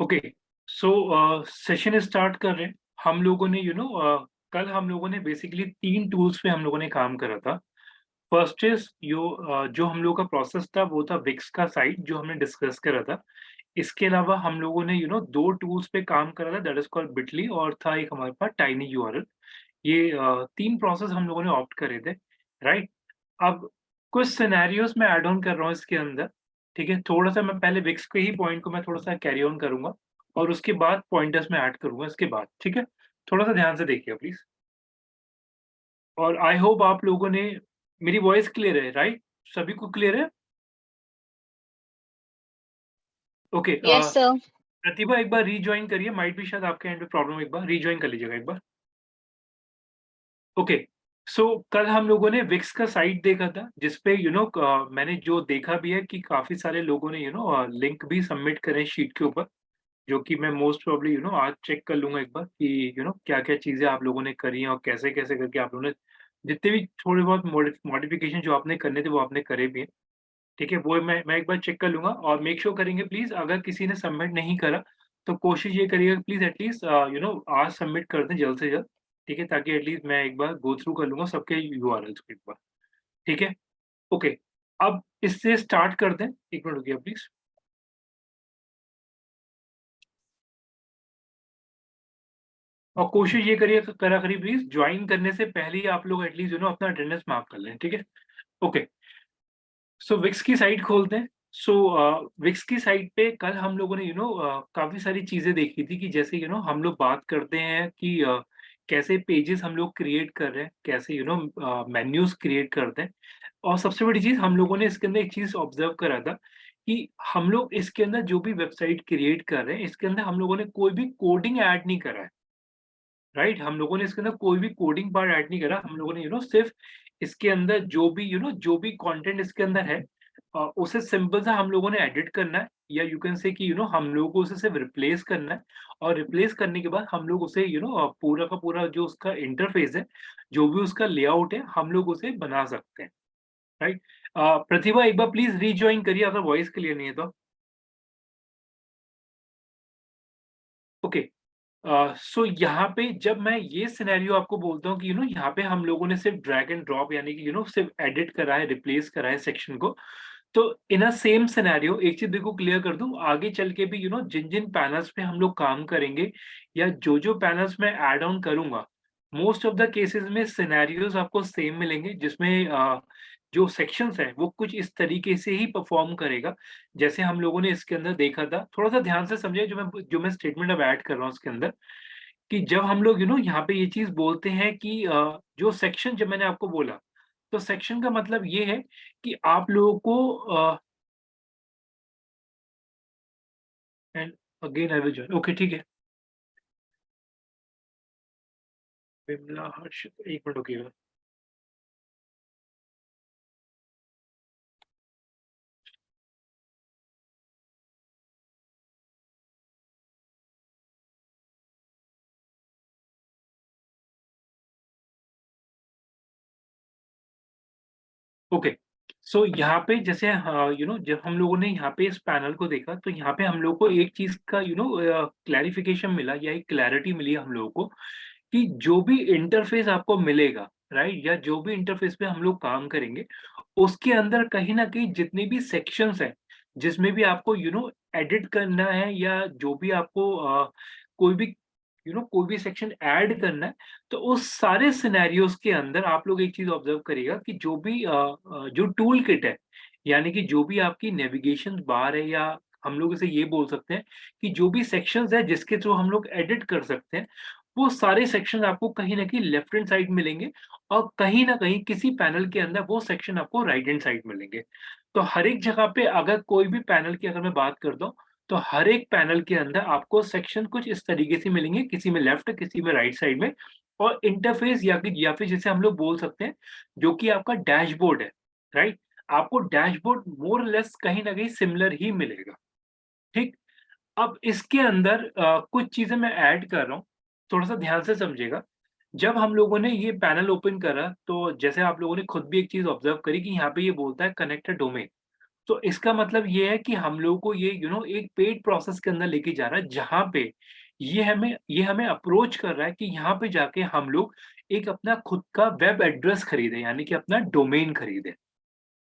Okay. सो session start कर रहे हैं। हम लोगों ने कल हम लोगों ने बेसिकली 3 टूल्स पे हम लोगों ने काम करा था। फर्स्ट इज़ जो हम लोगों का प्रोसेस था वो था विक्स का साइट जो हमने डिस्कस करा था। इसके अलावा हम लोगों ने 2 टूल्स पे काम करा था दैट इज़ कॉल्ड बिटली और था एक हमारे पास टाइनी यूआरएल। ये 3 प्रोसेस हम लोगों ने ऑप्ट करे थे, राइट? अब कुछ सिनेरियोज़ मैं ऐड ऑन कर रहा हूँ इसके अंदर, ठीक है? थोड़ा-सा मैं पहले विक्स के ही पॉइंट को मैं थोड़ा-सा कैरी ऑन करूँगा और उसके बाद पॉइंटर्स मैं ऐड करूँगा इसके बाद, ठीक है? थोड़ा-सा ध्यान से देखिए प्लीज़। और आई होप आप लोगों ने मेरी वॉइस क्लियर है, राइट? सभी को क्लियर है? ओके। Yes sir. प्रतिभा एक बार रिजॉइन करिए, माइट बी शायद आपके एंड पे प्रॉब्लम, एक बार रिजॉइन कर लीजिएगा एक बार। ओके। सो कल हम लोगों ने विक्स का साइट देखा था जिसपे मैंने जो देखा भी है कि काफ़ी सारे लोगों ने लिंक भी सबमिट करे शीट के ऊपर, जो कि मैं मोस्ट प्रोबब्ली आज चेक कर लूँगा एक बार कि क्या-क्या चीज़ें आप लोगों ने करी हैं और कैसे-कैसे करके आप लोगों ने जितने भी थोड़े बहुत मॉडिफिकेशन जो आपने करने थे वो आपने करे भी हैं। ठीक है? वो मैं एक बार चेक कर लूँगा और मेक श्योर करेंगे प्लीज़ अगर किसी ने सबमिट नहीं करा, तो कोशिश ये करिएगा प्लीज़ एटलीस्ट आज सबमिट कर दें जल्द से जल्द, ठीक है? ताकि एटलीस्ट मैं एक बार गो थ्रू कर लूँगा सबके यूआरएल्स को एक बार, ठीक है? ओके, अब इससे स्टार्ट कर दें। 1 मिनट रुकिए प्लीज़। और कोशिश ये करिए करा करिए प्लीज़ जॉइन करने से पहले ही आप लोग एटलीस्ट अपना अटेंडेंस मार्क कर लें, ठीक है? ओके। सो विक्स की साइट खोलते हैं। सो विक्स की साइट पे कल हम लोगों ने काफ़ी सारी चीज़ें देखी थी कि जैसे हम लोग बात करते हैं कि कैसे पेजेस हम लोग क्रिएट कर रहे हैं, कैसे मेन्यूज़ क्रिएट करते हैं। और सबसे बड़ी चीज़ हम लोगों ने इसके अंदर एक चीज़ ऑब्ज़र्व करा था कि हम लोग इसके अंदर जो भी वेबसाइट क्रिएट कर रहे हैं, इसके अंदर हम लोगों ने कोई भी कोडिंग ऐड नहीं करा है। राइट? हम लोगों ने इसके अंदर कोई भी कोडिंग पार्ट ऐड नहीं करा। हम लोगों ने सिर्फ़ इसके अंदर जो भी कंटेंट इसके अंदर है उसे सिंपल सा हम लोगों ने एडिट करना है या यू कैन से कि हम लोगों को उसे सिर्फ़ रिप्लेस करना है और रिप्लेस करने के बाद हम लोग उसे पूरा का पूरा जो उसका इंटरफ़ेस है, जो भी उसका लेआउट है, हम लोग उसे बना सकते हैं, राइट? प्रतिभा एक बार प्लीज़ रिजॉइन करिए अगर वॉइस क्लियर नहीं है तो। ओके। सो यहाँ पे जब मैं ये सिनेरियो आपको बोलता हूँ कि यहाँ पे हम लोगों ने सिर्फ ड्रैग एंड ड्रॉप यानी कि सिर्फ एडिट करा है, रिप्लेस करा है सेक्शन को। तो इन अ सेम सिनेरियो एक चीज़ देखो क्लियर कर दूँ, आगे चल के भी जिन-जिन पैनल्स पे हम लोग काम करेंगे या जो-जो पैनल्स मैं ऐड ऑन करूँगा, मोस्ट ऑफ द केसेज़ में सिनेरियोज़ आपको सेम मिलेंगे जिसमें जो सेक्शंस हैं वो कुछ इस तरीके से ही परफ़ॉर्म करेगा जैसे हम लोगों ने इसके अंदर देखा था। थोड़ा-सा ध्यान से समझिए जो मैं स्टेटमेंट अब ऐड कर रहा हूँ उसके अंदर, कि जब हम लोग यहाँ पे ये चीज़ बोलते हैं कि जो सेक्शन जब मैंने आपको बोला, तो सेक्शन का मतलब ये है कि आप लोगों को and again I will join okay ठीक है। विमला हर्ष 1 मिनट रुकिएगा। ओके। सो यहाँ पे जैसे जब हम लोगों ने यहाँ पे इस पैनल को देखा तो यहाँ पे हम लोग को एक चीज़ का क्लैरिफिकेशन मिला या एक क्लैरिटी मिली हम लोगों को कि जो भी इंटरफ़ेस आपको मिलेगा, राइट? या जो भी इंटरफ़ेस पे हम लोग काम करेंगे, उसके अंदर कहीं न कहीं जितने भी सेक्शंस हैं, जिसमें भी आपको एडिट करना है या जो भी आपको कोई भी कोई भी सेक्शन ऐड करना है, तो उस सारे सिनेरियोज़ के अंदर आप लोग एक चीज़ ऑब्ज़र्व करिएगा कि जो टूल किट है, यानी कि जो भी आपकी नेविगेशन बार है या हम लोग इसे ये बोल सकते हैं कि जो भी सेक्शंस हैं जिसके थ्रू हम लोग एडिट कर सकते हैं, वो सारे सेक्शन आपको कहीं न कहीं लेफ्ट हैंड साइड मिलेंगे और कहीं न कहीं किसी पैनल के अंदर वो सेक्शन आपको राइट हैंड साइड मिलेंगे। तो हर एक जगह पे अगर कोई भी पैनल की अगर मैं बात करता हूँ, तो हर एक पैनल के अंदर आपको सेक्शन कुछ इस तरीके से मिलेंगे, किसी में लेफ्ट, किसी में राइट साइड में और इंटरफ़ेस या फिर जिसे हम लोग बोल सकते हैं, जो कि आपका डैशबोर्ड है, राइट? आपको डैशबोर्ड मोर और लेस कहीं न कहीं सिमिलर ही मिलेगा, ठीक? अब इसके अंदर कुछ चीज़ें मैं ऐड कर रहा हूँ, थोड़ा-सा ध्यान से समझिएगा। जब हम लोगों ने ये पैनल ओपन करा, तो जैसे आप लोगों ने खुद भी एक चीज़ ऑब्ज़र्व करी कि यहाँ पे ये बोलता है कनेक्ट अ डोमेन। तो इसका मतलब ये है कि हम लोगों को ये एक पेड प्रोसेस के अंदर लेके जा रहा है, जहाँ पे ये हमें अप्रोच कर रहा है कि यहाँ पे जाके हम लोग एक अपना खुद का वेब एड्रेस खरीदें, यानी कि अपना डोमेन खरीदें,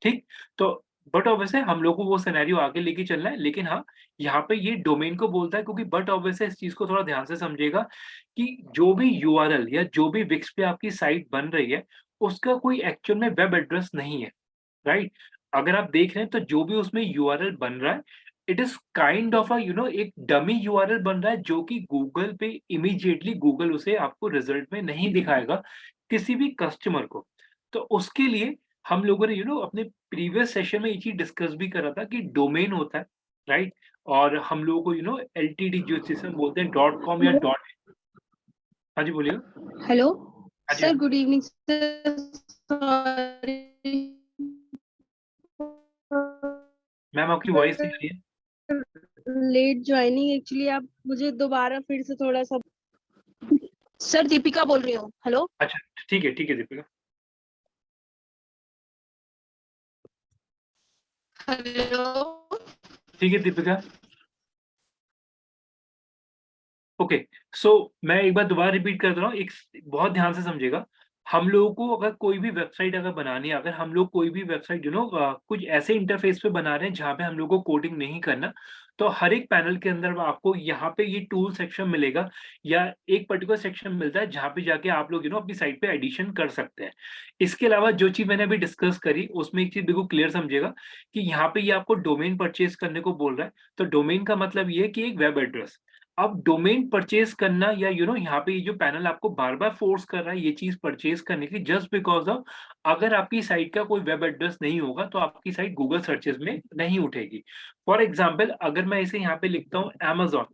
ठीक? तो बट ऑब्वियसली हम लोग को वो सिनेरियो आगे लेके चलना है, लेकिन हाँ, यहाँ पे ये डोमेन को बोलता है, क्योंकि बट ऑब्वियसली इस चीज़ को थोड़ा ध्यान से समझिएगा कि जो भी यूआरएल या जो भी विक्स पे आपकी साइट बन रही है, उसका कोई एक्चुअल में वेब एड्रेस नहीं है। राइट? अगर आप देख रहे हैं तो जो भी उसमें यूआरएल बन रहा है, इट इज़ काइंड ऑफ एक डमी यूआरएल बन रहा है, जो कि गूगल पे इमीडिएटली गूगल उसे आपको रिजल्ट में नहीं दिखाएगा, किसी भी कस्टमर को। तो उसके लिए हम लोगों ने अपने प्रीवियस सेशन में ये चीज़ डिस्कस भी करा था कि डोमेन होता है, राइट? और हम लोगों को एलटीडी जो जिसे हम बोलते हैं डॉट कॉम या हेलो डॉट। हाँ जी, बोलिएगा। हेलो हाँ जी, हाँ सर, जी। Good evening sir. Sorry ma'am आपकी वॉइस नहीं आ रही है। लेट ज्वाइनिंग, एक्चुअली आप मुझे दोबारा फिर से थोड़ा सा। सर दीपिका बोल रही हूँ। हेलो अच्छा, ठीक है दीपिका। हेलो ठीक है दीपिका। ओके, सो मैं एक बार दोबारा रिपीट कर दे रहा हूँ, एक बहुत ध्यान से समझिएगा। हम लोगों को अगर कोई भी वेबसाइट अगर बनानी है, अगर हम लोग कोई भी वेबसाइट कुछ ऐसे इंटरफेस पे बना रहे हैं जहाँ पे हम लोग को कोडिंग नहीं करना, तो हर एक पैनल के अंदर आपको यहाँ पे ये टूल सेक्शन मिलेगा, या एक पर्टिकुलर सेक्शन मिलता है जहाँ पे जाके आप लोग अपनी साइट पे एडिशन कर सकते हैं। इसके अलावा जो चीज़ मैंने अभी डिस्कस करी, उसमें एक चीज़ बिल्कुल क्लियर समझिएगा कि यहाँ पे ये आपको डोमेन परचेज़ करने को बोल रहा है। तो डोमेन का मतलब ये है कि एक वेब एड्रेस। अब डोमेन परचेज करना, या यहाँ पे ये जो पैनल आपको बार-बार फोर्स कर रहा है ये चीज़ परचेज करने के लिए, जस्ट बिकॉज़ ऑफ अगर आपकी साइट का कोई वेब एड्रेस नहीं होगा, तो आपकी साइट गूगल सर्चेज़ में नहीं उठेगी। फॉर एग्ज़ाम्पल अगर मैं इसे यहाँ पे लिखता हूँ अमेज़न,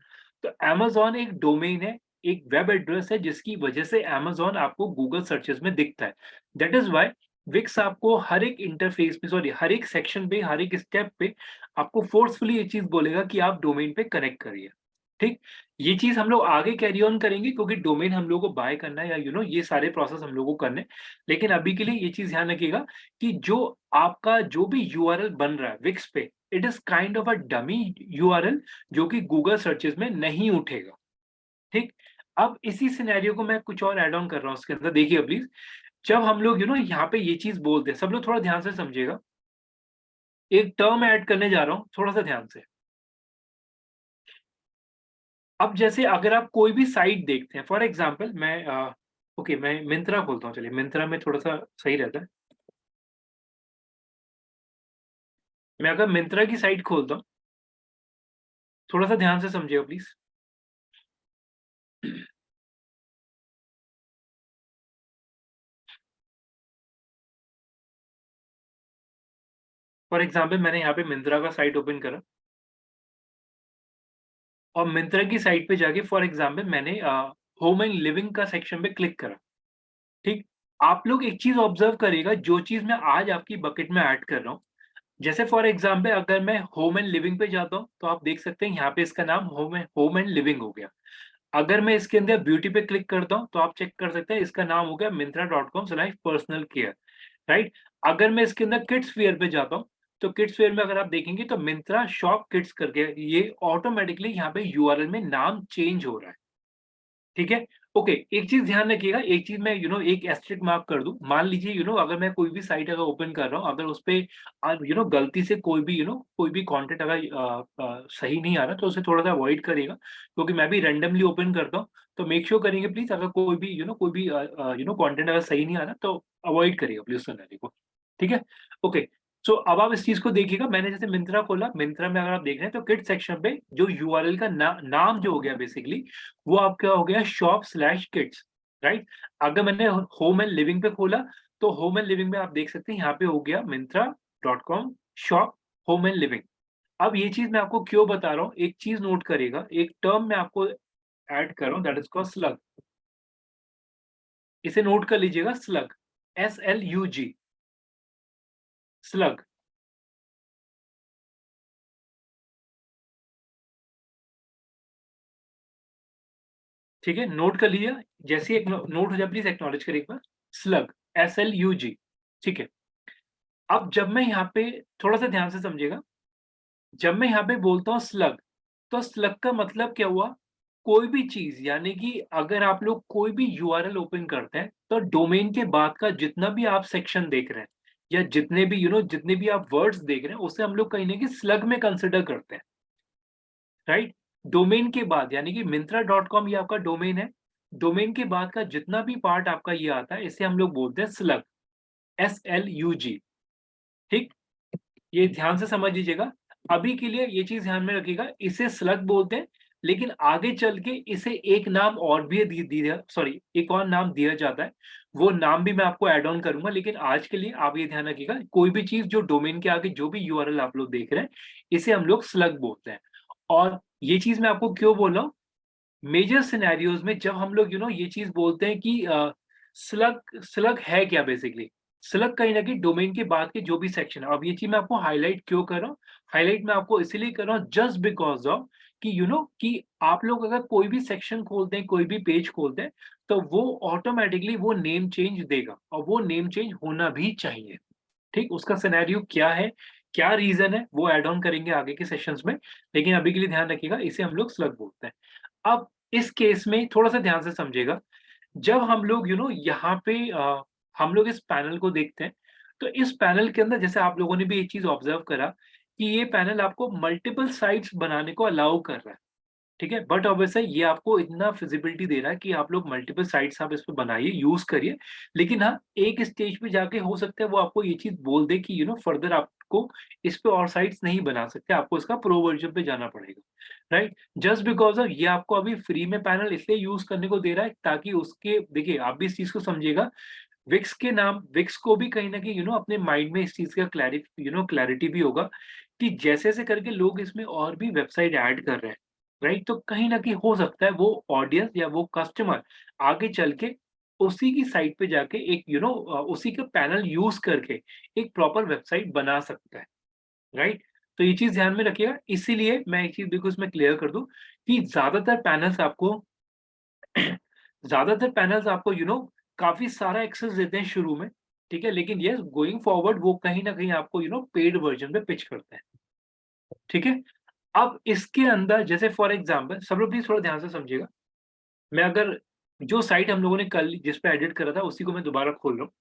तो अमेज़न एक डोमेन है, एक वेब एड्रेस है, जिसकी वजह से अमेज़न आपको गूगल सर्चेज़ में दिखता है। दैट इज़ व्हाई विक्स आपको हर एक इंटरफेस पे, सॉरी, हर एक सेक्शन पे, हर एक स्टेप पे आपको फोर्सफुली ये चीज़ बोलेगा कि आप डोमेन पे कनेक्ट करिए। ठीक? ये चीज़ हम लोग आगे कैरी ऑन करेंगे, क्योंकि डोमेन हम लोगों को बाय करना है, या ये सारे प्रोसेस हम लोगों को करने हैं। लेकिन अभी के लिए ये चीज़ ध्यान रखिएगा कि जो आपका जो भी यूआरएल बन रहा है विक्स पे, it is kind of a dummy URL, जो कि गूगल सर्चेज़ में नहीं उठेगा। ठीक? अब इसी सिनेरियो को मैं कुछ और ऐड ऑन कर रहा हूँ उसके अंदर, देखिए प्लीज़। जब हम लोग यहाँ पे ये चीज़ बोलते हैं, सब लोग थोड़ा ध्यान से समझिएगा। एक टर्म ऐड करने जा रहा हूँ, थोड़ा-सा ध्यान से। अब जैसे अगर आप कोई भी साइट देखते हैं, फॉर एग्ज़ाम्पल ओके, मैं मिंत्रा खोलता हूँ, चलिए मिंत्रा में थोड़ा-सा सही रहता है। मैं अगर मिंत्रा की साइट खोलता हूँ, थोड़ा-सा ध्यान से समझिएगा प्लीज़। फॉर एग्ज़ाम्पल मैंने यहाँ पे मिंत्रा का साइट ओपन करा, और मिंत्रा की साइट पे जाके फॉर एग्ज़ाम्पल मैंने होम एंड लिविंग का सेक्शन पे क्लिक करा, ठीक? आप लोग एक चीज़ ऑब्ज़र्व करिएगा, जो चीज़ मैं आज आपकी बकेट में ऐड कर रहा हूँ, जैसे फॉर एग्ज़ाम्पल अगर मैं होम एंड लिविंग पे जाता हूँ, तो आप देख सकते हैं यहाँ पे इसका नाम होम एंड लिविंग हो गया। अगर मैं इसके अंदर ब्यूटी पे क्लिक करता हूँ, तो आप चेक कर सकते हैं इसका नाम हो गया myntra.com/personal care, राइट? अगर मैं इसके अंदर किड्स वियर पे जाता हूँ, तो किड्स वियर में अगर आप देखेंगे तो मिंत्रा शॉप किड्स करके ये ऑटोमैटिकली यहाँ पे यूआरएल में नाम चेंज हो रहा है। ठीक है? ओके, एक चीज़ ध्यान रखिएगा, एक चीज़ मैं एक एस्टेरिस्क मार्क कर दूँ। मान लीजिए अगर मैं कोई भी साइट अगर ओपन कर रहा हूँ, अगर उसपे गलती से कोई भी कोई भी कंटेंट अगर सही नहीं आ रहा, तो उसे थोड़ा-सा अवॉइड करिएगा, क्योंकि मैं भी रैंडमली ओपन करता हूँ। तो मेक श्योर करेंगे प्लीज़, अगर कोई भी कोई भी कंटेंट अगर सही नहीं आ रहा, तो अवॉइड करिएगा प्लीज़ उस सिनेरियो को। ठीक है? ओके, सो अब आप इस चीज़ को देखिएगा, मैंने जैसे मिंत्रा खोला, मिंत्रा में अगर आप देख रहे हैं तो किड्स सेक्शन पे जो यूआरएल का नाम जो हो गया बेसिकली, वो आपका हो गया shop/kids, राइट? अगर मैंने होम एंड लिविंग पे खोला, तो होम एंड लिविंग में आप देख सकते हैं यहाँ पे हो गया myntra.com shop home and living. अब ये चीज़ मैं आपको क्यों बता रहा हूँ, एक चीज़ नोट करिएगा, एक टर्म मैं आपको ऐड कर रहा हूँ, दैट इज़ कॉल्ड स्लग। इसे नोट कर लीजिएगा, स्लग, SLUG, स्लग। ठीक है? नोट कर लीजिए, जैसे ही एक नोट हो जाए प्लीज़ एक्नॉलेज करिए एक बार, स्लग, SLUG, ठीक है? अब जब मैं यहाँ पे थोड़ा-सा ध्यान से समझिएगा, जब मैं यहाँ पे बोलता हूँ स्लग, तो स्लग का मतलब क्या हुआ? कोई भी चीज़ यानी कि अगर आप लोग कोई भी यूआरएल ओपन करते हैं, तो डोमेन के बाद का जितना भी आप सेक्शन देख रहे हैं या जितने भी जितने भी आप वर्ड्स देख रहे हैं, उसे हम लोग कहीं न कहीं स्लग में कंसिडर करते हैं, राइट? डोमेन के बाद यानी कि myntra.com ये आपका डोमेन है। डोमेन के बाद का जितना भी पार्ट आपका ये आता है, इसे हम लोग बोलते हैं स्लग, SLUG, ठीक? ये ध्यान से समझ लीजिएगा। अभी के लिए ये चीज़ ध्यान में रखिएगा, इसे स्लग बोलते हैं, लेकिन आगे चल के इसे एक नाम और भी दी दिया सॉरी एक और नाम दिया जाता है। वो नाम भी मैं आपको ऐड ऑन करूँगा, लेकिन आज के लिए आप ये ध्यान रखिएगा, कोई भी चीज़ जो डोमेन के आगे जो भी यूआरएल आप लोग देख रहे हैं, इसे हम लोग स्लग बोलते हैं। और ये चीज़ मैं आपको क्यों बोल रहा हूँ? मेजर सिनेरियोज़ में जब हम लोग ये चीज़ बोलते हैं कि स्लग स्लग है क्या बेसिकली? स्लग कहीं न कहीं डोमेन के बाद के जो भी सेक्शन है। अब ये चीज़ मैं आपको हाइलाइट क्यों कर रहा हूँ? हाइलाइट मैं आपको इसीलिए कर रहा हूँ जस्ट बिकॉज़ ऑफ कि कि आप लोग अगर कोई भी सेक्शन खोलते हैं, कोई भी पेज खोलते हैं, तो वो ऑटोमैटिकली वो नेम चेंज देगा और वो नेम चेंज होना भी चाहिए। ठीक? उसका सिनेरियो क्या है, क्या रीज़न है, वो ऐड ऑन करेंगे आगे के सेशंस में। लेकिन अभी के लिए ध्यान रखिएगा, इसे हम लोग स्लग बोलते हैं। अब इस केस में थोड़ा-सा ध्यान से समझिएगा, जब हम लोग यहाँ पे हम लोग इस पैनल को देखते हैं, तो इस पैनल के अंदर जैसे आप लोगों ने भी एक चीज़ ऑब्ज़र्व करा कि ये पैनल आपको मल्टीपल साइट्स बनाने को अलाउ कर रहा है। ठीक है? बट ऑब्वियसली ये आपको इतना फिज़िबिलिटी दे रहा है कि आप लोग मल्टीपल साइट्स आप इस पे बनाइए, यूज़ करिए। लेकिन हाँ, एक स्टेज पे जाके हो सकता है वो आपको ये चीज़ बोल दे कि फर्दर आपको इस पे और साइट्स नहीं बना सकते, आपको इसका प्रो वर्ज़न पे जाना पड़ेगा, राइट? जस्ट बिकॉज़ ऑफ ये आपको अभी फ्री में पैनल इसलिए यूज़ करने को दे रहा है ताकि उसके देखिए, आप भी इस चीज़ को समझिएगा, विक्स को भी कहीं न कहीं अपने माइंड में इस चीज़ का क्लैरिटी भी होगा कि जैसे-जैसे करके लोग इसमें और भी वेबसाइट ऐड कर रहे हैं, राइट? तो कहीं न कहीं हो सकता है वो ऑडियंस या वो कस्टमर आगे चल के उसी की साइट पे जाके एक उसी का पैनल यूज़ करके एक प्रॉपर वेबसाइट बना सकता है, राइट? तो ये चीज़ ध्यान में रखिएगा, इसीलिए मैं एक चीज़ देखो इसमें क्लियर कर दूँ कि ज़्यादातर पैनल्स आपको काफ़ी सारा एक्सेस देते हैं शुरू में, ठीक है? लेकिन येस गोइंग फॉरवर्ड वो कहीं न कहीं आपको पेड वर्ज़न पे पिच करते हैं, ठीक है? अब इसके अंदर जैसे फॉर एग्ज़ाम्पल सब लोग प्लीज़ थोड़ा ध्यान से समझिएगा। मैं अगर जो साइट हम लोगों ने कल जिस पे एडिट करा था उसी को मैं दोबारा खोल रहा हूँ।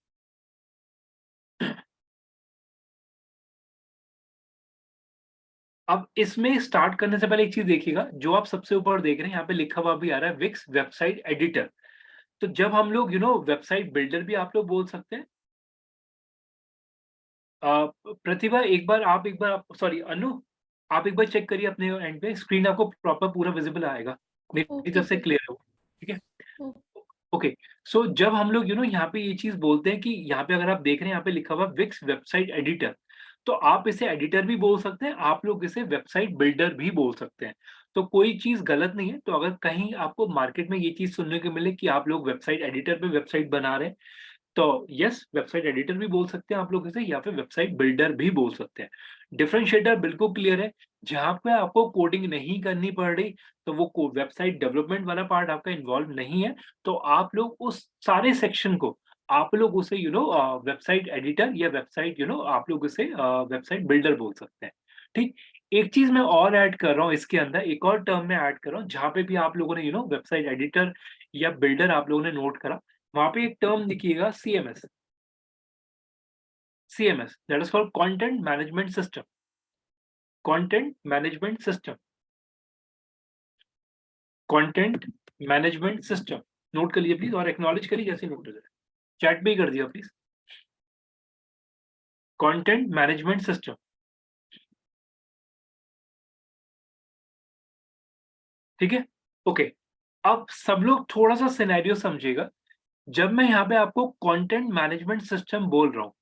अब इसमें स्टार्ट करने से पहले एक चीज़ देखिएगा, जो आप सबसे ऊपर देख रहे हैं यहाँ पे लिखा हुआ भी आ रहा है विक्स वेबसाइट एडिटर। तो जब हम लोग वेबसाइट बिल्डर भी आप लोग बोल सकते हैं। प्रतिभा एक बार आप सॉरी अनु, आप एक बार चेक करिए अपने एंड पे स्क्रीन आपको प्रॉपर पूरा विज़िबल आएगा। मेरी ओके तरफ से सर। क्लियर है वो, ठीक है? ओ ओके, सो जब हम लोग यहाँ पे ये चीज़ बोलते हैं कि यहाँ पे अगर आप देख रहे हैं यहाँ पे लिखा हुआ विक्स वेबसाइट एडिटर, तो आप इसे एडिटर भी बोल सकते हैं, आप लोग इसे वेबसाइट बिल्डर भी बोल सकते हैं। तो कोई चीज़ गलत नहीं है, तो अगर कहीं आपको मार्केट में ये चीज़ सुनने को मिले कि आप लोग वेबसाइट एडिटर पे वेबसाइट बना रहे हैं, तो यस वेबसाइट एडिटर भी बोल सकते हैं आप लोग इसे या फिर वेबसाइट बिल्डर भी बोल सकते हैं। डिफरेंशिएटर बिल्कुल क्लियर है, जहाँ पे आपको कोडिंग नहीं करनी पड़ रही, तो वो को वेबसाइट डेवलपमेंट वाला पार्ट आपका इन्वॉल्व नहीं है, तो आप लोग उस सारे सेक्शन को आप लोग उसे वेबसाइट एडिटर या वेबसाइट आप लोग उसे वेबसाइट बिल्डर बोल सकते हैं, ठीक? एक चीज़ मैं और ऐड कर रहा हूँ इसके अंदर, एक और टर्म मैं ऐड कर रहा हूँ, जहाँ पे भी आप लोगों ने वेबसाइट एडिटर या बिल्डर आप लोगों ने नोट करा, वहाँ पे एक टर्म लिखिएगा CMS, CMS that is called content management system, content management system, content management system. Note कर लीजिए प्लीज़ और एक्नॉलेज करिए जैसे नोट हो जाए। चैट पे ही कर दिया प्लीज़। कंटेंट मैनेजमेंट सिस्टम, ठीक है? ओके, अब सब लोग थोड़ा-सा सिनेरियो समझिएगा। जब मैं यहाँ पे आपको कंटेंट मैनेजमेंट सिस्टम बोल रहा हूँ,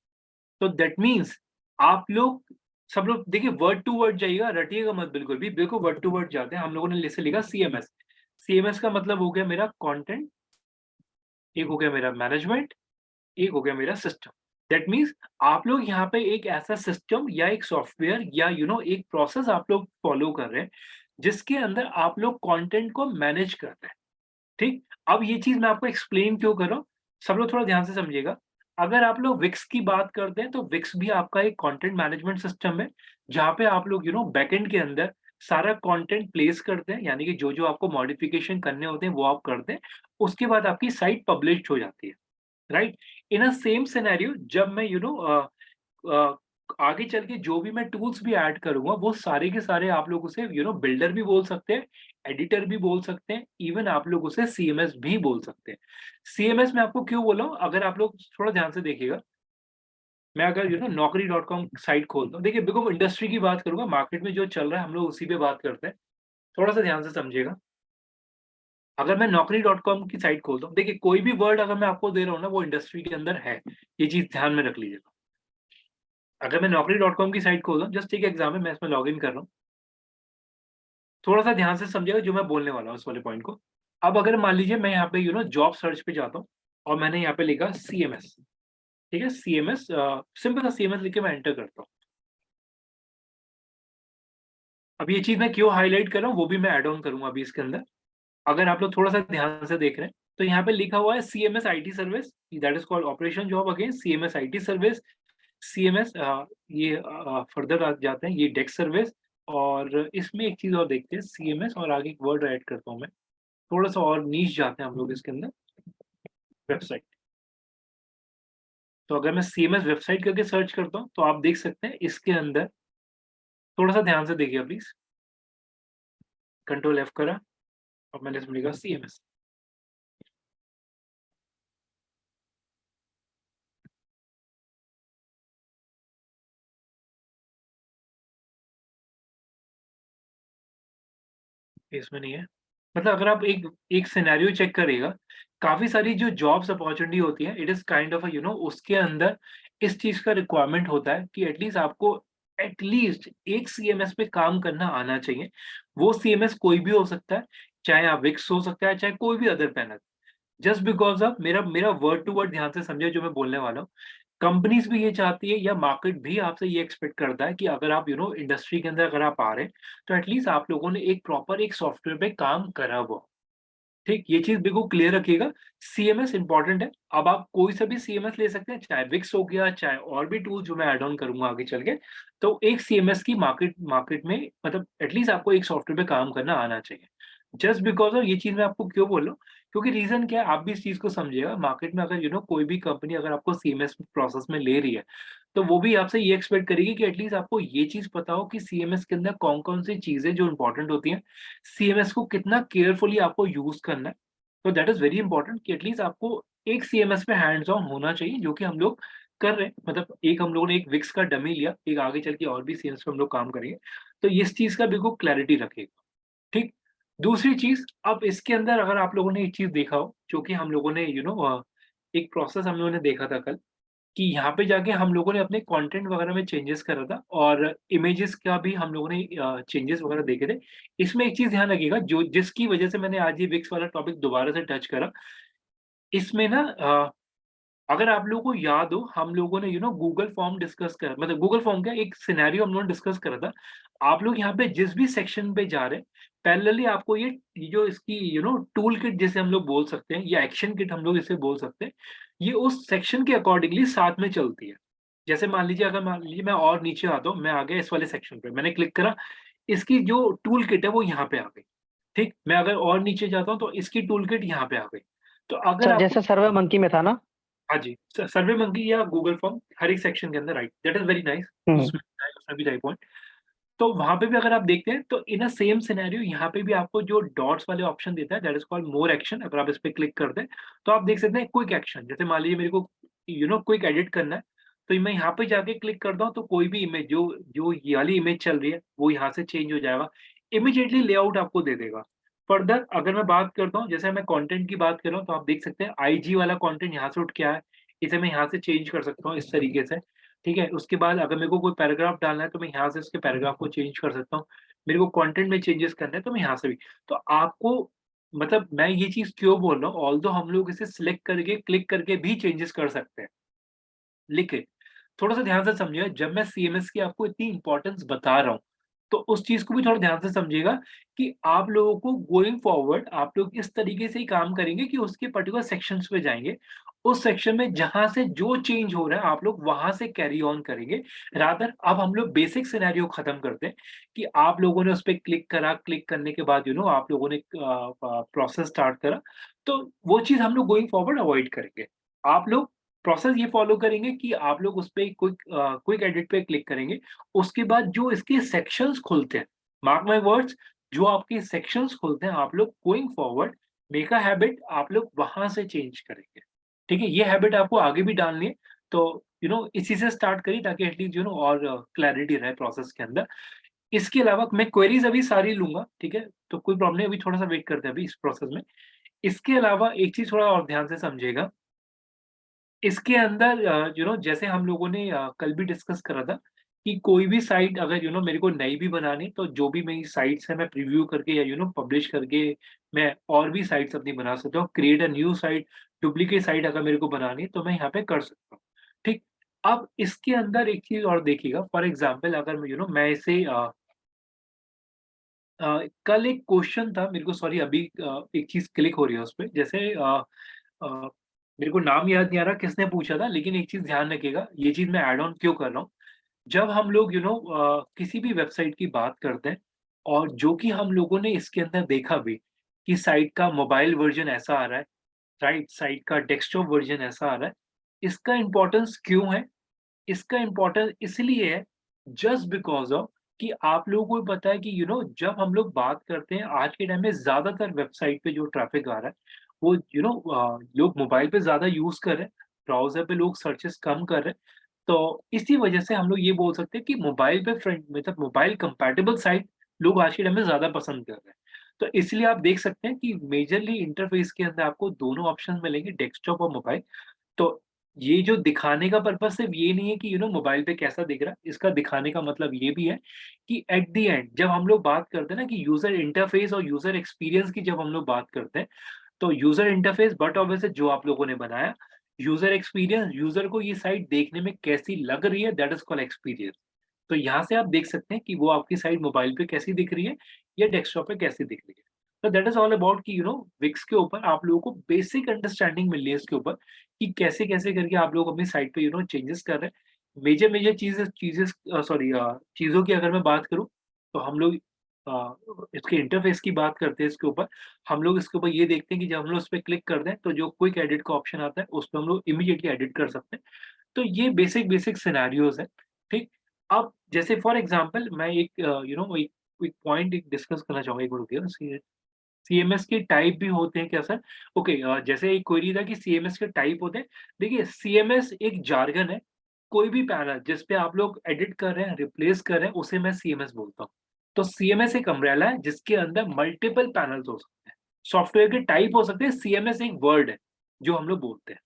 तो दैट मीन्स आप लोग सब लोग देखिए वर्ड टू वर्ड जाइएगा, रटिएगा मत बिल्कुल भी, बिल्कुल वर्ड टू वर्ड जाते हैं। हम लोगों ने जैसे लिखा सीएमएस, सीएमएस का मतलब हो गया मेरा कंटेंट, एक हो गया मेरा मैनेजमेंट, एक हो गया मेरा सिस्टम। दैट मीन्स आप लोग यहाँ पे एक ऐसा सिस्टम या एक सॉफ्टवेयर या एक प्रोसेस आप लोग फॉलो कर रहे हैं, जिसके अंदर आप लोग कंटेंट को मैनेज कर रहे हैं, ठीक? अब ये चीज़ मैं आपको एक्सप्लेन क्यों कर रहा हूँ, सब लोग थोड़ा ध्यान से समझिएगा। अगर आप लोग विक्स की बात करते हैं, तो विक्स भी आपका एक कंटेंट मैनेजमेंट सिस्टम है, जहाँ पे आप लोग बैकएंड के अंदर सारा कंटेंट प्लेस करते हैं, यानी कि जो-जो आपको मॉडिफिकेशन करने होते हैं, वो आप करते हैं। उसके बाद आपकी साइट पब्लिश्ड हो जाती है, राइट? इन अ सेम सिनेरियो जब मैं अ, आगे चल के जो भी मैं टूल्स भी ऐड करूँगा, वो सारे के सारे आप लोग उसे बिल्डर भी बोल सकते हैं, एडिटर भी बोल सकते हैं, इवन आप लोग उसे सीएमएस भी बोल सकते हैं। सीएमएस मैं आपको क्यों बोला हूँ, अगर आप लोग थोड़ा ध्यान से देखिएगा, मैं अगर नौकरी डॉट कॉम साइट खोलता हूँ, देखिए बिल्कुल इंडस्ट्री की बात करूँगा, मार्केट में जो चल रहा है हम लोग उसी पे बात करते हैं। थोड़ा-सा ध्यान से समझिएगा। अगर मैं नौकरी डॉट कॉम की साइट खोलता हूँ, देखिए कोई भी वर्ड अगर मैं आपको दे रहा हूँ ना, वो इंडस्ट्री के अंदर है। ये चीज़ ध्यान में रख लीजिएगा। अगर मैं नौकरी डॉट कॉम की साइट खोलता हूँ, जस्ट टेक एग्जाम्पल, मैं इसमें लॉगिन कर रहा हूँ। थोड़ा-सा ध्यान से समझिएगा जो मैं बोलने वाला हूँ इस वाले पॉइंट को। अब अगर मान लीजिए मैं यहाँ पे जॉब सर्च पे जाता हूँ और मैंने यहाँ पे लिखा सीएमएस, ठीक है? सीएमएस सिंपल सा सीएमएस लिख के मैं एंटर करता हूँ। अब ये चीज़ मैं क्यों हाइलाइट कर रहा हूँ, वो भी मैं ऐड ऑन करूँगा अभी इसके अंदर। अगर आप लोग थोड़ा-सा ध्यान से देख रहे हैं, तो यहाँ पे लिखा हुआ है CMS IT service, that is called operation job again CMS IT service, CMS ये फर्दर आ जाते हैं, ये डेस्क सर्विस, और इसमें एक चीज़ और देखते हैं सीएमएस, और आगे एक वर्ड ऐड करता हूँ मैं। थोड़ा-सा और नीश जाते हैं हम लोग इसके अंदर, वेबसाइट। तो अगर मैं सीएमएस वेबसाइट करके सर्च करता हूँ, तो आप देख सकते हैं इसके अंदर, थोड़ा-सा ध्यान से देखिए प्लीज़, कंट्रोल एफ करा और मैंने इसमें लिखा सीएमएस। इसमें नहीं है। मतलब अगर आप एक एक सिनेरियो चेक करिएगा, काफ़ी सारी जो जॉब्स अपॉर्च्युनिटी होती है, इट इज़ काइंड ऑफ उसके अंदर इस चीज़ का रिक्वायरमेंट होता है कि एटलीस्ट एक सीएमएस पे काम करना आना चाहिए। वो सीएमएस कोई भी हो सकता है, चाहे आप विक्स हो सकता है, चाहे कोई भी other panel. Just because of मेरा मेरा वर्ड टू वर्ड ध्यान से समझिए जो मैं बोलने वाला हूँ। कंपनीज़ भी ये चाहती है, या मार्केट भी आपसे ये एक्सपेक्ट करता है कि अगर आप इंडस्ट्री के अंदर अगर आप आ रहे हैं, तो एटलीस्ट आप लोगों ने एक प्रॉपर एक सॉफ्टवेयर पे काम करा हुआ हो। ठीक, ये चीज़ बिल्कुल क्लियर रखिएगा, सीएमएस इम्पोर्टेंट है। अब आप कोई सा भी सीएमएस ले सकते हैं, चाहे विक्स हो गया, चाहे और भी टूल जो मैं ऐड ऑन करूँगा आगे चल के। तो एक सीएमएस की मार्केट मार्केट में मतलब एटलीस्ट आपको एक सॉफ्टवेयर पे काम करना आना चाहिए। जस्ट बिकॉज़ ऑफ ये चीज़ मैं आपको क्यों बोल रहा हूँ, क्योंकि रीज़न क्या है, आप भी इस चीज़ को समझिएगा, मार्केट में अगर कोई भी कंपनी अगर आपको सीएमएस प्रोसेस में ले रही है, तो वो भी आपसे ये एक्सपेक्ट करेगी कि एटलीस्ट आपको ये चीज़ पता हो कि सीएमएस के अंदर कौन-कौन सी चीज़ें जो इम्पोर्टेंट होती हैं, सीएमएस को कितना केयरफुली आपको यूज़ करना है। तो दैट इज़ वेरी इंपॉर्टेंट कि एटलीस्ट आपको एक सीएमएस पे हैंड्स ऑन होना चाहिए, जो कि हम लोग कर रहे हैं। मतलब एक हम लोगों ने एक विक्स का डमी लिया, एक आगे चल के और भी सीएमएस पे हम लोग काम करेंगे। तो इस चीज़ का बिल्कुल क्लैरिटी रखिएगा, ठीक? दूसरी चीज़, अब इसके अंदर अगर आप लोगों ने एक चीज़ देखा हो, जो कि हम लोगों ने एक प्रोसेस हम लोगों ने देखा था कल, कि यहाँ पे जाके हम लोगों ने अपने कंटेंट वगैरह में चेंजेस करा था, और इमेजेस का भी हम लोगों ने चेंजेस वगैरह देखे थे। इसमें एक चीज़ ध्यान रखिएगा, जो जिसकी वजह से मैंने आज ये विक्स वाला टॉपिक दोबारा से टच करा, इसमें ना अगर आप लोगों को याद हो, हम लोगों ने गूगल फॉर्म डिस्कस करा, मतलब गूगल फॉर्म क्या, एक सिनेरियो हम लोगों ने डिस्कस करा था। आप लोग यहाँ पे जिस भी सेक्शन पे जा रहे हैं, पैरेलली आपको ये जो इसकी टूल किट जिसे हम लोग बोल सकते हैं, या एक्शन किट हम लोग इसे बोल सकते हैं, ये उस सेक्शन के अकॉर्डिंगली साथ में चलती है। जैसे मान लीजिए मैं और नीचे आता हूँ, मैं आ गया इस वाले सेक्शन पे, मैंने क्लिक करा, इसकी जो टूल किट है वो यहाँ पे आ गई, ठीक? मैं अगर और नीचे जाता हूँ तो इसकी टूल किट यहाँ पे आ गई। तो अगर सर आपको जैसे सर्वे मंकी में था ना? हाँ जी, सर्वे मंकी या गूगल फॉर्म हर एक सेक्शन के अंदर, right, that is very nice. हुँ। उसमें भी राइट पॉइंट। तो वहाँ पे भी अगर आप देखते हैं, तो इन अ सेम सिनेरियो यहाँ पे भी आपको जो डॉट्स वाले ऑप्शन देता है, that is called more action. अगर आप इस पे क्लिक करते हैं, तो आप देख सकते हैं क्विक एक्शन। जैसे मान लीजिए मेरे को क्विक एडिट करना है, तो मैं यहाँ पे जाके क्लिक करता हूँ, तो कोई भी इमेज जो जो ये वाली इमेज चल रही है, वो यहाँ से चेंज हो जाएगा। इमीडिएटली लेआउट आपको दे देगा। फर्दर अगर मैं बात करता हूँ, जैसे मैं कंटेंट की बात कर रहा हूँ, तो आप देख सकते हैं आईजी वाला कंटेंट यहाँ से उठ के आया है। इसे मैं यहाँ से चेंज कर सकता हूँ इस तरीके से, ठीक है? उसके बाद अगर मेरे को कोई पैराग्राफ डालना है, तो मैं यहाँ से उसके पैराग्राफ को चेंज कर सकता हूँ। मेरे को कंटेंट में चेंजेस करना है, तो मैं यहाँ से भी। तो आपको मतलब मैं ये चीज़ क्यों बोल रहा हूँ, ऑल्दो हम लोग इसे सिलेक्ट करके, क्लिक करके भी चेंजेस कर सकते हैं। लेकिन थोड़ा-सा ध्यान से समझिए, जब मैं सीएमएस की आपको इतनी इम्पोर्टेंस बता रहा हूँ, तो उस चीज़ को भी थोड़ा ध्यान से समझिएगा कि आप लोगों को गोइंग फॉरवर्ड आप लोग इस तरीके से ही काम करेंगे कि उसके पर्टिकुलर सेक्शंस पे जाएँगे। उस सेक्शन में जहाँ से जो चेंज हो रहा है आप लोग वहाँ से कैरी ऑन करेंगे। रादर अब हम लोग बेसिक सिनेरियो खत्म करते हैं कि आप लोगों ने उस पे क्लिक करा, क्लिक करने के बाद आप लोगों ने प्रोसेस स्टार्ट करा, तो वो चीज़ हम लोग गोइंग फॉरवर्ड अवॉइड करेंगे। आप लोग प्रोसेस ये फॉलो करेंगे कि आप लोग उस पे क्विक एडिट पे क्लिक करेंगे। उसके बाद जो इसके सेक्शंस खुलते हैं, मार्क माय वर्ड्स, जो आपके सेक्शंस खुलते हैं, आप लोग going forward make a habit आप लोग वहाँ से चेंज करेंगे। ठीक है? ये हैबिट आपको आगे भी डालनी है, तो इसी से स्टार्ट करिए ताकि एटलीस्ट और क्लैरिटी रहे प्रोसेस के अंदर। इसके अलावा मैं क्वेरीज़ अभी सारी लूँगा, ठीक है? तो कोई प्रॉब्लम नहीं, अभी थोड़ा-सा वेट करते हैं अभी इस प्रोसेस में। इसके अलावा एक चीज़ थोड़ा और ध्यान से समझिएगा, इसके अंदर जैसे हम लोगों ने कल भी डिस्कस करा था कि कोई भी साइट अगर मेरे को नई भी बनानी, तो जो भी मेरी साइट्स है मैं प्रीव्यू करके या पब्लिश करके मैं और भी साइट्स अपनी बना सकता हूँ। Create a new site, duplicate site अगर मेरे को बनानी है तो मैं यहाँ पे कर सकता हूँ। ठीक? अब इसके अंदर एक चीज़ और देखिएगा, फॉर एग्ज़ाम्पल अगर मैं इसे कल एक क्वेश्चन था मेरे को, सॉरी अभी एक चीज़ क्लिक हो रही है उसपे, जैसे अ, मेरे को नाम याद नहीं आ रहा किसने पूछा था, लेकिन एक चीज़ ध्यान रखिएगा, ये चीज़ मैं ऐड ऑन क्यों कर रहा हूँ। जब हम लोग किसी भी वेबसाइट की बात करते हैं और जो कि हम लोगों ने इसके अंदर देखा भी कि साइट का मोबाइल वर्ज़न ऐसा आ रहा है, राइट? साइट का डेस्कटॉप वर्ज़न ऐसा आ रहा है। इसका इम्पोर्टेंस क्यों है? इसका इम्पोर्टेंस इसलिए है जस्ट बिकॉज़ ऑफ कि आप लोगों को भी पता है कि जब हम लोग बात करते हैं आज के टाइम में ज़्यादातर वेबसाइट पे जो ट्रैफ़िक आ रहा है, वो लोग मोबाइल पे ज़्यादा यूज़ कर रहे हैं, ब्राउज़र पे लोग सर्चेज़ कम कर रहे हैं। तो इसी वजह से हम लोग ये बोल सकते हैं कि मोबाइल पे फ्रंट मतलब मोबाइल कंपैटिबल साइट लोग आज के टाइम में ज़्यादा पसंद कर रहे हैं। तो इसलिए आप देख सकते हैं कि मेजरली इंटरफ़ेस के अंदर आपको दोनों ऑप्शन मिलेंगे, डेस्कटॉप और मोबाइल। तो ये जो दिखाने का पर्पज़ सिर्फ़ ये नहीं है कि मोबाइल पे कैसा दिख रहा है, इसका दिखाने का मतलब ये भी है कि एट द एंड जब हम लोग बात करते हैं ना कि यूज़र इंटरफ़ेस और यूज़र एक्सपीरियंस की जब हम लोग बात करते हैं, तो यूज़र इंटरफ़ेस बट ऑब्वियसली जो आप लोगों ने बनाया, यूज़र एक्सपीरियंस यूज़र को ये साइट देखने में कैसी लग रही है, दैट इज़ कॉल्ड एक्सपीरियंस। तो यहाँ से आप देख सकते हैं कि वो आपकी साइट मोबाइल पे कैसी दिख रही है या डेस्कटॉप पे कैसी दिख रही है। तो दैट इज़ ऑल अबाउट कि विक्स के ऊपर आप लोगों को बेसिक अंडरस्टैंडिंग मिल रही है इसके ऊपर कि कैसे-कैसे करके आप लोग अपनी साइट पे चेंजेस कर रहे हैं। मेजर चीज़ों की अगर मैं बात करूँ, तो हम लोग इसके इंटरफ़ेस की बात करते हैं इसके ऊपर। हम लोग इसके ऊपर ये देखते हैं कि जब हम लोग इस पे क्लिक करते हैं, तो जो क्विक एडिट का ऑप्शन आता है, उसपे हम लोग इमीडिएटली एडिट कर सकते हैं। तो ये बेसिक सिनेरियोज़ हैं, ठीक? अब जैसे फॉर एग्ज़ाम्पल मैं एक एक एक पॉइंट एक डिस्कस करना चाहूँगा, एक मिनट रुकिएगा। सीएमएस के टाइप भी होते हैं क्या सर? ओके, जैसे एक क्वेरी था कि सीएमएस के टाइप होते हैं। देखिए सीएमएस एक जार्गन है, कोई भी पैनल जिस पे आप लोग एडिट कर रहे हैं, रिप्लेस कर रहे हैं, उसे मैं सीएमएस बोलता हूँ। तो सीएमएस एक अम्ब्रेला है जिसके अंदर मल्टीपल पैनल्स हो सकते हैं। सॉफ्टवेयर के टाइप हो सकते हैं, सीएमएस एक वर्ड है, जो हम लोग बोलते हैं।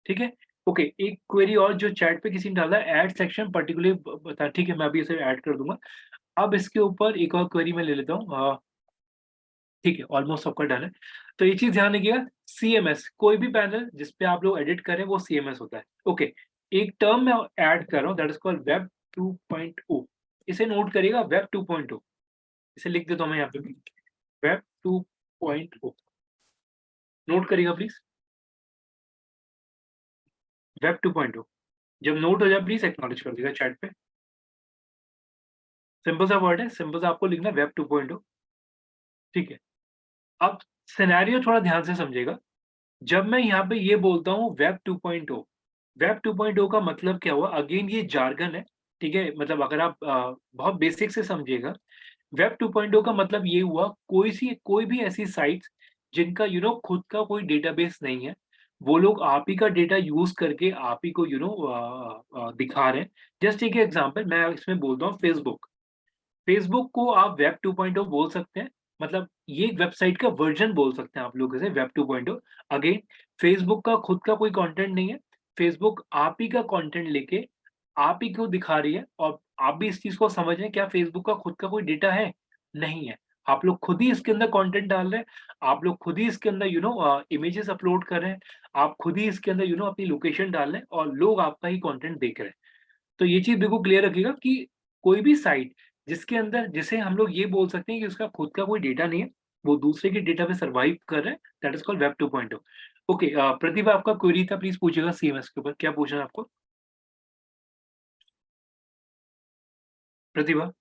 ठीक है? ओके, एक क्वेरी और जो चैट पे किसी ने डाला है, ऐड सेक्शन पर्टिकुलरली ब बता, ठीक है, मैं अभी इसे ऐड कर दूँगा। अब इसके ऊपर एक और क्वेरी मैं ले लेता हूँ, ठीक है, ऑलमोस्ट सबका डन है। तो ये चीज़ ध्यान रखिएगा, सीएमएस कोई भी पैनल जिस पे आप लोग एडिट करें वो सीएमएस होता है। ओके, एक टर्म मैं ऐड कर रहा हूँ दैट इज़ कॉल्ड वेब 2.0। इसे नोट करिएगा, वेब 2.0। इसे लिख देता हूँ मैं यहाँ पे भी, वेब 2.0 नोट करिएगा प्लीज़, वेब 2.0। जब नोट हो जाए प्लीज़ एक्नॉलेज कर दीजिएगा चैट पे। सिंपल सा वर्ड है, सिंपल सा आपको लिखना है वेब 2.0, ठीक है। अब सिनेरियो थोड़ा ध्यान से समझिएगा। जब मैं यहाँ पे ये बोलता हूँ वेब 2.0, वेब 2.0 का मतलब क्या हुआ? अगेन ये जार्गन है, ठीक है? मतलब अगर आप बहुत बेसिक से समझिएगा, वेब 2.0 का मतलब ये हुआ कोई भी ऐसी साइट्स जिनका खुद का कोई डेटाबेस नहीं है, वो लोग आप ही का डेटा यूज़ करके आप ही को दिखा रहे हैं। जस्ट टेक एग्जांपल, मैं इसमें बोलता हूँ फेसबुक। फेसबुक को आप वेब 2.0 बोल सकते हैं, मतलब ये एक वेबसाइट का वर्ज़न बोल सकते हैं आप लोग इसे वेब 2.0। अगेन फेसबुक का खुद का कोई कंटेंट नहीं है, फेसबुक आप ही का कंटेंट लेके आप ही को दिखा रही है, और आप भी इस चीज़ को समझ रहे हैं, क्या फेसबुक का खुद का कोई डेटा है? नहीं है। आप लोग खुद ही इसके अंदर कंटेंट डाल रहे हैं, आप लोग खुद ही इसके अंदर इमेजेस अपलोड कर रहे हैं, आप खुद ही इसके अंदर अपनी लोकेशन डाल रहे हैं और लोग आपका ही कंटेंट देख रहे हैं। तो ये चीज़ बिल्कुल क्लियर रखिएगा कि कोई भी साइट जिसके अंदर जिसे हम लोग ये बोल सकते हैं कि उसका खुद का कोई डेटा नहीं है, वो दूसरे के डेटा पे सर्वाइव कर रहा है, that is called web 2.0। Okay, Pratibha आपका क्वेरी था, प्लीज़ पूछिएगा सीएमएस के ऊपर, क्या पूछना है आपको? प्रतिभा,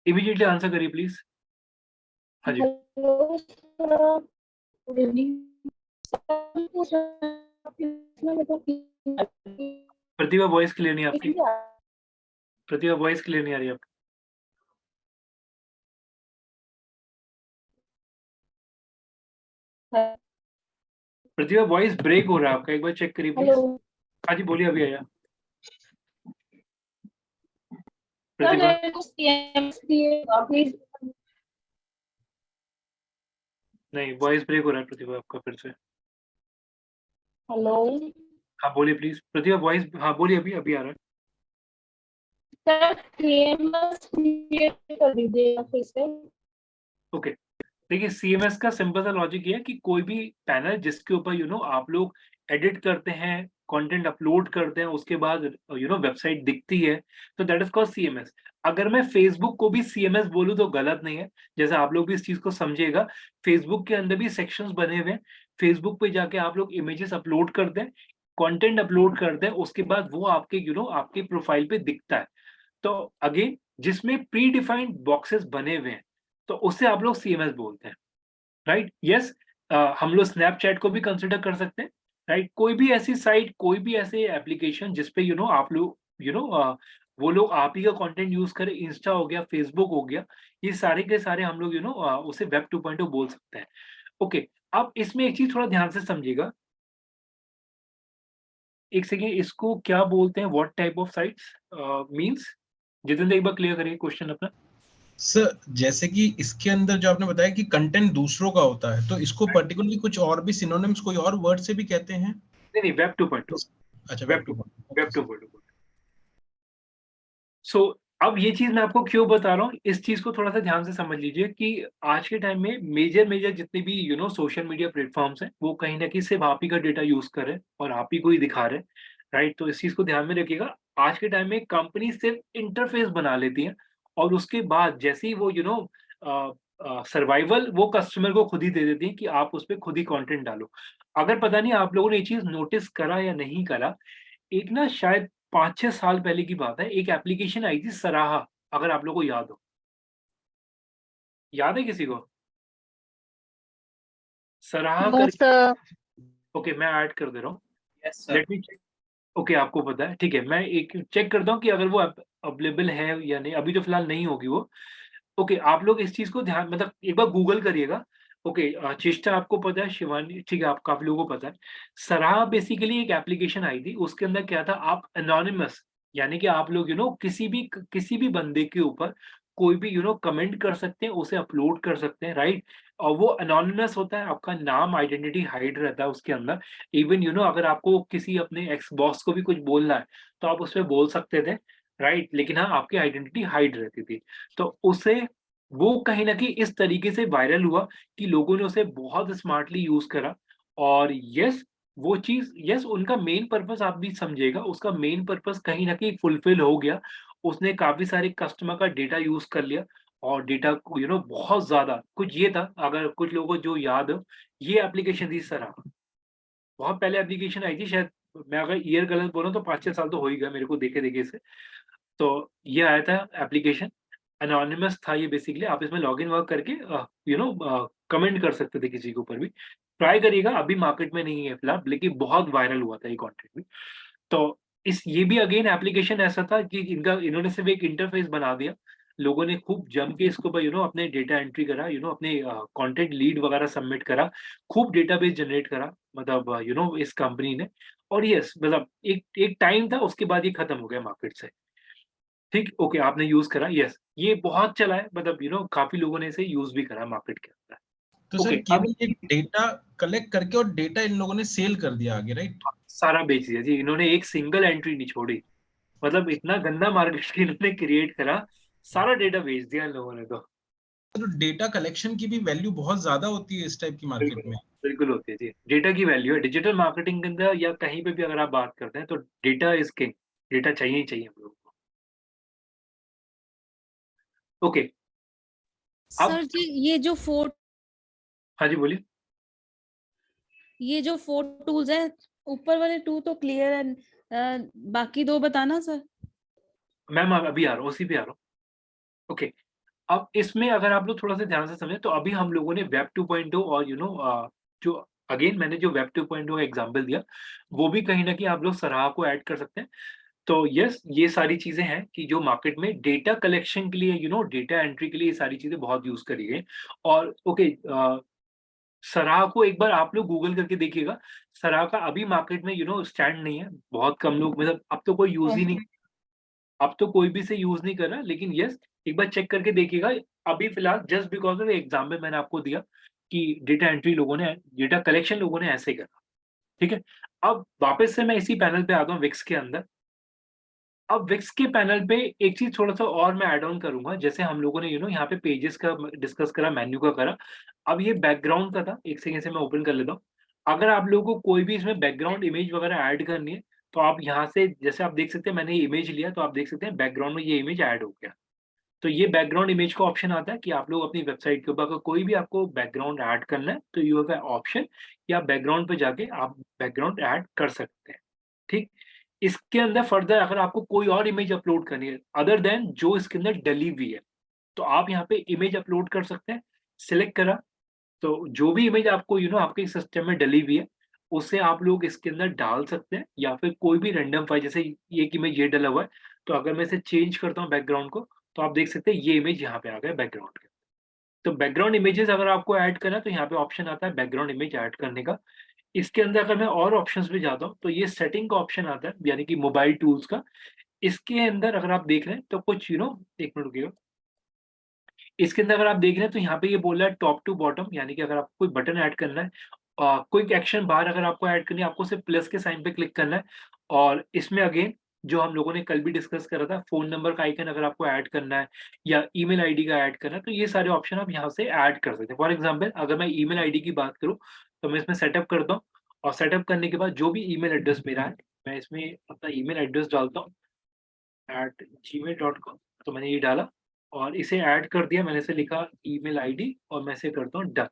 इमीडिएटली आंसर करिए प्लीज़। हाँ जी, hello sir, good evening. Sir पूछ रहा था इसमें मतलब प्रतिभा वॉइस क्लियर नहीं है आपकी, प्रतिभा वॉइस क्लियर नहीं आ रही है आपकी। प्रतिभा वॉइस ब्रेक हो रहा है आपका, एक बार चेक करिए हेलो प्लीज़। हाँ जी, बोलिए अभी आया। सर, प्रतिभा, मेरे को सीएमएस दिए प्लीज। नहीं वॉइस ब्रेक हो रहा है प्रतिभा आपका फिर से। हेलो हाँ, बोलिए प्लीज़। प्रतिभा वॉइस, हाँ, बोलिए अभी, अभी आ रहा है। सर, सीएमएस क्रिएट कर दीजिएगा फिर से। ओके। देखिए सीएमएस का सिंपल सा लॉजिक ये है कि कोई भी पैनल जिसके ऊपर आप लोग एडिट करते हैं, कंटेंट अपलोड करते हैं, उसके बाद वेबसाइट दिखती है, तो दैट इज़ कॉल्ड सीएमएस। अगर मैं फेसबुक को भी सीएमएस बोलूँ तो गलत नहीं है, जैसे आप लोग भी इस चीज़ को समझिएगा। फेसबुक के अंदर भी सेक्शंस बने हुए हैं, फेसबुक पे जाके आप लोग इमेजेस अपलोड करते हैं, कंटेंट अपलोड करते हैं, उसके बाद वो आपके आपके प्रोफाइल पे दिखता है। तो अगेन जिसमें प्री डिफाइंड बॉक्सेस बने हुए हैं, तो उसे आप लोग सीएमएस बोलते हैं। Right, yes. हम लोग स्नैपचैट को भी कंसिडर कर सकते हैं। राइट, कोई भी ऐसी साइट, कोई भी ऐसे एप्लीकेशन जिसपे आप लोग वो लोग आप ही का कंटेंट यूज करें, इंस्टा हो गया, फेसबुक हो गया, ये सारे के सारे हम लोग उसे वेब 2.0 बोल सकते हैं। ओके, अब इसमें एक चीज थोड़ा ध्यान से समझिएगा। एक सेकेंड, इसको क्या बोलते हैं, what type of sites means? Jitendra एक बार क्लियर करिए क्वेश्चन अपना। सर जैसे कि इसके अंदर जो आपने बताया कि कंटेंट दूसरों का होता है, तो इसको पर्टिकुलरली कुछ और भी सिनोनिम्स कोई और वर्ड से भी कहते हैं? नहीं नहीं, वेब 2.0, अच्छा, web web 2, 2। Web okay sir. 2.0। सो अब ये चीज़ मैं आपको क्यों बता रहा हूँ, इस चीज़ को थोड़ा-सा ध्यान से समझ लीजिए कि आज के टाइम में मेजर जितने भी सोशल मीडिया प्लेटफ़ॉर्म्स हैं, वो कहीं न कहीं सिर्फ़ आप ही का डेटा यूज़ कर रहे हैं और आप ही को ही दिखा रहे हैं, राइट? तो इस चीज़ को ध्यान में रखिएगा। आज के टाइम में कंपनी सिर्फ़ इंटरफ़ेस बना लेती हैं और उसके बाद जैसे ही वो अ सर्वाइवल वो कस्टमर को खुद ही दे देती हैं कि आप उसपे खुद ही कंटेंट डालो। अगर पता नहीं आप लोगों ने ये चीज़ नोटिस करा या नहीं करा, एक ना शायद 5-6 साल पहले की बात है, एक एप्लीकेशन आई थी सराहा, अगर आप लोगों को याद हो। याद है किसी को? सराहा नो कर सर। ओके, मैं ऐड कर दे रहा हूँ। Yes sir. Let me check. Okay, आपको पता है, ठीक है, मैं एक चेक करता हूँ कि अगर वो अवेलेबल है या नहीं, अभी तो फिलहाल नहीं होगी वो। ओके, आप लोग इस चीज़ को ध्यान मतलब एक बार गूगल करिएगा। ओके, चेष्टा आपको पता है, शिवानी ठीक है, आप काफ़ी लोगों को पता है। सराहा बेसिकली एक एप्लीकेशन आई थी, उसके अंदर क्या था, आप एनोनिमस यानी कि आप लोग किसी भी बंदे के ऊपर कोई भी कमेंट कर सकते हैं, उसे अपलोड कर सकते हैं, राइट? और वो एनोनिमस होता है, आपका नाम, आइडेंटिटी हाइड रहता है उसके अंदर। इवन अगर आपको किसी अपने एक्स बॉस को भी कुछ बोलना है, तो आप उसपे बोल सकते थे, राइट? लेकिन हाँ, आपकी आइडेंटिटी हाइड रहती थी। तो उसे वो कहीं न कहीं इस तरीके से वायरल हुआ कि लोगों ने उसे बहुत स्मार्टली यूज़ करा और यस, वो चीज़ यस, उनका मेन पर्पस आप भी समझिएगा, उसका मेन पर्पस कहीं न कहीं फुलफिल हो गया। उसने काफ़ी सारे कस्टमर का डेटा यूज़ कर लिया और डेटा को बहुत ज़्यादा कुछ ये था, अगर कुछ लोगों को जो याद हो, ये एप्लीकेशन थी सराहा। बहुत पहले एप्लीकेशन आई थी शायद, मैं अगर ईयर गलत बोलूँ तो 5-6 साल तो हो ही गया मेरे को देखे-देखे इसे। तो ये आया था एप्लीकेशन, एनोनिमस था ये बेसिकली, आप इसमें लॉगिन वर्क करके कमेंट कर सकते थे किसी के ऊपर भी। ट्राई करिएगा, अभी मार्केट में नहीं है फिलहाल, लेकिन बहुत वायरल हुआ था ये कंटेंट भी। तो इस ये भी अगेन एप्लीकेशन ऐसा था कि इन्होंने सिर्फ़ एक इंटरफ़ेस बना दिया। लोगों ने खूब जम के इसके ऊपर अपने डेटा एंट्री करा, अपने कंटेंट लीड वगैरह सबमिट करा, खूब डेटाबेस जनरेट करा, मतलब इस कंपनी ने। और यस, मतलब एक एक टाइम था, उसके बाद ये खत्म हो गया मार्केट से। ठीक, ओके, आपने यूज़ करा, यस, ये बहुत चला है, मतलब काफ़ी लोगों ने इसे यूज़ भी करा मार्केट के अंदर। तो सर ओके, अब केवल ये डेटा कलेक्ट करके और डेटा इन लोगों ने सेल कर दिया आगे, राइट? सारा बेच दिया जी, इन्होंने एक सिंगल एंट्री नहीं छोड़ी। मतलब इतना गंदा मार्केट इन्होंने क्रिएट करा, सारा डेटा बेच दिया इन लोगों ने तो। तो डेटा कलेक्शन की भी वैल्यू बहुत ज्यादा होती है इस टाइप की मार्केट बिल्कुल, में। बिल्कुल होती है जी। डेटा की वैल्यू है, डिजिटल मार्केटिंग के अंदर या कहीं पे भी अगर आप बात करते हैं तो डेटा इज़ किंग, डेटा चाहिए ही चाहिए हम लोगों को। ओके, अब सर जी हाँ जी बोलिए। ये जो 4 टूल्स हैं, ऊपर वाले 2 तो क्लियर है, बाकी 2 बताना सर। मैम अभी आ रहा हूँ, उसी पे आ रहा हूँ। ओके, अब इसमें अगर आप लोग थोड़ा-सा ध्यान से समझें तो अभी हम लोगों ने वेब 2.0 और जो अगेन मैंने जो वेब 2.0 का एग्ज़ाम्पल दिया, वो भी कहीं न कहीं आप लोग सराहा को ऐड कर सकते हैं। तो यस, ये सारी चीज़ें हैं कि जो मार्केट में डेटा कलेक्शन के लिए डेटा एंट्री के लिए ये सारी चीज़ें बहुत यूज़ करी गई हैं। और ओके, सराहा को एक बार आप लोग गूगल करके देखिएगा। सराहा का अभी मार्केट में स्टैंड नहीं है। बहुत कम लोग, मतलब अब तो कोई यूज़ ही नहीं, अब तो कोई भी इसे यूज़ नहीं कर रहा, लेकिन येस, एक बार चेक करके देखिएगा। अभी फ़िलहाल जस्ट बिकॉज़ ऑफ एग्ज़ाम्पल मैंने आपको दिया कि डेटा एंट्री लोगों ने, डेटा कलेक्शन लोगों ने ऐसे करा, ठीक है? अब वापस से मैं इसी पैनल पे आता हूँ विक्स के अंदर। अब विक्स के पैनल पे एक चीज़ थोड़ा-सा और मैं ऐड ऑन करूँगा, जैसे हम लोगों ने यहाँ पे पेजेज़ का डिस्कस करा, मेन्यू का करा। अब ये बैकग्राउंड का था, एक सेकंड से मैं ओपन कर लेता हूँ। अगर आप लोगों को कोई भी इसमें बैकग्राउंड इमेज वगैरह ऐड करनी है, तो आप यहाँ से जैसे आप देख सकते हैं मैंने ये इमेज लिया, तो आप देख सकते हैं बैकग्राउंड में ये इमेज ऐड हो गया। तो ये बैकग्राउंड इमेज का ऑप्शन आता है कि आप लोग अपनी वेबसाइट के ऊपर अगर कोई भी आपको बैकग्राउंड ऐड करना है, तो यू हैव अ ऑप्शन कि आप बैकग्राउंड पे जाके आप बैकग्राउंड ऐड कर सकते हैं, ठीक? इसके अंदर फर्दर अगर आपको कोई और इमेज अपलोड करनी है अदर देन जो इसके अंदर डली हुई है, तो आप यहाँ पे इमेज अपलोड कर सकते हैं। सिलेक्ट करा, तो जो भी इमेज आपको आपके सिस्टम में डली हुई है, उसे आप लोग इसके अंदर डाल सकते हैं या फिर कोई भी रैंडम फाइल, जैसे ये एक इमेज ये डला हुआ है, तो अगर मैं इसे चेंज करता हूँ बैकग्राउंड को, तो आप देख सकते हैं ये इमेज यहाँ पे आ गया बैकग्राउंड के। तो बैकग्राउंड इमेजेस अगर आपको ऐड करना है, तो यहाँ पे ऑप्शन आता है बैकग्राउंड इमेज ऐड करने का। इसके अंदर अगर मैं और ऑप्शंस पे जाता हूँ, तो ये सेटिंग का ऑप्शन आता है, यानी कि मोबाइल टूल्स का। इसके अंदर अगर आप देख रहे हैं, तो कुछ 1 मिनट रुकिएगा। इसके अंदर अगर आप देख रहे हैं, तो यहाँ पे ये बोल रहा है टॉप टू बॉटम, यानी कि अगर आपको कोई बटन ऐड करना है, क्विक एक्शन बार अगर आपको ऐड करनी है, आपको सिर्फ प्लस के साइन पे क्लिक करना है। और इसमें अगेन जो हम लोगों ने कल भी डिस्कस करा था, फ़ोन नंबर का आइकन अगर आपको ऐड करना है या ईमेल आईडी का ऐड करना है, तो ये सारे ऑप्शन आप यहाँ से ऐड कर सकते हैं। फॉर एग्ज़ाम्पल अगर मैं ईमेल आईडी की बात करूँ, तो मैं इसमें सेटअप करता हूँ और सेटअप करने के बाद जो भी ईमेल एड्रेस मेरा है, मैं इसमें अपना ईमेल एड्रेस डालता हूँ @gmail.com। तो मैंने ये डाला और इसे ऐड कर दिया, मैंने इसे लिखा ईमेल आईडी और मैं इसे करता हूँ डन।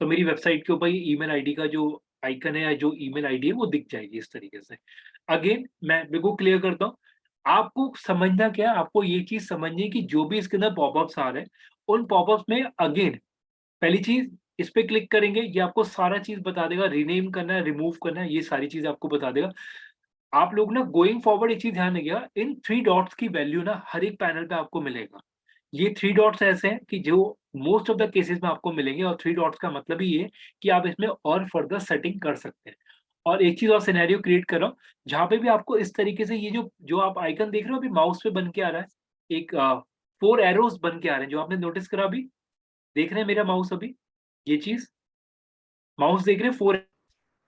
तो मेरी वेबसाइट के ऊपर ये ईमेल आईडी का जो आइकन है या जो ईमेल आईडी है वो दिख जाएगी इस तरीके से। अगेन मैं बिल्कुल क्लियर करता हूँ, आपको समझना क्या है, आपको ये चीज़ समझनी है कि जो भी इसके अंदर पॉपअप्स आ रहे हैं, उन पॉपअप्स में अगेन पहली चीज़ इस पे क्लिक करेंगे, ये आपको सारा चीज़ बता देगा, रीनेम करना है, रिमूव करना है, ये सारी चीज़ें आपको बता देगा। आप लोग ना गोइंग फॉरवर्ड एक चीज़ ध्यान रखिएगा, इन 3 डॉट्स की वैल्यू ना हर एक पैनल पे आपको मिलेगा। ये 3 डॉट्स ऐसे हैं कि जो मोस्ट ऑफ द केसेस में आपको मिलेंगे और 3 डॉट्स का मतलब ही ये है कि आप इसमें और फर्दर सेटिंग कर सकते हैं। और एक चीज़ और सिनेरियो क्रिएट कर रहा हूँ, जहाँ पे भी आपको इस तरीके से ये जो जो आप आइकन देख रहे हो अभी माउस पे बन के आ रहा है, एक 4 एरोज़ बन के आ रहे हैं, जो आपने नोटिस करा अभी? देख रहे हैं मेरा माउस अभी? ये चीज़? माउस देख रहे हैं 4,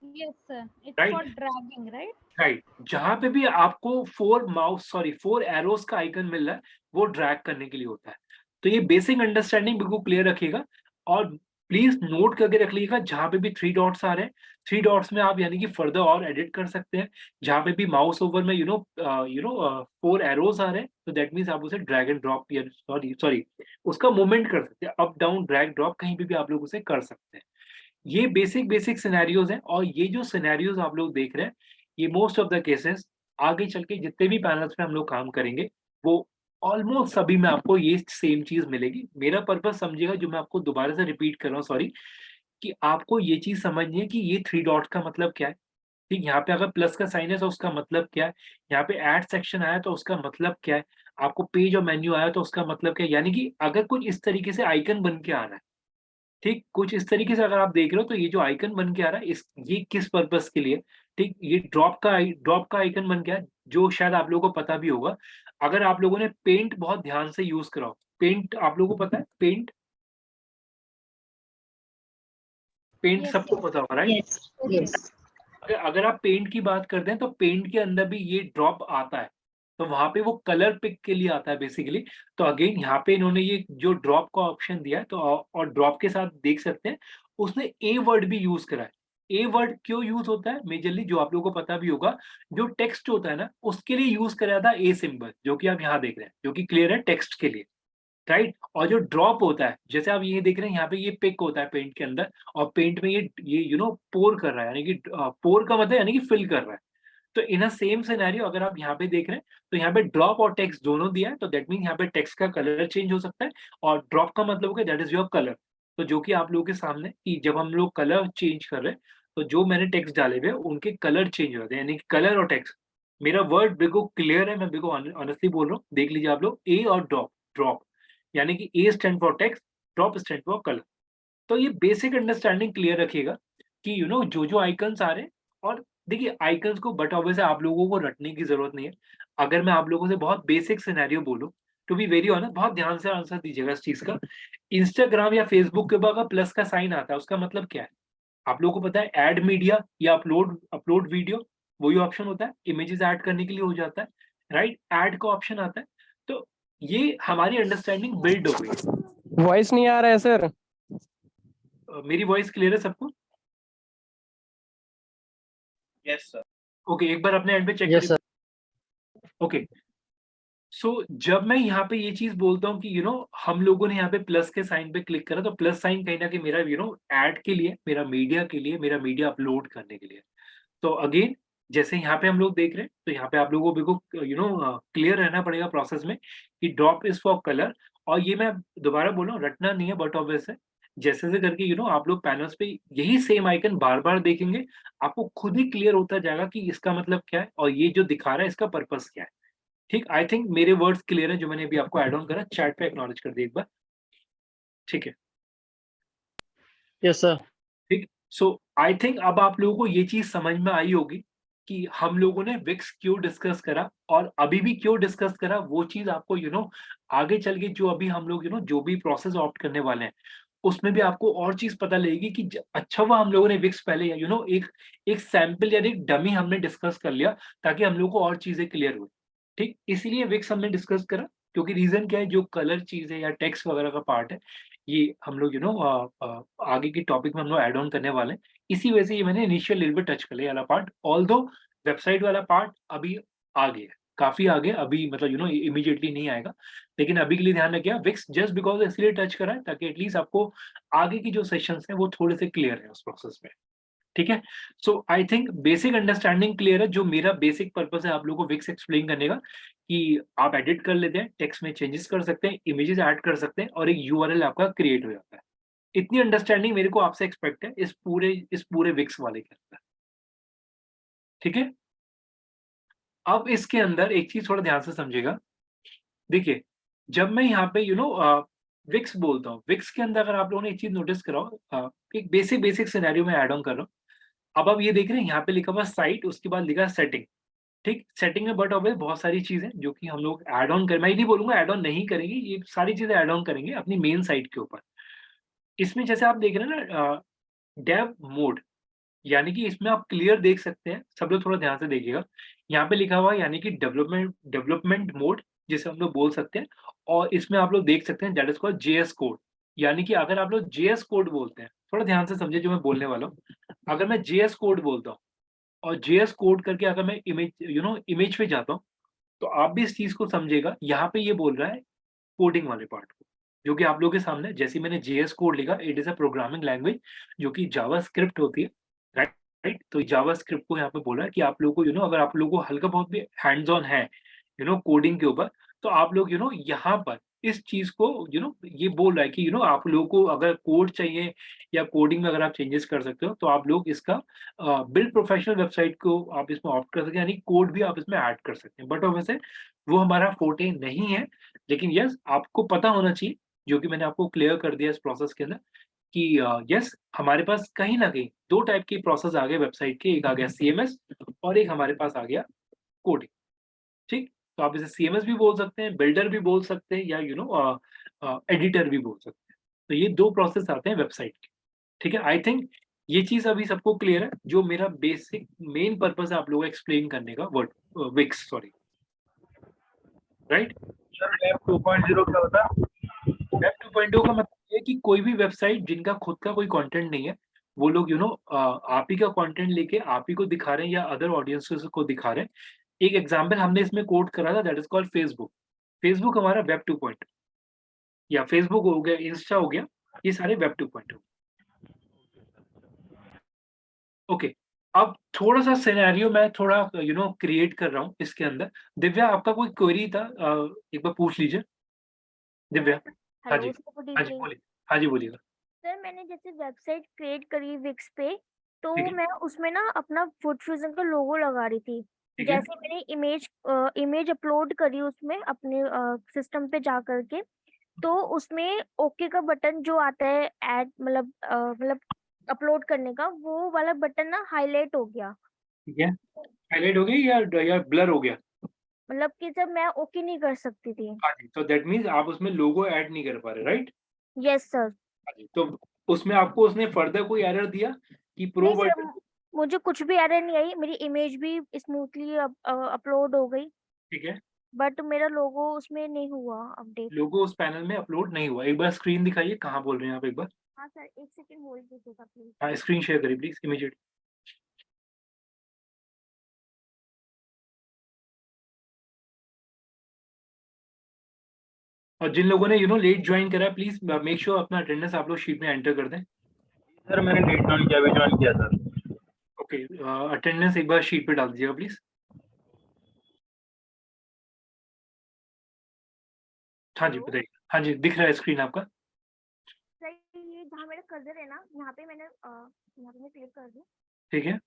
yes sir, it's right? For dragging, right? Right, जहाँ पे भी आपको 4 एरोज़ का आइकन मिल रहा है, वो ड्रैग करने के लिए होता है। तो ये बेसिक अंडरस्टैंडिंग बिल्कुल क्लियर रखिएगा और प्लीज़ नोट करके रख लीजिएगा, जहाँ पे भी 3 डॉट्स आ रहे हैं, 3 डॉट्स में आप यानी कि फर्दर और एडिट कर सकते हैं। जहाँ पे भी माउस ओवर में 4 एरोज़ आ रहे हैं, तो दैट मीन्स आप उसे ड्रैग एंड ड्रॉप या सॉरी सॉरी उसका मूवमेंट कर सकते हैं। अप, डाउन, ड्रैग, ड्रॉप कहीं पे भी आप लोग उसे कर सकते हैं। ये बेसिक सिनेरियोज़ हैं और ये जो सिनेरियोज़ आप लोग देख रहे हैं, ये मोस्ट ऑफ द केसेस आगे चल के जितने भी पैनल्स में हम लोग काम करेंगे, वो ऑलमोस्ट सभी में आपको ये सेम चीज़ मिलेगी। मेरा पर्पज़ समझिएगा, जो मैं आपको दोबारा से रिपीट कर रहा हूँ, सॉरी, कि आपको ये चीज़ समझनी है कि ये 3 डॉट का मतलब क्या है, ठीक? यहाँ पे अगर प्लस का साइन है तो उसका मतलब क्या है? यहाँ पे ऐड सेक्शन आया तो उसका मतलब क्या है? आपको पेज और मेन्यू आया तो उसका मतलब क्या है? यानी कि अगर कुछ इस तरीके से आइकन बन के आ रहा है, ठीक, कुछ इस तरीके से अगर आप देख रहे हो, तो ये जो आइकन बन के आ रहा है, इस ये किस पर्पस के लिए, ठीक, ये ड्रॉप का आइकन बन गया है, जो शायद आप लोगों को पता भी होगा। अगर आप लोगों ने पेंट बहुत ध्यान से यूज करा हो, पेंट आप लोगों को पता है, पेंट पेंट यस सबको सर। पता होगा, राइट? Yes yes. अगर अगर आप पेंट की बात करते हैं, तो पेंट के अंदर भी ये ड्रॉप आता है, तो वहां पे वो कलर पिक के लिए आता है बेसिकली। तो अगेन यहाँ पे इन्होंने ये जो ड्रॉप का ऑप्शन दिया है, तो और ड्रॉप के साथ देख सकते हैं उसने ए वर्ड भी यूज करा है। ए वर्ड क्यों यूज होता है मेजरली, जो आप लोगों को पता भी होगा, जो टेक्स्ट होता है ना, उसके लिए यूज करा था ए सिंबल, जो कि आप यहाँ देख रहे हैं, जो कि क्लियर है टेक्स्ट के लिए, राइट? और जो ड्रॉप होता है, जैसे आप ये देख रहे हैं यहाँ पे ये पिक होता है पेंट के अंदर और पेंट में ये पोर कर रहा है, यानी कि पोर का मतलब यानी कि फिल कर रहा है। तो इन अ सेम सिनेरियो अगर आप यहाँ पे देख रहे हैं, तो यहाँ पे ड्रॉप और टेक्स्ट दोनों दिया है, तो दैट मीन्स यहाँ पे टेक्स्ट का कलर चेंज हो सकता है और ड्रॉप का मतलब हो गया दैट इज़ योर कलर। तो जो कि आप लोगों के सामने कि जब हम लोग कलर चेंज कर रहे हैं, तो जो मैंने टेक्स्ट डाले हुए हैं, उनके कलर चेंज हो जाते हैं, यानी कि कलर और टेक्स्ट। मेरा वर्ड बिल्कुल क्लियर है, मैं बिल्कुल ऑनेस्टली बोल रहा हूँ। देख लीजिए आप लोग, ए और ड्रॉप, ड्रॉप यानी कि A stand for text, drop stand for colour. तो ये बेसिक अंडरस्टैंडिंग क्लियर रखिएगा कि जो-जो आइकन्स आ रहे हैं। और देखिए आइकन्स को बट ऑब्वियसली आप लोगों को रटने की ज़रूरत नहीं है। अगर मैं आप लोगों से बहुत बेसिक सिनेरियो बोलूँ, टू बी वेरी ऑनेस्ट बहुत ध्यान से आंसर दीजिएगा इस चीज़ का। इंस्टाग्राम या फेसबुक के ऊपर अगर प्लस का साइन आता है, उसका मतलब क्या है? आप लोगों को पता है ऐड मीडिया या अपलोड अपलोड वीडियो, वही ऑप्शन होता है, इमेजेस ऐड करने के लिए हो जाता है, राइट? ऐड का ऑप्शन आता है। तो ये हमारी अंडरस्टैंडिंग बिल्ड हो गई है। वॉइस नहीं आ रहा है सर। मेरी वॉइस क्लियर है सबको? Yes sir. ओके, एक बार अपने एंड पे चेक यस करिए। सर। ओके, सो जब मैं यहाँ पे ये चीज़ बोलता हूँ कि हम लोगों ने यहाँ पे प्लस के साइन पे क्लिक करा, तो प्लस साइन कहीं न कहीं मेरा ऐड के लिए, मेरा मीडिया के लिए, मेरा मीडिया अपलोड करने के लिए। तो अगेन जैसे यहाँ पे हम लोग देख रहे हैं, तो यहाँ पे आप लोगों को बिल्कुल क्लियर रहना पड़ेगा प्रोसेस में कि ड्रॉप इज़ फॉर कलर। और ये मैं दोबारा बोल रहा हूँ, रटना नहीं है बट ऑब्वियस है। जैसे-जैसे करके आप लोग पैनल्स पे यही सेम आइकन बार-बार देखेंगे, आपको खुद ही क्लियर होता जाएगा कि इसका मतलब क्या है और ये जो दिखा रहा है इसका पर्पस क्या है। ठीक, आई थिंक मेरे वर्ड्स क्लियर हैं जो मैंने अभी आपको ऐड ऑन करा, चैट पे एक्नॉलेज कर दिया एक बार। ठीक है, यस सर। ठीक। सो आई थिंक अब आप लोगों को ये चीज़ समझ में आई होगी कि हम लोगों ने विक्स क्यों डिस्कस करा और अभी भी क्यों डिस्कस करा, वो चीज़ आपको आगे चल के जो अभी हम लोग जो भी प्रोसेस ऑप्ट करने वाले हैं, उसमें भी आपको और चीज़ पता लगेगी कि अच्छा हुआ हम लोगों ने विक्स पहले एक एक सैंपल या एक डमी हमने डिस्कस कर लिया, ताकि हम लोग को और चीज़ें क्लियर हो। ठीक, इसीलिए विक्स हमने डिस्कस करा, क्योंकि रीज़न क्या है, जो कलर चीज़ है या टेक्स्ट वगैरह का पार्ट है, ये हम लोग आगे के टॉपिक में हम लोग ऐड ऑन करने वाले हैं। इसी वजह से ये मैंने इनिशियल लेवल पे टच कर लिया ये वाला पार्ट, ऑल्दो वेबसाइट वाला पार्ट अभी आगे है, काफ़ी आगे, अभी मतलब इमीडिएटली नहीं आएगा। लेकिन अभी के लिए ध्यान रखिएगा, विक्स जस्ट बिकॉज़ इसलिए टच करा है ताकि एटलीस्ट आपको आगे की जो सेशंस हैं वो थोड़े से क्लियर है उस प्रोसेस में। ठीक है? So I think basic understanding clear है। जो मेरा बेसिक पर्पस है आप लोगों को विक्स एक्सप्लेन करने का, कि आप एडिट कर लेते हैं, टेक्स्ट में चेंजेस कर सकते हैं, इमेजेस ऐड कर सकते हैं और एक यूआरएल आपका क्रिएट हो जाता है। इतनी अंडरस्टैंडिंग मेरे को आपसे एक्सपेक्ट है इस पूरे विक्स वाले के अंदर। ठीक है? अब इसके अंदर एक चीज़ थोड़ा ध्यान से समझिएगा। देखिए, जब मैं यहाँ पे विक्स बोलता हूँ, विक्स के अंदर अगर आप लोगों ने एक चीज़ नोटिस करा हो, एक बेसिक सिनेरियो में ऐड ऑन कर रहा हूँ। अब आप ये देख रहे हैं यहाँ पे लिखा हुआ है साइट, उसके बाद लिखा है सेटिंग। ठीक? सेटिंग में बट ऑब्वियस बहुत सारी चीज़ें जो कि हम लोग ऐड ऑन कर, मैं ये नहीं बोलूँगा ऐड ऑन नहीं करेंगे, ये सारी चीज़ें ऐड ऑन करेंगे अपनी मेन साइट के ऊपर। इसमें जैसे आप देख रहे हैं ना, डेव मोड, यानी कि इसमें आप क्लियर देख सकते हैं, सब लोग थोड़ा ध्यान से देखिएगा। यहाँ पे लिखा हुआ है यानी कि डेवलपमेंट डेवलपमेंट मोड, जिसे हम लोग बोल सकते हैं। और इसमें आप लोग देख सकते हैं that is called JS code. यानी कि अगर आप लोग जेएस कोड बोलते हैं, थोड़ा ध्यान से समझिए जो मैं बोलने वाला हूँ। अगर मैं जेएस कोड बोलता हूँ और जेएस कोड करके अगर मैं इमेज पे जाता हूँ, तो आप भी इस चीज़ को समझिएगा। यहाँ पे ये बोल रहा है कोडिंग वाले पार्ट को, जो कि आप लोगों के सामने जैसे ही मैंने जेएस कोड लिखा, it is a programming language जो कि जावास्क्रिप्ट होती है, राइट? राइट? तो जावास्क्रिप्ट को यहाँ पे बोला है कि आप लोगों को अगर आप लोगों को हल्का बहुत भी हैंड्स ऑन है, कोडिंग के ऊपर, तो आप लोग यहाँ पर इस चीज़ को ये बोल रहा है कि आप लोगों को अगर कोड चाहिए या कोडिंग में अगर आप चेंजेस कर सकते हो, तो आप लोग इसका बिल्ड प्रोफेशनल वेबसाइट को आप इसमें ऑप्ट कर सकते हैं, यानी कोड भी आप इसमें ऐड कर सकते हैं। बट वैसे वो हमारा फोर्टे नहीं है, लेकिन यस आपको पता होना चाहिए, जो कि मैंने आपको क्लियर कर दिया इस प्रोसेस के अंदर, कि यस हमारे पास कहीं न कहीं 2 टाइप के प्रोसेस आ गए वेबसाइट के, एक आ गया सीएमएस और एक हमारे पास आ गया कोडिंग। ठीक? तो आप इसे सीएमएस भी बोल सकते हैं, बिल्डर भी बोल सकते हैं या एडिटर भी बोल सकते हैं। तो ये 2 प्रोसेस आते हैं वेबसाइट के। ठीक है? आई थिंक ये चीज़ अभी सबको क्लियर है, जो मेरा बेसिक मेन पर्पस है आप लोगों को एक्सप्लेन करने का, Wix sorry, right? Sir web 2.0 क्या होता है? वेब 2.0 का मतलब ये है कि कोई भी वेबसाइट जिनका खुद का कोई कंटेंट नहीं है, वो लोग आप ही का कंटेंट लेके आप ही को दिखा रहे हैं या अदर ऑडियंसेस को दिखा रहे हैं। एक एग्जांपल हमने इसमें कोट करा था that is called Facebook. Facebook हमारा वेब 2.0, या फेसबुक हो गया, इंस्टा हो गया, ये सारे वेब 2.0। ओके, अब थोड़ा-सा सिनेरियो मैं थोड़ा क्रिएट कर रहा हूँ इसके अंदर। दिव्या, आपका कोई क्वेरी था, एक बार पूछ लीजिए। दिव्या? सर हाँ हेलो जी। सर, गुड हाँ जी, इवनिंग। बोलिए। हाँ जी, बोलिएगा। सर मैंने जैसे वेबसाइट क्रिएट करी विक्स पे, तो ठीक है, मैं उसमें ना अपना फूड फ्यूजन का लोगो लगा रही थी। ठीक है, जैसे मैंने इमेज अपलोड करी उसमें अपने सिस्टम पे जा करके, तो उसमें ओके का बटन जो आता है ऐड मतलब अपलोड करने का, वो वाला बटन ना हाईलाइट हो गया। ठीक है। हाइलाइट हो गई या ब्लर हो गया? मतलब कि जब मैं ओके नहीं कर सकती थी। हाँ जी, तो दैट मीन्स आप उसमें लोगो ऐड नहीं कर पा रहे, राइट? Yes sir. हाँ जी, तो उसमें आपको उसने फर्दर कोई एरर दिया कि प्रो नहीं सर, वर्जन? मुझे कुछ भी एरर नहीं आई, मेरी इमेज भी स्मूथली अपलोड हो गई, ठीक है, बट मेरा लोगो उसमें नहीं हुआ अपडेट। लोगो उस पैनल में अपलोड नहीं हुआ। एक बार स्क्रीन दिखाइए, कहाँ बोल रहे हैं आप एक बार? हाँ सर, एक सेकंड होल्ड कीजिएगा प्लीज। हाँ, स्क्रीन शेयर करिए प्लीज़ इमीडिएट। और जिन लोगों ने लेट जॉइन करा है, प्लीज़ मेक श्योर अपना अटेंडेंस आप लोग शीट में एंटर कर दें। सर मैंने लेट ज्वाइन किया, अभी ज्वाइन किया सर। ओके, अटेंडेंस एक बार शीट पे डाल दीजिएगा प्लीज़। हाँ जी, हेलो बताइए। हाँ जी, दिख रहा है स्क्रीन आपका? सर, ये जहाँ मेरा कर्सर है ना, यहाँ पे मैं क्लिक कर दूँ। ठीक है,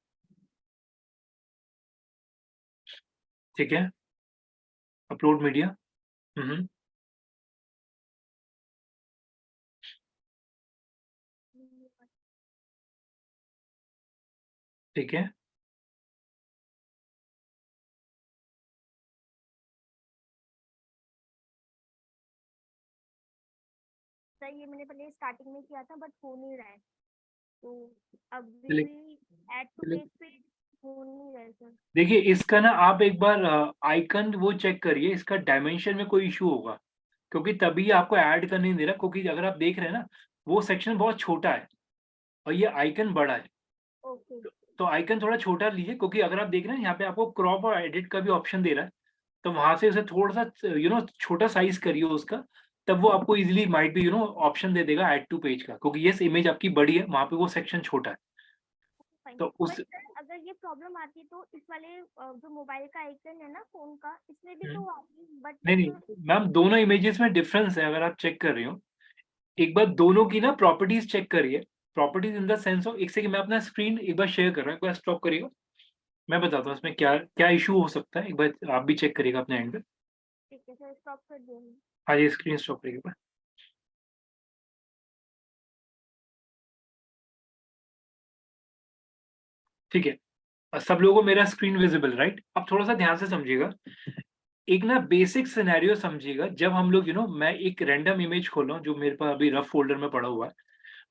ठीक है। Upload media. हुँ। ठीक है, सर ये मैंने पहले स्टार्टिंग में किया था, बट हो नहीं रहा है, तो अभी चलिए भी ऐड टू चलिए। पेज पे हो नहीं रहा है सर। देखिए, इसका ना आप एक बार आइकन वो चेक करिए, इसका डायमेंशन में कोई इश्यू होगा, क्योंकि तभी आपको ऐड करने नहीं दे रहा, क्योंकि अगर आप देख रहे हैं ना, वो सेक्शन बहुत छोटा है और ये आइकन बड़ा है। ओके। तो आइकन थोड़ा छोटा लीजिए, क्योंकि अगर आप देख रहे हैं यहाँ पे आपको क्रॉप और एडिट का भी ऑप्शन दे रहा है, तो वहाँ से उसे थोड़ा-सा छोटा साइज़ करिए उसका, तब वो आपको ईज़िली माइट बी ऑप्शन दे देगा ऐड टू पेज का, क्योंकि येस इमेज आपकी बड़ी है, वहाँ पे वो सेक्शन छोटा है। फाइन, तो बट उस सर अगर ये प्रॉब्लम आती है तो इस वाले जो मोबाइल का आइकन है ना फोन का, इसमें भी हुँ। तो आती है, बट नहीं, जो नहीं मैम, दोनों इमेजेस में डिफरेंस है, अगर आप चेक कर रही हो। एक बार दोनों की ना प्रॉपर्टीज़ चेक करिए। Properties in the sense of, एक सेकंड मैं अपना स्क्रीन एक बार शेयर कर रहा हूँ, एक बार स्टॉप करिएगा। मैं बताता हूँ इसमें क्या क्या इश्यू हो सकता है, एक बार आप भी चेक करिएगा अपने एंड पे। ठीक है सर, स्टॉप कर दिया मैंने। हाँ जी, स्क्रीन स्टॉप करिए एक बार। ठीक है। सब लोगों को मेरा स्क्रीन विजिबल, राइट? अब थोड़ा-सा ध्यान से समझिएगा। एक ना बेसिक सिनेरियो समझिएगा, जब हम लोग मैं एक रैंडम इमेज खोल रहा हूँ जो मेरे पास अभी रफ फ़ोल्डर में पड़ा हुआ है।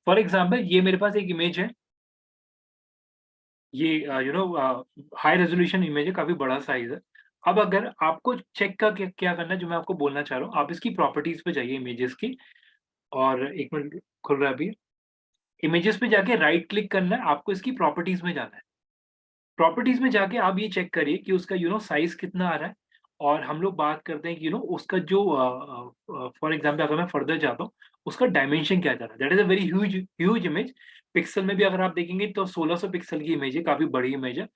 फॉर एग्ज़ाम्पल ये मेरे पास एक इमेज है। ये हाई रेज़ोल्यूशन इमेज है, काफ़ी बड़ा साइज़ है। अब अगर आपको चेक का क्या क्या करना है, जो मैं आपको बोलना चाह रहा हूँ, आप इसकी प्रॉपर्टीज़ पे जाइए इमेजेस की, और 1 मिनट खुल रहा है अभी। इमेजेस पे जाके राइट क्लिक करना है, आपको इसकी प्रॉपर्टीज़ में जाना है। प्रॉपर्टीज़ में जाके आप ये चेक करिए कि उसका साइज़ कितना आ रहा है, और हम लोग बात करते हैं कि उसका जो फॉर एग्ज़ाम्पल अगर मैं फर्दर जाता हूँ, उसका डायमेंशन क्या जा रहा है। That is a very huge huge image. Pixel में भी अगर आप देखेंगे तो 1600 पिक्सल की इमेज है, काफ़ी बड़ी इमेज है।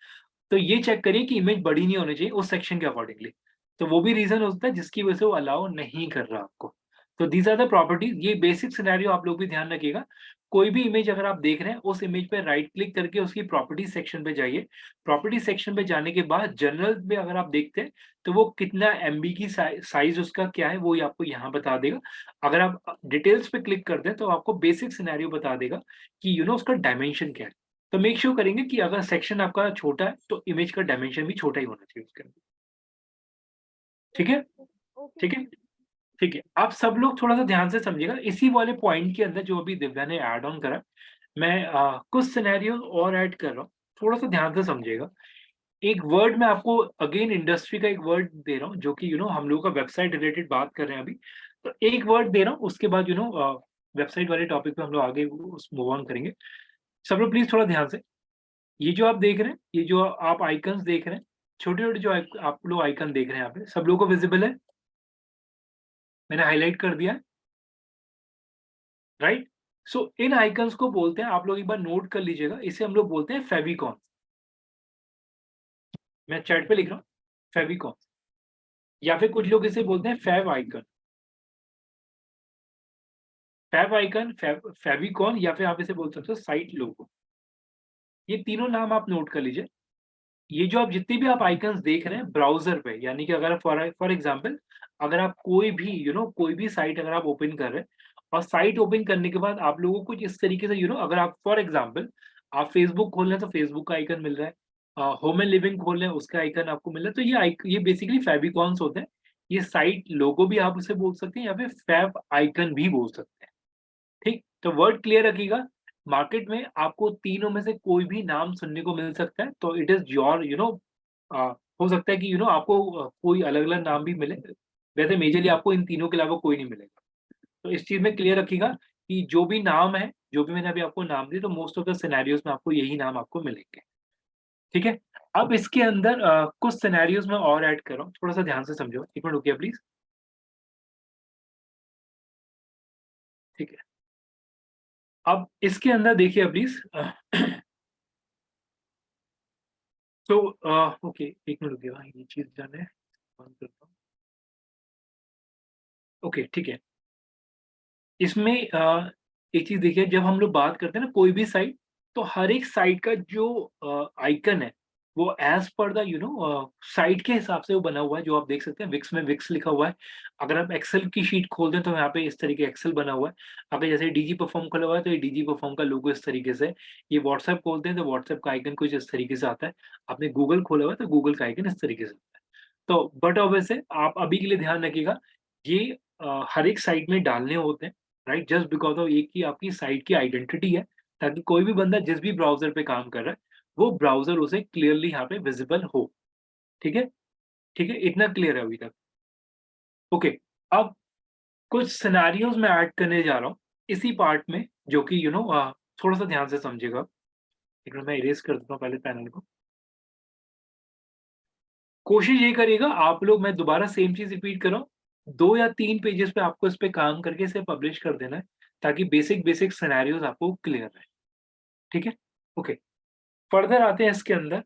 तो ये चेक करिए कि इमेज बड़ी नहीं होनी चाहिए उस सेक्शन के अकॉर्डिंगली। तो वो भी रीज़न होता है जिसकी वजह से वो अलाउ नहीं कर रहा आपको। तो दीज़ आर द प्रॉपर्टीज़, ये बेसिक सिनेरियो आप लोग भी ध्यान रखिएगा। कोई भी इमेज अगर आप देख रहे हैं, उस इमेज पे राइट क्लिक करके उसकी प्रॉपर्टीज़ सेक्शन पे जाइए। प्रॉपर्टीज़ सेक्शन पे जाने के बाद जनरल में अगर आप देखते हैं, तो वो कितना एमबी की साइज़ उसका क्या है, वो ही आपको यहाँ बता देगा। अगर आप डिटेल्स पे क्लिक करते हैं, तो आपको बेसिक सिनेरियो बता देगा कि उसका डायमेंशन क्या है। तो मेक श्योर करेंगे कि अगर सेक्शन आपका छोटा है, तो इमेज का डायमेंशन भी छोटा ही होना चाहिए उसके अंदर। ठीक है? ओके ठीक है? सर। ठीक है। आप सब लोग थोड़ा-सा ध्यान से समझिएगा, इसी वाले पॉइंट के अंदर जो अभी दिव्या ने ऐड ऑन करा, मैं कुछ सिनेरियो और ऐड कर रहा हूँ, थोड़ा-सा ध्यान से समझिएगा। एक वर्ड मैं आपको अगेन इंडस्ट्री का एक वर्ड दे रहा हूँ, जो कि हम लोगों का वेबसाइट रिलेटेड बात कर रहे हैं अभी। तो एक वर्ड दे रहा हूँ, उसके बाद वेबसाइट वाले टॉपिक पे हम लोग आगे उस मूव ऑन करेंगे। सब लोग प्लीज़ थोड़ा ध्यान से, ये जो आप देख रहे हैं, ये जो आप आइकन्स देख रहे हैं, छोटे-छोटे जो आप लोग आइकन देख रहे हैं यहाँ पे, सब लोगों को विज़िबल है? मैंने हाइलाइट कर दिया है? राइट? सो इन आइकन्स को बोलते हैं, आप लोग एक बार नोट कर लीजिएगा, इसे हम लोग बोलते हैं फेविकॉन। मैं चैट पे लिख रहा हूँ फेविकॉन, या फिर कुछ लोग इसे बोलते हैं fav icon. Fav icon, favicon, या फिर आप इसे बोल सकते हो साइट लोगो। ये तीनों नाम आप नोट कर लीजिए। ये जो आप जितनी भी आप आइकन्स देख रहे हैं ब्राउज़र पे, यानी कि अगर फॉर एग्ज़ाम्पल अगर आप कोई भी कोई भी साइट अगर आप ओपन कर रहे हैं और साइट ओपन करने के बाद आप लोगों को कुछ इस तरीके से अगर आप फॉर एग्ज़ाम्पल आप फ़ेसबुक खोल रहे हैं तो फ़ेसबुक का आइकन मिल रहा है। होम एंड लिविंग खोल रहे हैं उसका आइकन आपको मिल रहा है। तो ये बेसिकली फेविकॉन्स होते हैं। ये साइट लोगो भी आप उसे बोल सकते हैं या फिर फेव आइकन भी बोल सकते हैं। ठीक? तो वर्ड क्लियर रखिएगा। मार्केट में आपको तीनों में से कोई भी नाम सुनने को मिल सकता है, तो इट इज़ योर अ, हो सकता है कि आपको कोई अलग-अलग नाम भी मिले। वैसे मेजरली आपको इन तीनों के अलावा कोई नहीं मिलेगा। तो इस चीज़ में क्लियर रखिएगा कि जो भी नाम है, जो भी मैंने अभी आपको नाम दिए, तो मोस्ट ऑफ द सिनेरियोज़ में आपको यही नाम आपको मिलेंगे। ठीक है? अब इसके अंदर कुछ सिनेरियोज़ मैं और ऐड कर रहा हूँ, थोड़ा-सा ध्यान से समझो। 1 मिनट रुकिए प्लीज़। ठीक है। अब इसके अंदर देखिए प्लीज़ तो ओके 1 मिनट रुकिएगा, ये चीज़ डन है। बंद करता हूँ। ओके, ठीक है। इसमें एक चीज़ देखिए, जब हम लोग बात करते हैं ना कोई भी साइट, तो हर एक साइट का जो आइकन है, वो एज़ पर द साइट के हिसाब से वो बना हुआ है, जो आप देख सकते हैं विक्स में विक्स लिखा हुआ है। अगर आप एक्सेल की शीट खोल दें, तो यहाँ पे इस तरीके एक्सेल बना हुआ है। अगर जैसे डीजी परफॉर्म खुला हुआ है, तो ये डीजी परफॉर्म का लोगो इस तरीके से है। ये व्हाट्सएप खोलते हैं, तो व्हाट्सएप का आइकन कुछ इस तरीके से आता है। आपने गूगल खोला हुआ है, तो गूगल का आइकन इस तरीके से आता है। तो बट ऑब्वियस है, आप अभी के लिए ध्यान रखिएगा, ये हर एक साइट में डालने होते हैं, राइट? जस्ट बिकॉज़ ऑफ एक ही आपकी साइट की आइडेंटिटी है, ताकि कोई भी बंदा जिस भी ब्राउज़र पे काम कर रहा है, वो ब्राउज़र उसे क्लियरली यहाँ पे विज़िबल हो। ठीक है? ठीक है? इतना क्लियर है अभी तक? ओके, अब कुछ सिनेरियोज़ मैं ऐड करने जा रहा हूँ, इसी पार्ट में, जो कि थोड़ा-सा ध्यान से समझिएगा। एक मिनट मैं इरेज़ कर देता हूँ पहले पैनल को। कोशिश ये करिएगा आप लोग, मैं दोबारा सेम चीज़ रिपीट कर रहा हूँ, 2 या 3 पेजेज़ पे आपको इस पे काम करके इसे पब्लिश कर देना है, ताकि बेसिक सिनेरियोज़ आपको क्लियर रहे। ठीक है? ओके, फर्दर आते हैं इसके अंदर।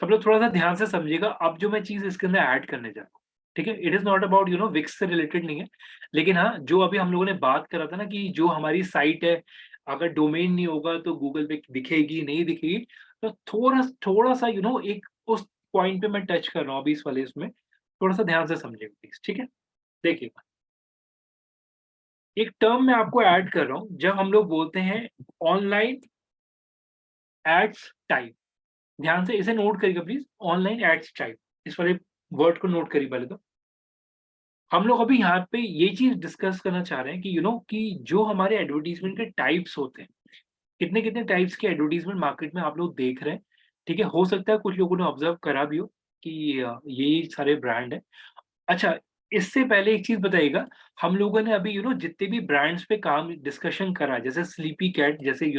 सब लोग थोड़ा-सा ध्यान से समझिएगा, अब जो मैं चीज़ इसके अंदर ऐड करने जा रहा हूँ। ठीक है? It is not about Wix से रिलेटेड नहीं है। लेकिन हाँ, जो अभी हम लोगों ने बात करा था ना कि जो हमारी साइट है, अगर डोमेन नहीं होगा तो गूगल पे दिखेगी, नहीं दिखेगी। तो थोड़ा-सा एक उस पॉइंट पे मैं टच कर रहा हूँ अभी इस वाले इसमें। थोड़ा-सा ध्यान से समझिएगा प्लीज़, ठीक है? देखिएगा, एक टर्म मैं आपको ऐड कर रहा हूँ, जब हम लोग बोलते हैं ऑनलाइन एड्स टाइप। ध्यान से इसे नोट करिएगा प्लीज़, ऑनलाइन एड्स टाइप। इस वाले वर्ड को नोट करिए पहले तो। हम लोग अभी यहाँ पे ये चीज़ डिस्कस करना चाह रहे हैं कि कि जो हमारे एडवर्टाइज़मेंट के टाइप्स होते हैं, कितने-कितने टाइप्स के एडवर्टाइज़मेंट मार्केट में आप लोग देख रहे हैं, ठीक है? हो सकता है कुछ लोगों ने ऑब्ज़र्व करा भी हो कि ये सारे ब्रांड हैं। अच्छा, इससे पहले एक चीज़ बताइएगा, हम लोगों ने अभी जितने भी ब्रांड्स पे काम डिस्कशन करा, जैसे स्लीपी कैट जैसे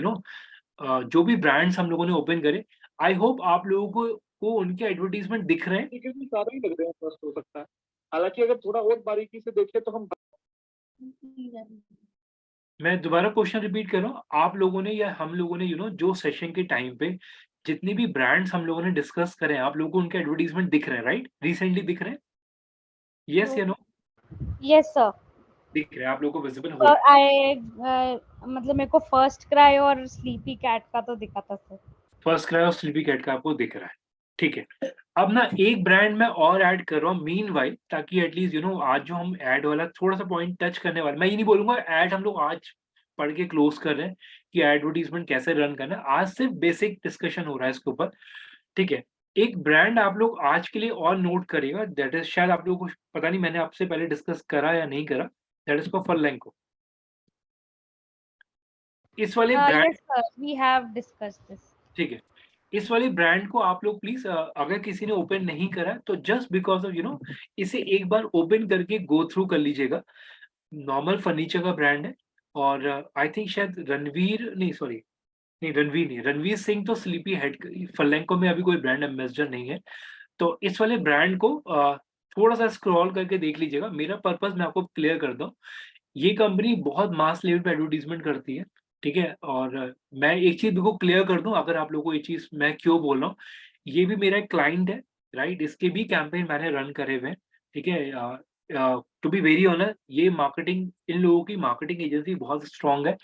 जो भी ब्रांड्स हम लोगों ने ओपन करे, आई होप आप लोगों को उनके एडवर्टाइज़मेंट दिख रहे हैं। तरीके से सारे ही लग रहे हैं, फर्स्ट हो सकता है। हालाँकि अगर थोड़ा और बारीकी से देखें तो हम मैं दोबारा क्वेश्चन रिपीट कर रहा हूँ, आप लोगों ने या हम लोगों ने जो सेशन के टाइम पे जितने भी ब्रांड्स हम लोगों ने डिस्कस करे हैं, आप लोगों को उनके एडवर्टाइज़मेंट दिख रहे हैं, राइट? रिसेंटली दिख रहे हैं? येस या नो? Yes sir. दिख रहे हैं, आप लोगों को विज़िबल हो रहे हैं। मतलब मेरे को फर्स्ट क्राई और स्लीपी कैट का तो दिखा था सर। फर्स्ट क्राई और स्लीपी कैट का आपको दिख रहा है, ठीक है। अब ना एक ब्रांड मैं और ऐड कर रहा हूँ मीनवाइल, ताकि एटलीस्ट आज जो हम ऐड वाला थोड़ा-सा पॉइंट टच करने वाले, मैं ये नहीं बोलूँगा ऐड हम लोग आज पढ़ के क्लोज़ कर रहे हैं कि एडवर्टाइज़मेंट कैसे रन करना है। आज सिर्फ बेसिक डिस्कशन हो रहा है इसके ऊपर, ठीक है। एक ब्रांड आप लोग आज के लिए और नोट करिएगा, दैट इज़, शायद आप लोगों को पता नहीं मैंने आपसे पहले डिस्कस करा या नहीं करा, दैट इज़ फॉर फरलैंको। इस वाले brand, yes sir, we have discussed this. ठीक है। इस वाले ब्रांड को आप लोग प्लीज़, अगर किसी ने ओपन नहीं करा है, तो जस्ट बिकॉज़ ऑफ इसे एक बार ओपन करके गो थ्रू कर लीजिएगा। नॉर्मल फर्नीचर का ब्रांड है और आई थिंक शायद रणवीर नहीं, सॉरी, नहीं रणवीर नहीं, रणवीर सिंह तो स्लीपी हेड फरलैंको में अभी कोई ब्रांड एम्बेसडर नहीं है। तो इस वाले ब्रांड को थोड़ा-सा स्क्रॉल करके देख लीजिएगा। मेरा पर्पज़ मैं आपको क्लियर कर दूँ, ये कंपनी बहुत मास लेवल पे एडवर्टाइजमेंट करती है, ठीक है? और मैं एक चीज़ बिल्कुल क्लियर कर दूँ, अगर आप लोगों को ये चीज़ मैं क्यों बोल रहा हूँ, ये भी मेरा एक क्लाइंट है, राइट? इसके भी कैंपेन मैंने रन करे हुए हैं, ठीक है? टू बी वेरी ऑनेस्ट, ये मार्केटिंग, इन लोगों की मार्केटिंग एजेंसी बहुत स्ट्रॉन्ग है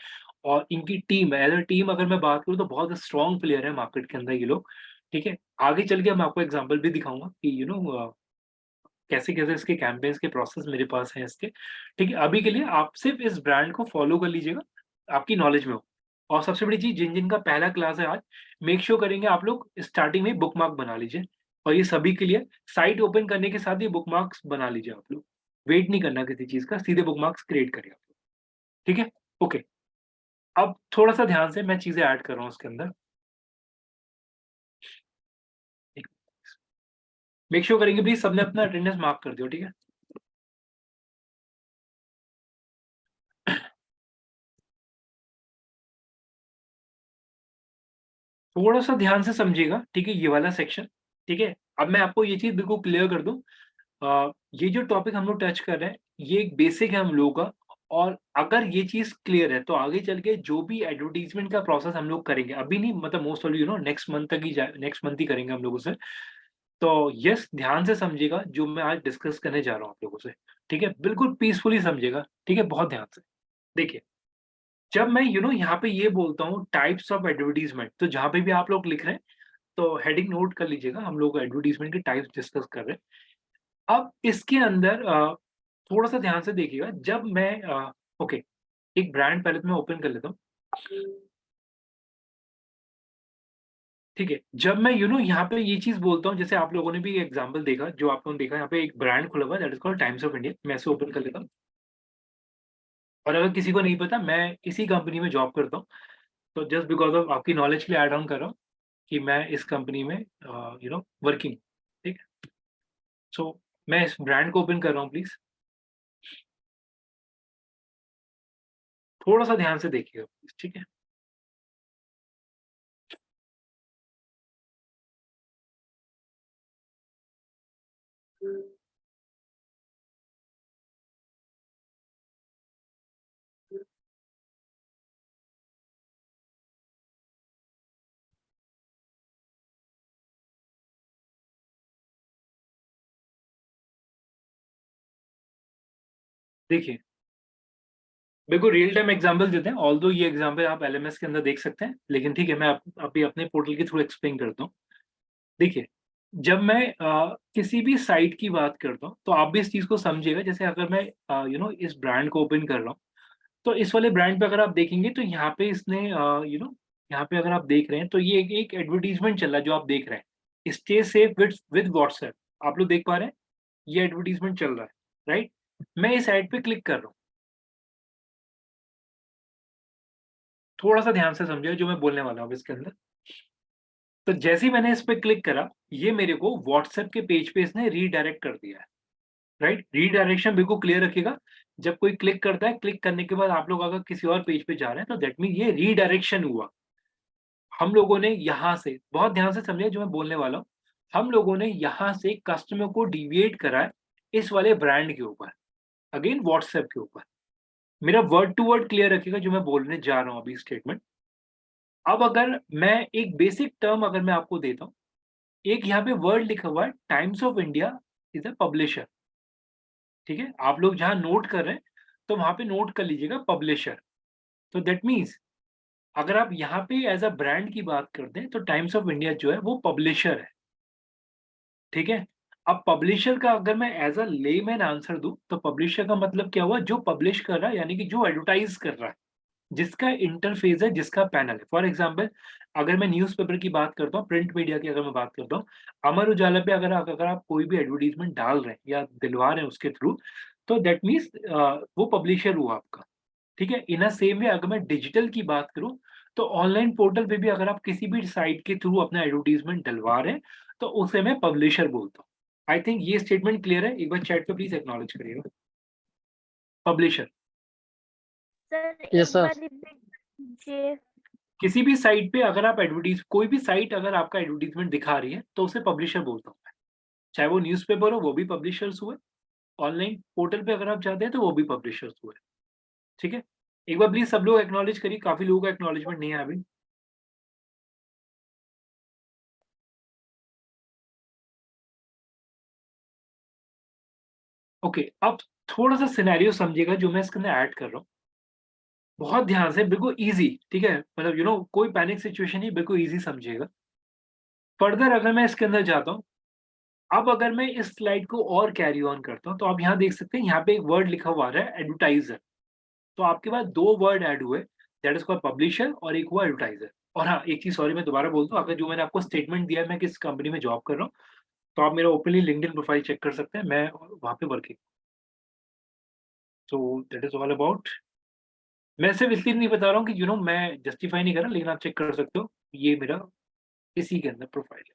और इनकी टीम, एज़ अ टीम अगर मैं बात करूँ तो बहुत स्ट्रॉन्ग प्लेयर है मार्केट के अंदर ये लोग, ठीक है? आगे चल के मैं आपको एग्ज़ाम्पल भी दिखाऊँगा कि कैसे-कैसे इसके कैंपेन्स के प्रोसेस मेरे पास हैं इसके, ठीक है? अभी के लिए आप सिर्फ़ इस ब्रांड को फ़ॉलो कर लीजिएगा, आपकी नॉलेज में हो। और सबसे बड़ी चीज़, जिन-जिन का पहला क्लास है आज, मेक श्योर करेंगे आप लोग स्टार्टिंग में बुकमार्क बना लीजिए और ये सभी के लिए साइट ओपन करने के साथ ही बुकमार्क्स बना लीजिए आप लोग। वेट नहीं करना किसी चीज़ का, सीधे बुकमार्क्स क्रिएट करिए आप लोग, ठीक है? ओके, अब थोड़ा-सा ध्यान से मैं चीज़ें ऐड कर रहा हूँ इसके अंदर। एक मेक श्योर करेंगे प्लीज़ सबने अपना अटेंडेंस मार्क कर दियो, ठीक है? थोड़ा-सा ध्यान से समझिएगा, ठीक है? ये वाला सेक्शन, ठीक है? अब मैं आपको ये चीज़ बिल्कुल क्लियर कर दूँ, ये जो टॉपिक हम लोग टच कर रहे हैं, ये एक बेसिक है हम लोगों का और अगर ये चीज़ क्लियर है, तो आगे चल के जो भी एडवर्टाइज़मेंट का प्रोसेस हम लोग करेंगे, अभी नहीं, मतलब मोस्ट ऑफ नेक्स्ट मंथ तक ही नेक्स्ट मंथ ही करेंगे हम लोग उसे। तो यस, ध्यान से समझिएगा जो मैं आज डिस्कस करने जा रहा हूँ आप लोगों से, ठीक है? बिल्कुल पीसफुली समझिएगा, ठीक है? बहुत ध्यान से। देखिए, जब मैं यहाँ पे ये बोलता हूँ टाइप्स ऑफ एडवर्टाइज़मेंट, तो जहाँ पे भी आप लोग लिख रहे हैं, तो हेडिंग नोट कर लीजिएगा, हम लोग एडवर्टाइज़मेंट के टाइप्स डिस्कस कर रहे हैं। अब इसके अंदर थोड़ा-सा ध्यान से देखिएगा, जब मैं ओके, एक ब्रांड पहले तो मैं ओपन कर लेता हूँ। ठीक है, जब मैं यहाँ पे ये चीज़ बोलता हूँ, जैसे आप लोगों ने भी एग्ज़ाम्पल देखा, जो आप लोगों ने देखा, यहाँ पे एक ब्रांड खुला हुआ है that is called times of India, मैं इसे ओपन कर लेता हूँ। और अगर किसी को नहीं पता, मैं इसी कंपनी में जॉब करता हूँ, तो जस्ट बिकॉज़ ऑफ आपकी नॉलेज के लिए ऐड ऑन कर रहा हूँ कि मैं इस कंपनी में वर्किंग, ठीक है? सो मैं इस ब्रांड को ओपन कर रहा हूँ प्लीज़। थोड़ा-सा ध्यान से देखिएगा प्लीज़, ठीक है? देखिए, बिल्कुल रियल टाइम एग्ज़ाम्पल देते हैं, ऑल्दो ये एग्ज़ाम्पल आप एलएमएस के अंदर देख सकते हैं, लेकिन ठीक है, मैं अभी अपने पोर्टल के थ्रू एक्सप्लेन करता हूँ। देखिए, जब मैं किसी भी साइट की बात करता हूँ, तो आप भी इस चीज़ को समझिएगा, जैसे अगर मैं इस ब्रांड को ओपन कर रहा हूँ, तो इस वाले ब्रांड पे अगर आप देखेंगे तो यहाँ पे इसने यहाँ पे अगर आप देख रहे हैं, तो ये एक एडवर्टाइज़मेंट चल रहा है जो आप देख रहे हैं। स्टे सेफ विद व्हाट्सएप, आप लोग देख पा रहे हैं? ये एडवर्टाइज़मेंट चल रहा है, राइट? मैं इस ऐड पे क्लिक कर रहा हूँ। थोड़ा-सा ध्यान से समझिए जो मैं बोलने वाला हूँ इसके अंदर। तो जैसे ही मैंने इस पे क्लिक करा, ये मेरे को व्हाट्सएप के पेज पे इसने रीडायरेक्ट कर दिया है, राइट? रीडायरेक्शन बिल्कुल क्लियर रखिएगा। जब कोई क्लिक करता है, क्लिक करने के बाद आप लोग अगर किसी और पेज पे जा रहे हैं, तो दैट मीन ये रीडायरेक्शन हुआ। हम लोगों ने यहाँ से, बहुत ध्यान से समझिए जो मैं बोलने वाला हूँ, हम लोगों ने यहाँ से कस्टमर को डिविएट करा है इस वाले ब्रांड के ऊपर, अगेन व्हाट्सएप के ऊपर। मेरा वर्ड टू वर्ड क्लियर रखिएगा जो मैं बोलने जा रहा हूँ अभी स्टेटमेंट। अब अगर मैं एक बेसिक टर्म अगर मैं आपको देता हूँ, एक यहाँ पे वर्ड लिखा हुआ है, times of India is a publisher, ठीक है? आप लोग जहाँ नोट कर रहे हैं, तो वहाँ पे नोट कर लीजिएगा पब्लिशर। तो दैट मीन्स अगर आप यहाँ पे एज़ अ ब्रांड की बात करते हैं, तो टाइम्स ऑफ इंडिया जो है वो पब्लिशर है, ठीक है? अब पब्लिशर का अगर मैं एज़ अ लेमैन आंसर दूँ, तो पब्लिशर का मतलब क्या हुआ? जो पब्लिश कर रहा है, यानी कि जो एडवर्टाइज़ कर रहा है, जिसका इंटरफ़ेस है, जिसका पैनल है। फॉर एग्ज़ाम्पल, अगर मैं न्यूज़पेपर की बात करता हूँ, प्रिंट मीडिया की अगर मैं बात करता हूँ, अमर उजाला पे अगर आप कोई भी एडवर्टाइज़मेंट डाल रहे हैं या दिलवा रहे हैं उसके थ्रू, तो दैट मीन्स वो पब्लिशर हुआ आपका, ठीक है? इन अ सेम वे अगर मैं डिजिटल की बात करूँ, तो ऑनलाइन पोर्टल पे भी अगर आप किसी भी साइट के थ्रू अपना एडवर्टाइज़मेंट डलवा रहे हैं, तो उसे मैं पब्लिशर बोलता हूँ। आई थिंक ये स्टेटमेंट क्लियर है, एक बार चैट पे प्लीज़ एक्नॉलेज करिएगा। पब्लिशर, सर यस एक सर। बार रिपीट कीजिए। किसी भी साइट पे अगर आप कोई भी साइट अगर आपका एडवर्टाइज़मेंट दिखा रही है, तो उसे पब्लिशर बोलता हूँ मैं। चाहे वो न्यूज़पेपर हो, वो भी पब्लिशर्स हुए, ऑनलाइन पोर्टल पे अगर आप जाते हैं, तो वो भी पब्लिशर्स हुए। ठीक है, एक बार प्लीज सब लोग एक्नॉलेज करिए, काफी लोगों का एक्नॉलेजमेंट नहीं है अभी। ओके, अब थोड़ा सा सिनेरियो समझिएगा जो मैं इसके अंदर ऐड कर रहा हूँ, बहुत ध्यान से, बिल्कुल इजी, ठीक है, मतलब कोई पैनिक सिचुएशन नहीं, बिल्कुल इजी समझिएगा। फर्दर अगर मैं इसके अंदर जाता हूँ, अब अगर मैं इस स्लाइड को और कैरी ऑन करता हूँ, तो आप यहाँ देख सकते हैं, यहाँ पे एक वर्ड लिखा हुआ आ रहा है एडवर्टाइजर। तो आपके पास दो वर्ड ऐड हुए, दैट इज कॉल्ड पब्लिशर और एक हुआ एडवर्टाइजर। और हाँ, एक चीज सॉरी मैं दोबारा बोलता हूँ, अगर जो मैंने आपको स्टेटमेंट दिया है मैं किस कंपनी में जॉब कर रहा हूँ, तो आप मेरा ओपनली लिंक्डइन प्रोफाइल चेक कर सकते हैं, मैं वहाँ पे working. So that is all about. मैं सिर्फ इसलिए नहीं बता रहा हूँ कि मैं जस्टिफाई नहीं कर रहा, लेकिन आप चेक कर सकते हो, ये मेरा इसी के अंदर प्रोफाइल है।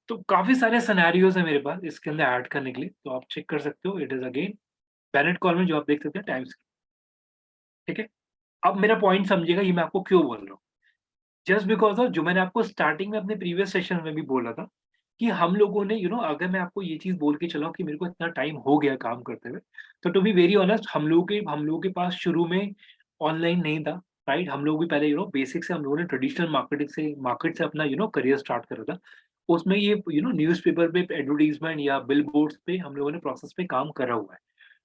तो काफी सारे सिनेरियोज है मेरे पास इसके अंदर ऐड करने के लिए, तो आप चेक कर सकते हो। It is again banner column जो आप देख सकते हैं टाइम्स की, ठीक है। अब मेरा पॉइंट समझिएगा, ये मैं आपको क्यों बोल रहा हूँ। जस्ट बिकॉज ऑफ जो मैंने आपको स्टार्टिंग में अपने प्रीवियस सेशन में भी बोला था कि हम लोगों ने अगर मैं आपको ये चीज बोल के चला कि मेरे को इतना टाइम हो गया काम करते हुए, तो टू बी वेरी ऑनेस्ट हम लोगों के पास शुरू में ऑनलाइन नहीं था, राइट। हम लोग भी पहले बेसिक से हम लोगों ने ट्रेडिशनल मार्केट से अपना करियर स्टार्ट करा था। उसमें ये न्यूज़पेपर पे एडवर्टीजमेंट या बिल बोर्ड्स पे हम लोगों ने प्रोसेस पे काम करा हुआ है,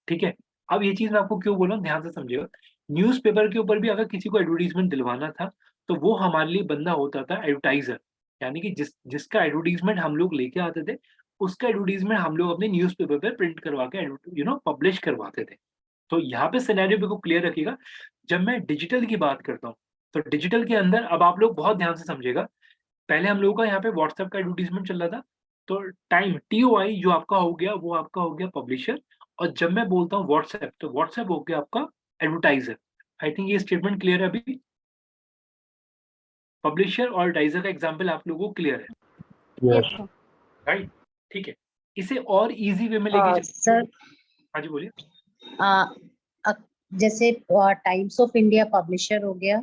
ठीक है। अब ये चीज मैं आपको क्यों बोल रहा हूँ, ध्यान से समझिएगा। न्यूज़पेपर के ऊपर भी अगर किसी को एडवर्टीजमेंट दिलवाना था, तो वो हमारे लिए बंदा होता था एडवर्टाइजर, यानी कि जिसका एडवर्टीजमेंट हम लोग लेके आते थे, उसका एडवर्टीजमेंट हम लोग अपने न्यूज़पेपर पे प्रिंट करवा के पब्लिश करवाते थे। तो यहाँ पे सिनेरियो बिल्कुल क्लियर रखिएगा। जब मैं डिजिटल की बात करता हूँ, तो डिजिटल के अंदर अब आप लोग बहुत ध्यान से समझिएगा। पहले हम लोगों का यहाँ पे व्हाट्सएप का एडवर्टीजमेंट चल रहा था, तो टाइम TOI जो आपका हो गया, वो आपका हो गया पब्लिशर। और जब मैं बोलता हूँ व्हाट्सएप, तो व्हाट्सएप हो गया आपका एडवर्टाइजर। आई थिंक ये स्टेटमेंट क्लियर है अभी। पब्लिशर और एडवर्टाइजर का एग्जाम्पल आप लोगों को क्लियर है, यस सर। राइट, ठीक है। इसे और इजी वे में लेके सर हाँ जी बोलिए। जैसे टाइम्स ऑफ इंडिया पब्लिशर हो गया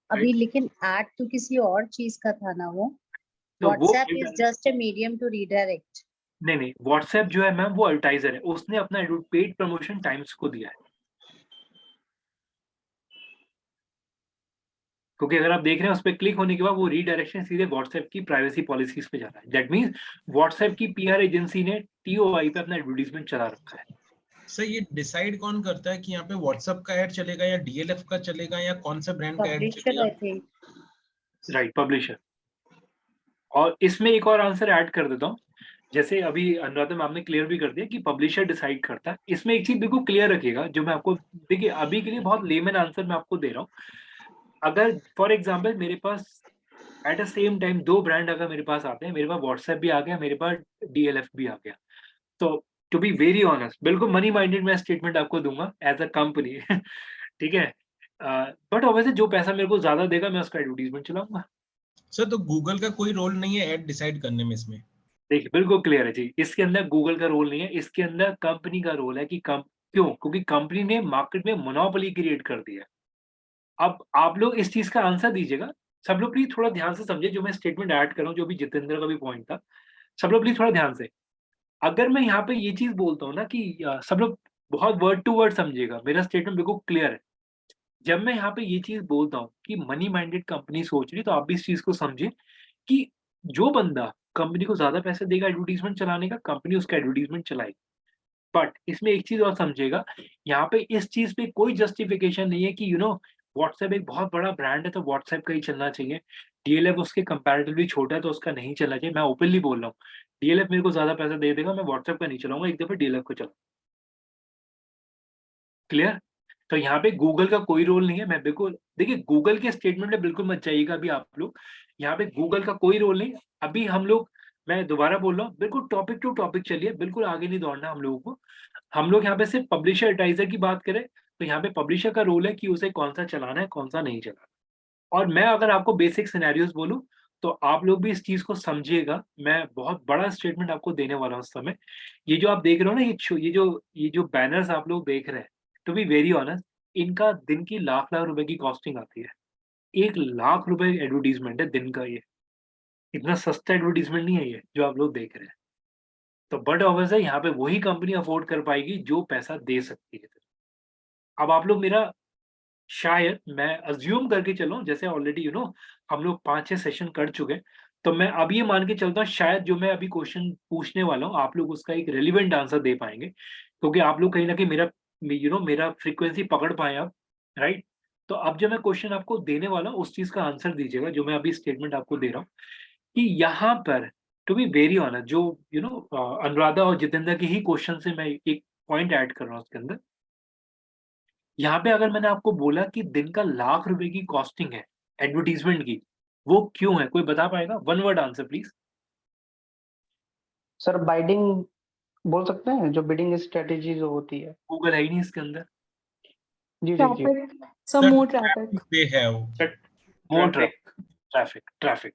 अभी, Right. लेकिन ऐड तो किसी और चीज का था ना वो। तो वो WhatsApp is just a medium to redirect. नहीं, व्हाट्सएप जो है मैम वो एडवर्टाइजर है, उसने अपना पेड प्रमोशन टाइम्स को दिया है। क्योंकि अगर आप देख रहे हैं उस पर क्लिक होने के बाद वो रीडायरेक्शन सीधे व्हाट्सएप की प्राइवेसी पॉलिसीज पे जा रहा है। दैट मींस व्हाट्सएप की PR एजेंसी ने TOI पे अपना एडवर्टीजमेंट चला रखा है। सर ये डिसाइड कौन करता है कि यहाँ पे व्हाट्सएप का ऐड चलेगा या DLF का चलेगा या कौन से ब्रांड का ऐड पब्लिशर चलेगा? I think. Right, publisher. और इसमें एक और आंसर ऐड कर देता हूँ, जैसे अभी अनुराधा मैम ने क्लियर भी कर दिया कि पब्लिशर डिसाइड करता है। इसमें एक चीज बिल्कुल क्लियर रखिएगा, जो मैं आपको देखिए अभी के लिए बहुत लेमन आंसर मैं आपको दे रहा हूँ। अगर फॉर एग्जाम्पल मेरे पास एट द सेम टाइम दो ब्रांड अगर मेरे पास आते हैं, मेरे पास व्हाट्सएप भी आ गया, मेरे पास DLF भी आ गया, तो टू बी वेरी ऑनेस्ट बिल्कुल मनी माइंडेड मैं स्टेटमेंट आपको दूंगा एज अ कंपनी ठीक है। बट ऑब्वियसली जो पैसा मेरे को ज्यादा देगा मैं उसका एडवर्टीजमेंट चलाऊंगा। सर तो गूगल का कोई रोल नहीं है ऐड डिसाइड करने में इसमें? देखिए बिल्कुल क्लियर है जी, इसके अंदर गूगल का रोल नहीं है, इसके अंदर कंपनी का रोल है कि क्यों, क्योंकि कंपनी ने मार्केट में मोनोपोली क्रिएट कर दिया। अब आप लोग इस चीज का आंसर दीजिएगा। सब लोग प्लीज थोड़ा ध्यान से समझे जो मैं स्टेटमेंट ऐड कर रहा हूँ, जो भी जितेंद्र का भी पॉइंट था। सब लोग प्लीज थोड़ा ध्यान से, अगर मैं यहाँ पे ये चीज बोलता हूँ ना कि सब लोग बहुत वर्ड टू वर्ड समझिएगा, मेरा स्टेटमेंट बिल्कुल क्लियर है। जब मैं यहाँ पे ये चीज बोलता हूँ कि मनी माइंडेड कंपनी सोच रही, तो आप भी इस चीज को समझिए कि जो बंदा कंपनी को ज्यादा पैसे देगा एडवर्टीजमेंट चलाने का, कंपनी उसका एडवर्टीजमेंट चलाएगी। बट इसमें एक चीज और समझिएगा, यहाँ पे इस चीज पे कोई जस्टिफिकेशन नहीं है कि व्हाट्सएप एक बहुत बड़ा ब्रांड है तो व्हाट्सएप का ही चलना चाहिए। DLF उसके कंपैरेटिवली छोटा है तो उसका नहीं चलना चाहिए। मैं ओपनली बोल रहा हूँ, DLF मेरे को ज्यादा पैसा दे देगा, मैं व्हाट्सएप का नहीं चलाऊंगा, एक दफे DLF को चलाऊंगा। क्लियर? तो यहाँ पे गूगल का कोई रोल नहीं है। मैं बिल्कुल देखिए गूगल के स्टेटमेंट में बिल्कुल मत जाइएगा अभी आप लोग, यहाँ पे गूगल का कोई रोल नहीं। अभी हम लोग, मैं दोबारा बोल रहा हूँ, बिल्कुल टॉपिक टू टॉपिक चलिए, बिल्कुल आगे नहीं दौड़ना हम लोगों को। हम लोग यहाँ पे सिर्फ पब्लिशर एडवर्टाइजर की बात करें, तो यहाँ पे पब्लिशर का रोल है कि उसे कौन सा चलाना है कौन सा नहीं चलाना। और मैं अगर आपको बेसिक सिनेरियोज बोलूं, तो आप लोग भी इस चीज को समझिएगा। मैं बहुत बड़ा स्टेटमेंट आपको देने वाला हूँ उस समय। ये जो आप देख रहे हो ना, ये जो बैनर्स आप लोग देख रहे हैं, टू बी वेरी ऑनेस्ट, इनका दिन की लाख लाख रुपए की कॉस्टिंग आती है। 1 लाख रुपए एडवर्टीजमेंट है दिन का। ये इतना सस्ता एडवर्टीजमेंट नहीं है ये जो आप लोग देख रहे हैं। तो बट ऑब्वियस है यहाँ पे वही कंपनी अफोर्ड कर पाएगी जो पैसा दे सकती है। अब आप लोग मेरा शायद मैं अज्यूम करके चलूँ, जैसे ऑलरेडी हम लोग 5-6 सेशन कर चुके हैं, तो मैं अब ये मान के चलता हूँ शायद जो मैं अभी क्वेश्चन पूछने वाला हूँ, आप लोग उसका एक रेलेवेंट आंसर दे पाएँगे। क्योंकि आप लोग कहीं न कहीं मेरा फ्रीक्वेंसी पकड़ पाएँ आप, राइट? तो अब जो मैं क्वेश्चन आपको देने वाला हूँ, उस चीज़ का आंसर दीजिएगा, जो मैं अभी स्टेटमेंट आपको दे रहा हूँ, कि यहाँ पर टू बी वेरी ऑनेस्ट जो अनुराधा और जितेंद्र के ही क्वेश्चन से मैं एक पॉइंट ऐड कर रहा हूँ उसके अंदर। यहाँ पे अगर मैंने आपको बोला कि दिन का ₹1,00,000 की कॉस्टिंग है, एडवर्टाइज़मेंट की, वो क्यों है? कोई बता पाएगा? One word answer please. Sir biding बोल सकते हैं, जो बिडिंग स्ट्रेटेजी जो होती है। गूगल है ही नहीं इसके अंदर। जी। Traffic, some more traffic. पे है वो। मोर ट्रैफिक।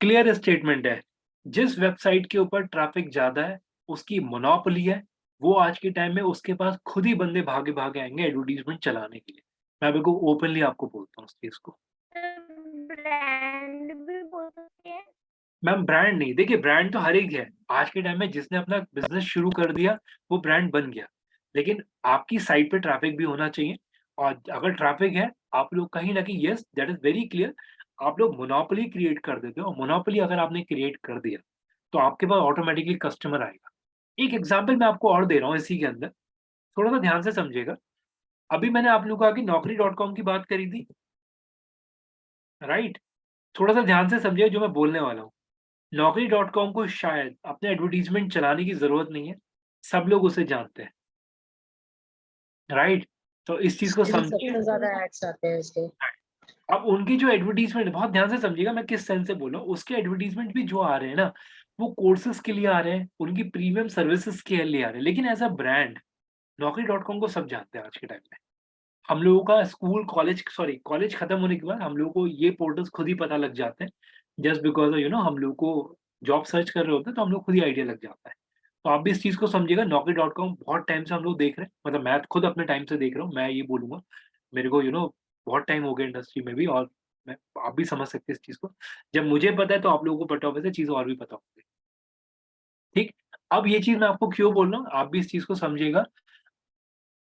क्लियर स्टेटमेंट है। जिस वेबसाइट के ऊपर ट्रैफिक ज़्यादा है, उसकी मोनोपोली है, वो आज के टाइम में उसके पास खुद ही बंदे भागे-भागे आएँगे एडवर्टाइज़मेंट चलाने के लिए। मैं बिल्कुल ओपनली आपको बोलता हूँ इस चीज़ को। ब्रांड भी बोल सकते हैं। मैम ब्रांड नहीं, देखिए ब्रांड तो हर एक है। आज के टाइम में जिसने अपना बिज़नेस शुरू कर दिया, वो ब्रांड बन गया। लेकिन आपकी साइट पे ट्रैफिक भी होना चाहिए और अगर ट्रैफिक है, आप लोग कहीं न कहीं yes that is very clear आप लोग मोनोपोली क्रिएट कर देते हो। मोनोपोली अगर आपने क्रिएट कर दिया, तो आपके पास ऑटोमैटिकली कस्टमर आएगा। एक एग्ज़ाम्पल मैं आपको और दे रहा हूँ इसी के अंदर, थोड़ा-सा ध्यान से समझिएगा। अभी मैंने आप लोगों को कहा कि naukri.com की बात करी थी, राइट? थोड़ा-सा ध्यान से समझिए जो मैं बोलने वाला हूँ। naukri.com को शायद अपने एडवर्टाइज़मेंट चलाने की ज़रूरत नहीं है, सब लोग उसे जानते हैं, राइट? तो इस चीज़ को समझिए। सबसे ज्यादा एड्स आते हैं इसके। अब उनकी जो एडवर्टाइज़मेंट बहुत ध्यान से समझिएगा मैं किस सेंस से बोल रहा हूँ, उसके एडवर्टाइज़मेंट भी जो आ रहे हैं ना, वो कोर्सेज़ के लिए आ रहे हैं, उनकी प्रीमियम सर्विसेज़ के लिए आ रहे हैं। लेकिन एज़ अ ब्रांड naukri.com को सब जानते हैं आज के टाइम में। हम लोगों का कॉलेज खत्म होने के बाद हम लोगों को ये पोर्टल्स खुद ही पता लग जाते हैं। जस्ट बिकॉज़ हम लोग को जॉब सर्च कर रहे होते हैं, तो हम लोग खुद ही आइडिया लग जाता है। तो आप भी इस चीज़ को समझिएगा naukri.com बहुत टाइम से हम लोग देख रहे हैं, मतलब मैं खुद अपने टाइम से देख रहा हूँ, मैं ये बोलूँगा। मेरे को बहुत टाइम हो गया इंडस्ट्री में भी और मैं आप भी समझ सकते हैं इस चीज़ को। जब मुझे पता है तो आप लोगों को पता होगा, वैसे चीज़ और भी पता होंगी। ठीक? अब ये चीज़ मैं आपको क्यों बोल रहा हूँ, आप भी इस चीज़ को समझिएगा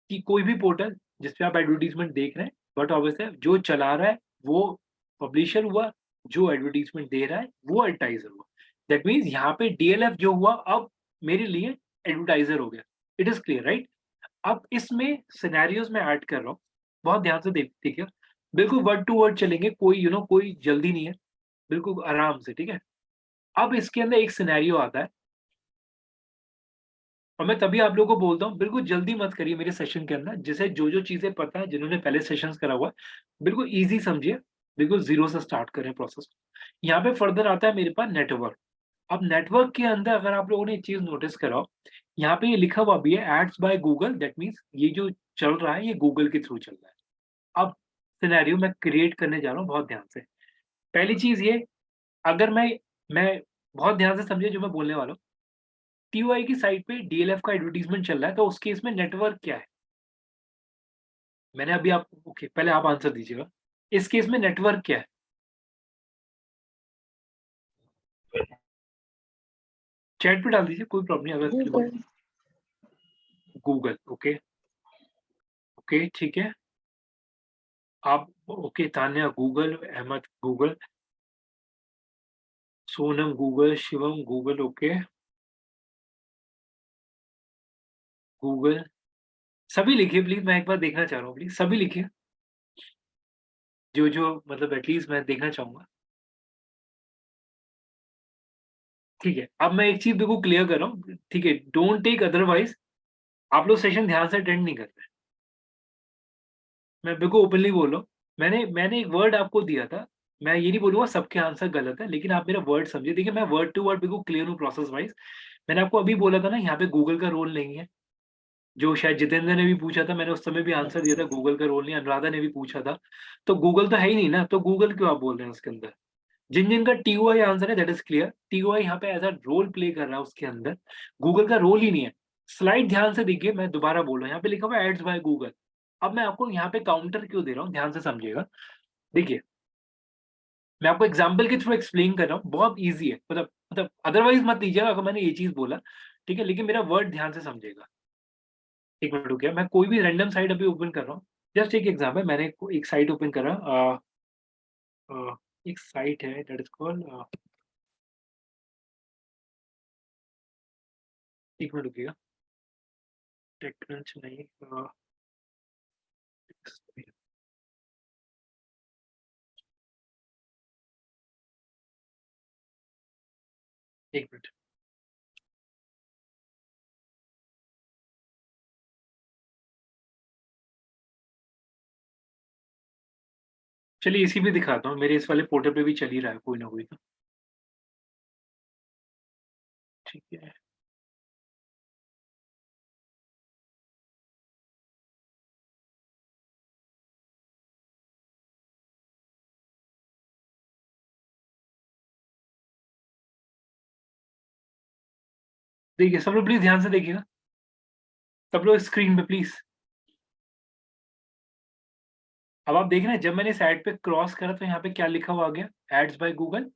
कि कोई भी पोर्टल जिस पे आप एडवर्टाइज़मेंट देख रहे हैं, बट ऑब्वियस है जो चला रहा है वो पब्लिशर हुआ, जो एडवर्टाइज़मेंट दे रहा है वो एडवर्टाइज़र हुआ। दैट मीन्स यहाँ पे डीएलएफ जो हुआ अब मेरे लिए एडवर्टाइज़र हो गया। It is clear right? अब इसमें सिनेरियोज़ मैं ऐड कर रहा हूँ, बहुत ध्यान से देखिए। बिल्कुल वर्ड टू वर्ड चलेंगे, कोई जल्दी नहीं है, बिल्कुल आराम से, ठीक है? अब इसके अंदर एक सिनेरियो आता है और मैं तभी आप लोगों को बोलता हूँ बिल्कुल जल्दी मत करिए मेरे सेशन के अंदर, जिसे जो-जो चीज़ें पता है, जिन्होंने पहले सेशंस करा हुआ है, बिल्कुल ईज़ी समझिए, बिल्कुल ज़ीरो से स्टार्ट करें प्रोसेस। यहाँ पे फर्दर आता है मेरे पास नेटवर्क। अब नेटवर्क के अंदर अगर आप लोगों ने एक चीज़ नोटिस करा हो, यहाँ पे ये लिखा हुआ भी है ads by Google that means ये जो चल रहा है ये गूगल के थ्रू चल रहा है। अब सिनेरियो मैं क्रिएट करने जा रहा हूँ बहुत ध्यान से। पहली चीज़ ये अगर मैं बहुत ध्यान से समझिए जो मैं बोलने वाला हूँ। टीओआई की साइट पे डीएलएफ का एडवर्टाइज़मेंट चल रहा है, तो उस केस में नेटवर्क क्या है? मैंने अभी आपको ओके, पहले आप आंसर दीजिएगा। इस केस में नेटवर्क क्या है? चैट पे डाल दीजिए, कोई प्रॉब्लम नहीं अगर गूगल ओके, ओके ठीक है। आप okay Tanya Google, Ahmed Google, Sonam Google, Shivam Google okay. Google, सभी लिखिए प्लीज़ मैं एक बार देखना चाह रहा हूँ प्लीज़, सभी लिखिए। जो मतलब एटलीस्ट मैं देखना चाहूँगा। ठीक है, अब मैं एक चीज़ बिल्कुल क्लियर कर रहा हूँ, ठीक है? डोंट टेक अदरवाइज़ आप लोग सेशन ध्यान से अटेंड नहीं कर रहे। मैं बिल्कुल ओपनली बोल रहा हूँ। मैंने एक वर्ड आपको दिया था, मैं ये नहीं बोलूँगा सबके आंसर गलत है, लेकिन आप मेरा वर्ड समझिए। देखिए मैं वर्ड टू वर्ड बिल्कुल क्लियर हूँ प्रोसेस वाइज़। मैंने आपको अभी बोला था ना यहाँ पे गूगल का रोल नहीं है, जो शायद जितेंद्र ने भी पूछा था, मैंने उस समय भी आंसर दिया था गूगल का रोल नहीं है, अनुराधा ने भी पूछा था। तो गूगल तो है ही नहीं ना, तो गूगल क्यों आप बोल रहे हैं उसके अंदर? जिन-जिन का टीओआई आंसर है दैट इज़ क्लियर, टीओआई यहाँ पे एज़ अ रोल प्ले कर रहा है उसके अंदर, गूगल का रोल ही नहीं है। स्लाइड ध्यान से देखिए, मैं दोबारा बोल रहा हूँ, यहाँ पे लिखा हुआ है एड्स बाय गूगल। अब मैं आपको यहाँ पे काउंटर क्यों दे रहा हूँ, ध्यान से समझिएगा। देखिए, मैं आपको एग्ज़ाम्पल के थ्रू एक्सप्लेन कर रहा हूँ, बहुत ईज़ी है। मतलब अदरवाइज़ मत लीजिएगा अगर मैंने ये चीज़ बोला, ठीक है? लेकिन मेरा वर्ड ध्यान से समझिएगा। एक मिनट रुकिए, मैं कोई भी रैंडम साइट अभी ओपन कर रहा हूँ। जस्ट एक एग्जांपल, मैंने एक साइट ओपन करा, एक साइट है दैट इज कॉल्ड, एक मिनट रुकिएगा, टेक्क्रंच नहीं, एक मिनट। चलिए इसी पे दिखाता हूँ, मेरे इस वाले पोर्टल पे भी चल ही रहा है कोई ना कोई तो। ठीक है, देखिए सब लोग प्लीज ध्यान से देखिएगा, सब लोग स्क्रीन पे प्लीज। अब आप देख रहे हैं, जब मैंने साइट पे क्रॉस करा तो यहाँ पे क्या लिखा हुआ आ गया, एड्स बाय गूगल।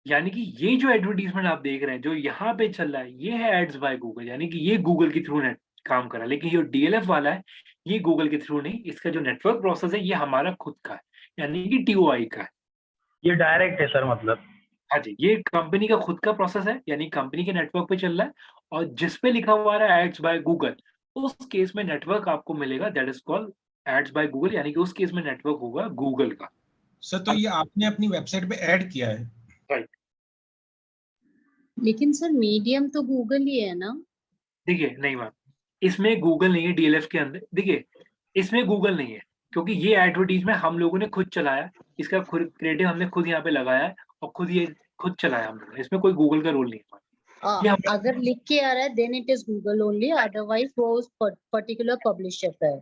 यानी कि ये जो एडवर्टीजमेंट आप देख रहे हैं जो यहाँ पे चल रहा है, ये है एड्स बाय गूगल, यानी कि ये गूगल के थ्रू नेट काम कर रहा है। लेकिन ये डीएलएफ वाला है, ये गूगल के थ्रू नहीं, इसका जो नेटवर्क प्रोसेस है ये हमारा खुद का है, यानी कि टीओआई का है। ये डायरेक्ट है सर, मतलब हाँ जी, ये कंपनी का खुद का प्रोसेस है, यानी कंपनी के नेटवर्क पे चल रहा है, और जिस पे लिखा हुआ है एड्स बाय गूगल, उस केस में नेटवर्क आपको मिलेगा that is called ads by Google, यानी कि उस केस में नेटवर्क होगा गूगल का। सर तो ये आपने अपनी वेबसाइट पे ऐड किया है? राइट। लेकिन सर मीडियम तो गूगल ही है ना? देखिए नहीं मैम, इसमें गूगल नहीं है डीएलएफ के अंदर, देखिए इसमें गूगल नहीं है, क्योंकि ये एडवर्टीजमेंट हम लोगों ने खुद चलाया, इसका खुद क्रेडिट हमने खुद यहाँ पे लगाया है, और खुद ये खुद चलाया हम लोगों ने, इसमें कोई गूगल का रोल नहीं है। ये हमारा, अगर लिख के आ रहा है then it is Google only, otherwise वो उस पर्टिकुलर पब्लिशर पे है।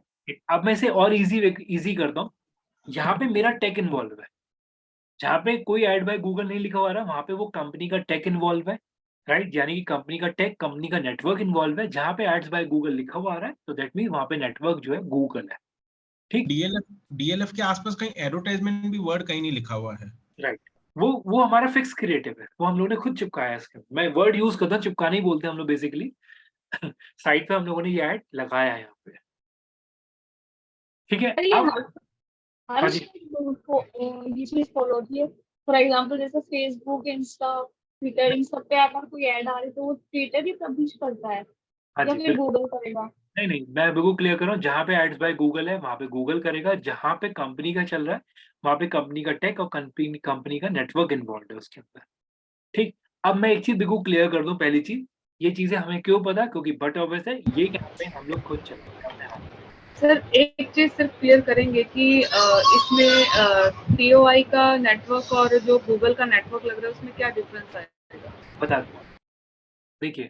अब मैं इसे और इजी करता हूँ, यहाँ पे मेरा टेक इन्वॉल्व है, जहाँ पे कोई एड बाय गूगल नहीं लिखा हुआ रहा, वहाँ पे वो कंपनी का टेक इन्वॉल्व है, राइट, यानी कि कंपनी का टेक, कंपनी का नेटवर्क इन्वॉल्व है। जहाँ पे एड्स बाय गूगल लिखा हुआ आ रहा है तो दैट मीन वहाँ पे नेटवर्क जो है गूगल है। ठीक, डीएलएफ के आसपास कहीं एडवर्टाइजमेंट भी वर्ड कहीं नहीं लिखा हुआ है? राइट, वो हमारा फिक्स क्रिएटिव है, वो हम लोगों ने खुद चिपकाया है इसके। मैं वर्ड यूज करता हूँ, चिपका नहीं बोलते हम लोग बेसिकली। साइट पे हम लोगों ने ये ऐड लगाया है यहाँ पे, ठीक है। अब हाँ जी, ये चीज फॉलो होती है। फॉर एग्जांपल जैसे फेसबुक, इंस्टा, ट्विटर, इन सब पे अगर कोई ऐड आ रही है तो वो ट्विटर ही पब्लिश करता है हाँ या जी, फिर बिल्कुल। गूगल करेगा? नहीं नहीं, मैं बिल्कुल क्लियर कर रहा हूँ, जहाँ पे एड्स बाय गूगल है वहाँ पे गूगल करेगा, जहाँ पे कंपनी का चल रहा है वहाँ पे कंपनी का टेक और कंपनी का नेटवर्क इन्वॉल्व है उसके अंदर। ठीक, अब मैं एक चीज बिल्कुल क्लियर कर दूं, पहली चीज, ये चीजें हमें क्यों पता, क्योंकि बट ऑब्वियस है, ये कैंपेन हम लोग खुद चलाते हैं अपने हाथ से। सर एक चीज सिर्फ क्लियर करेंगे कि इसमें टीओआई का नेटवर्क और जो गूगल का नेटवर्क लग रहा है उसमें क्या डिफरेंस है? बता दूं, देखिए,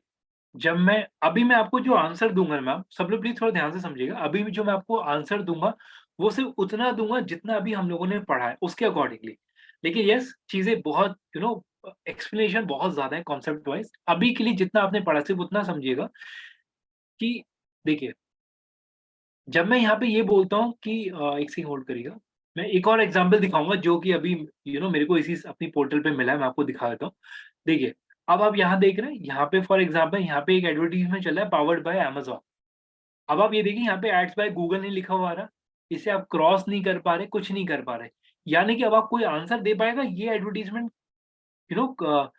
जब मैं आपको जो आंसर दूंगा मैम, सब लोग प्लीज थोड़ा ध्यान से समझिएगा, अभी भी जो मैं आपको आंसर दूंगा वो सिर्फ उतना दूंगा जितना अभी हम लोगों ने पढ़ा है उसके अकॉर्डिंगली। लेकिन यस, चीजें बहुत एक्सप्लेनेशन बहुत ज्यादा है कॉन्सेप्ट वाइज, अभी के लिए जितना आपने पढ़ा सिर्फ उतना समझिएगा कि, देखिए, जब मैं यहाँ पे ये बोलता हूँ कि एक सेकंड होल्ड करिएगा, मैं एक और एग्जांपल दिखाऊंगा जो कि अभी मेरे को इसी अपनी पोर्टल पे मिला है, मैं आपको दिखा देता हूँ। देखिए, अब आप यहाँ देख रहे हैं, यहाँ पे फॉर एग्जांपल यहाँ पे एक एडवर्टीजमेंट चल रहा है पावर्ड बाय अमेज़न। अब आप ये देखिए, यहाँ पे एड्स बाय गूगल नहीं लिखा हुआ आ रहा, इसे आप क्रॉस नहीं कर पा रहे, कुछ नहीं कर पा रहे, यानी कि अब आप कोई आंसर दे पाएगा ये एडवर्टीजमेंट, यू नो